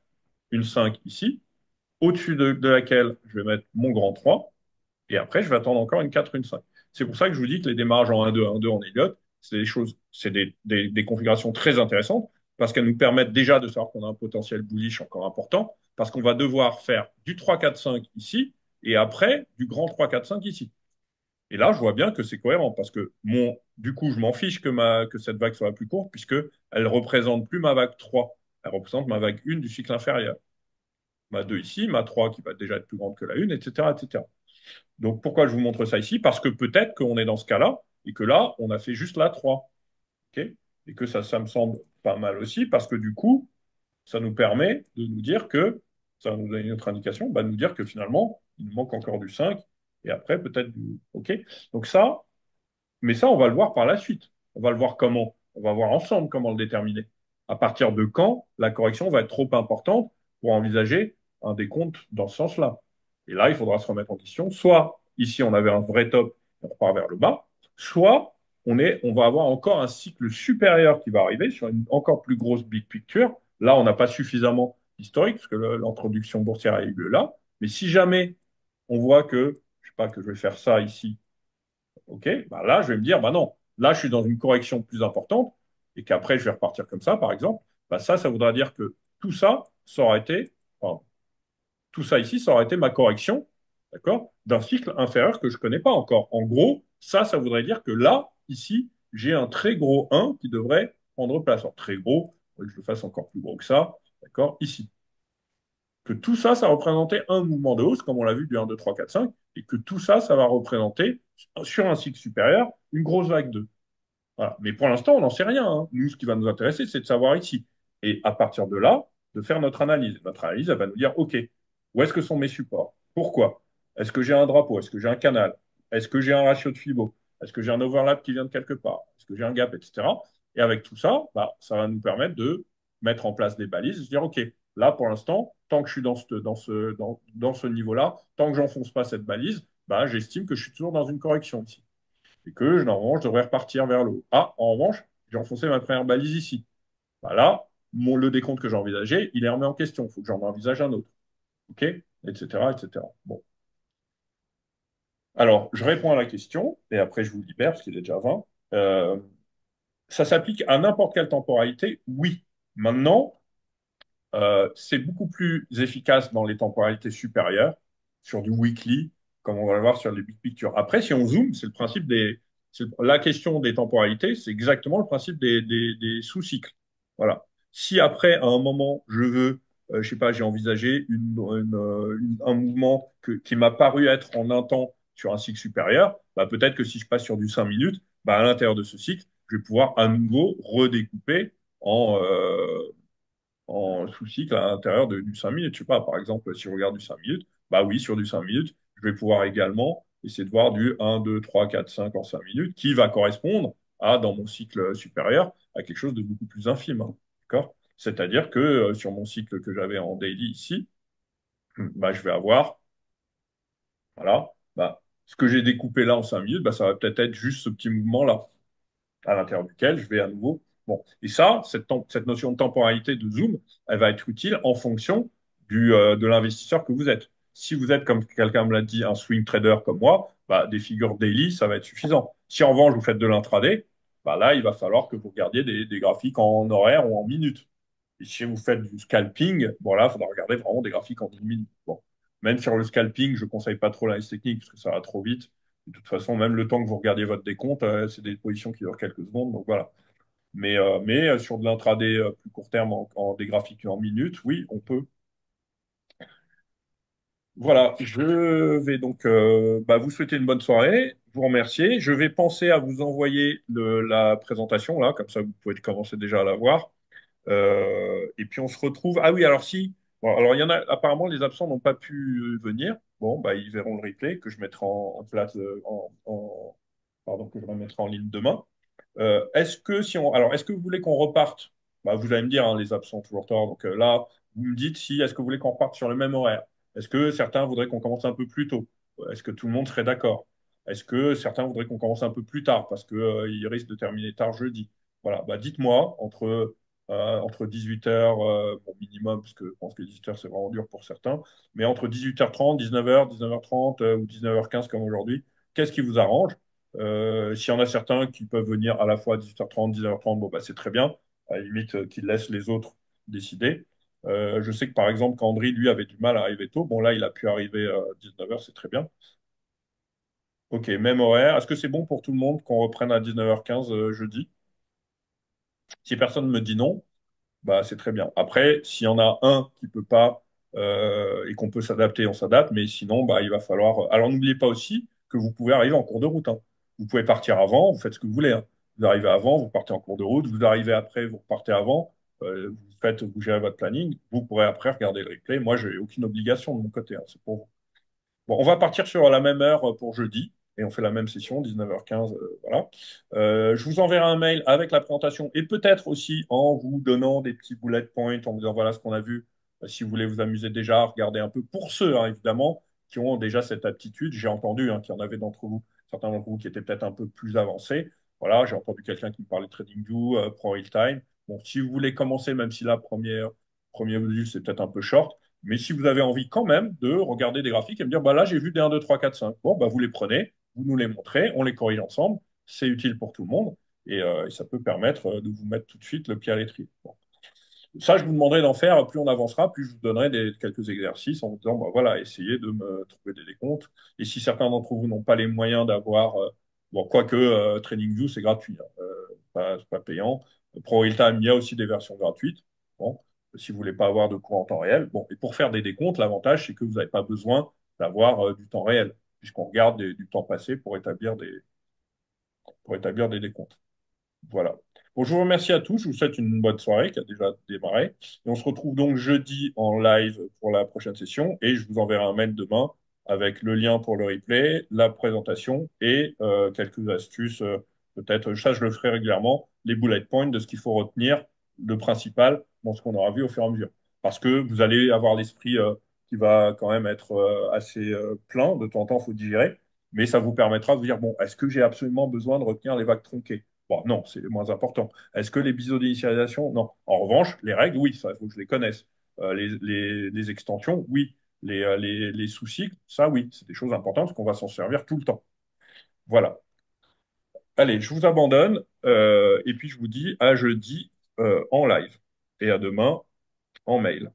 une 5 ici, au-dessus de laquelle je vais mettre mon grand 3. Et après, je vais attendre encore une 4, une 5. C'est pour ça que je vous dis que les démarrages en 1-2, 1-2 en Elliott, c'est des choses, c'est des configurations très intéressantes parce qu'elles nous permettent déjà de savoir qu'on a un potentiel bullish encore important parce qu'on va devoir faire du 3, 4, 5 ici et après du grand 3, 4, 5 ici. Et là, je vois bien que c'est cohérent parce que du coup, je m'en fiche que cette vague soit la plus courte puisque elle représente plus ma vague 3, elle représente ma vague 1 du cycle inférieur. Ma 2 ici, ma 3 qui va déjà être plus grande que la 1, etc., etc. Donc, pourquoi je vous montre ça ici? Parce que peut-être qu'on est dans ce cas-là et que là, on a fait juste la 3. OK? Et que ça me semble pas mal aussi parce que du coup, ça nous permet de nous dire que, ça nous donne une autre indication, bah, de nous dire que finalement, il nous manque encore du 5 et après peut-être du. OK? Donc, mais ça, on va le voir par la suite. On va le voir comment? On va voir ensemble comment le déterminer. À partir de quand la correction va être trop importante pour envisager un décompte dans ce sens-là. Et là, il faudra se remettre en question. Soit ici, on avait un vrai top, on repart vers le bas, soit on va avoir encore un cycle supérieur qui va arriver sur une encore plus grosse big picture. Là, on n'a pas suffisamment historique parce que l'introduction boursière a eu lieu là. Mais si jamais on voit que, je sais pas, que je vais faire ça ici, OK, bah là, je vais me dire, bah non, là, je suis dans une correction plus importante et qu'après, je vais repartir comme ça, par exemple. Bah ça voudra dire que tout ça, ça aurait été, enfin, tout ça ici, ça aurait été ma correction, d'accord, d'un cycle inférieur que je ne connais pas encore. En gros, ça voudrait dire que là, ici, j'ai un très gros 1 qui devrait prendre place. Alors, très gros, il faudrait que je le fasse encore plus gros que ça, d'accord, ici que tout ça, ça représentait un mouvement de hausse, comme on l'a vu du 1, 2, 3, 4, 5, et que tout ça, ça va représenter, sur un cycle supérieur, une grosse vague 2. Voilà. Mais pour l'instant, on n'en sait rien, hein. Nous, ce qui va nous intéresser, c'est de savoir ici. Et à partir de là, de faire notre analyse. Notre analyse, elle va nous dire, OK, où est-ce que sont mes supports? Pourquoi? Est-ce que j'ai un drapeau? Est-ce que j'ai un canal? Est-ce que j'ai un ratio de Fibo? Est-ce que j'ai un overlap qui vient de quelque part? Est-ce que j'ai un gap, etc. Et avec tout ça, bah, ça va nous permettre de mettre en place des balises, de se dire, OK, là, pour l'instant, tant que je suis dans ce niveau-là, tant que j'enfonce pas cette balise, bah, j'estime que je suis toujours dans une correction ici et que normalement, je devrais repartir vers le haut. Ah, en revanche, j'ai enfoncé ma première balise ici. Bah là, le décompte que j'ai envisagé, il est remis en question. Il faut que j'en envisage un autre. OK? Etc., etc. Bon. Alors, je réponds à la question, et après, je vous libère, parce qu'il est déjà 20. Euh, Ça s'applique à n'importe quelle temporalité? Oui. Maintenant, c'est beaucoup plus efficace dans les temporalités supérieures, sur du weekly, comme on va le voir sur les big pictures. Après, si on zoome, c'est le principe La question des temporalités, c'est exactement le principe des sous-cycles. Voilà. Si après, à un moment, je veux, je sais pas, j'ai envisagé un mouvement qui m'a paru être en un temps sur un cycle supérieur, bah, peut-être que si je passe sur du 5 minutes, bah, à l'intérieur de ce cycle, je vais pouvoir à nouveau redécouper en sous-cycle à l'intérieur du 5 minutes. Je sais pas, par exemple, si je regarde du 5 minutes, bah oui, sur du 5 minutes, je vais pouvoir également essayer de voir du 1, 2, 3, 4, 5 en 5 minutes, qui va correspondre à, dans mon cycle supérieur, à quelque chose de beaucoup plus infime. Hein. D'accord? C'est-à-dire que sur mon cycle que j'avais en daily ici, bah, je vais avoir, voilà, bah, ce que j'ai découpé là en 5 minutes, bah, ça va peut-être être juste ce petit mouvement-là à l'intérieur duquel je vais à nouveau. Bon, et ça, cette notion de temporalité de zoom, elle va être utile en fonction de l'investisseur que vous êtes. Si vous êtes, comme quelqu'un me l'a dit, un swing trader comme moi, bah, des figures daily, ça va être suffisant. Si en revanche vous faites de l'intraday, bah là, il va falloir que vous regardiez des graphiques en horaire ou en minutes. Et si vous faites du scalping, bon là, il faudra regarder vraiment des graphiques en 10 minutes. Bon. Même sur le scalping, je ne conseille pas trop l'analyse technique parce que ça va trop vite. De toute façon, même le temps que vous regardiez votre décompte, c'est des positions qui durent quelques secondes. Donc voilà. Mais sur de l'intraday plus court terme, des graphiques en minutes, oui, on peut. Voilà, je vais donc bah, vous souhaiter une bonne soirée, vous remercier. Je vais penser à vous envoyer la présentation, là, comme ça vous pouvez commencer déjà à la voir. Et puis on se retrouve. Ah oui, alors si. Bon, alors il y en a. Apparemment, les absents n'ont pas pu venir. Bon, bah ils verront le replay que je mettrai en place, pardon, que je remettrai en ligne demain. Est-ce que vous voulez qu'on reparte? Bah, vous allez me dire, hein, les absents toujours tort. Donc là, vous me dites si est-ce que vous voulez qu'on reparte sur le même horaire? Est-ce que certains voudraient qu'on commence un peu plus tôt? Est-ce que tout le monde serait d'accord? Est-ce que certains voudraient qu'on commence un peu plus tard parce que ils risquent de terminer tard jeudi? Voilà, bah dites-moi entre 18h, bon, minimum, parce que je pense que 18h c'est vraiment dur pour certains, mais entre 18h30, 19h, 19h30 ou 19h15 comme aujourd'hui, qu'est-ce qui vous arrange? S'il y en a certains qui peuvent venir à la fois à 18h30, 19h30, bon, bah, c'est très bien. À la limite, qu'ils laissent les autres décider. Je sais que par exemple, Candry, lui, avait du mal à arriver tôt. Bon, là, il a pu arriver à 19h, c'est très bien. Ok, même horaire. Est-ce que c'est bon pour tout le monde qu'on reprenne à 19h15 jeudi? Si personne me dit non, bah, c'est très bien. Après, s'il y en a un qui peut pas et qu'on peut s'adapter, on s'adapte. Mais sinon, bah, il va falloir. Alors, n'oubliez pas aussi que vous pouvez arriver en cours de route. Hein. Vous pouvez partir avant, vous faites ce que vous voulez. Hein. Vous arrivez avant, vous partez en cours de route. Vous arrivez après, vous repartez avant. Vous gérez votre planning. Vous pourrez après regarder le replay. Moi, je n'ai aucune obligation de mon côté. Hein. C'est pour vous. Bon, on va partir sur la même heure pour jeudi et on fait la même session, 19h15. Voilà. Je vous enverrai un mail avec la présentation et peut-être aussi en vous donnant des petits bullet points, en vous disant voilà ce qu'on a vu. Si vous voulez vous amuser déjà, regardez un peu pour ceux, hein, évidemment, qui ont déjà cette aptitude. J'ai entendu hein, qu'il y en avait d'entre vous, certains d'entre vous qui étaient peut-être un peu plus avancés. Voilà, j'ai entendu quelqu'un qui me parlait de TradingView, Pro Real Time. Bon, si vous voulez commencer, même si la premier module, c'est peut-être un peu short, mais si vous avez envie quand même de regarder des graphiques et me dire, bah là, j'ai vu des 1, 2, 3, 4, 5. Bon, bah vous les prenez, vous nous les montrez, on les corrige ensemble. C'est utile pour tout le monde et ça peut permettre de vous mettre tout de suite le pied à l'étrier. Bon. Ça, je vous demanderai d'en faire. Plus on avancera, plus je vous donnerai quelques exercices en vous disant, bah, voilà, essayez de me trouver des décomptes. Et si certains d'entre vous n'ont pas les moyens d'avoir, bon, quoique TradingView, c'est gratuit, hein, c'est pas payant. ProRealTime, il y a aussi des versions gratuites. Bon, si vous voulez pas avoir de cours en temps réel. Bon, et pour faire des décomptes, l'avantage, c'est que vous n'avez pas besoin d'avoir du temps réel, puisqu'on regarde du temps passé pour établir des décomptes. Voilà. Bon, je vous remercie à tous. Je vous souhaite une bonne soirée qui a déjà démarré. Et on se retrouve donc jeudi en live pour la prochaine session. Et je vous enverrai un mail demain avec le lien pour le replay, la présentation et quelques astuces. Peut-être, ça, je le ferai régulièrement, les bullet points de ce qu'il faut retenir, le principal, dans ce qu'on aura vu au fur et à mesure. Parce que vous allez avoir l'esprit qui va quand même être assez plein. De temps en temps, il faut digérer. Mais ça vous permettra de vous dire, bon, est-ce que j'ai absolument besoin de retenir les vagues tronquées? Bon, non, c'est moins important. Est-ce que les biseaux d'initialisation? Non. En revanche, les règles, oui, ça, il faut que je les connaisse. Les extensions, oui. Les sous-cycles, ça, oui, c'est des choses importantes parce qu'on va s'en servir tout le temps. Voilà. Allez, je vous abandonne et puis je vous dis à jeudi en live et à demain en mail.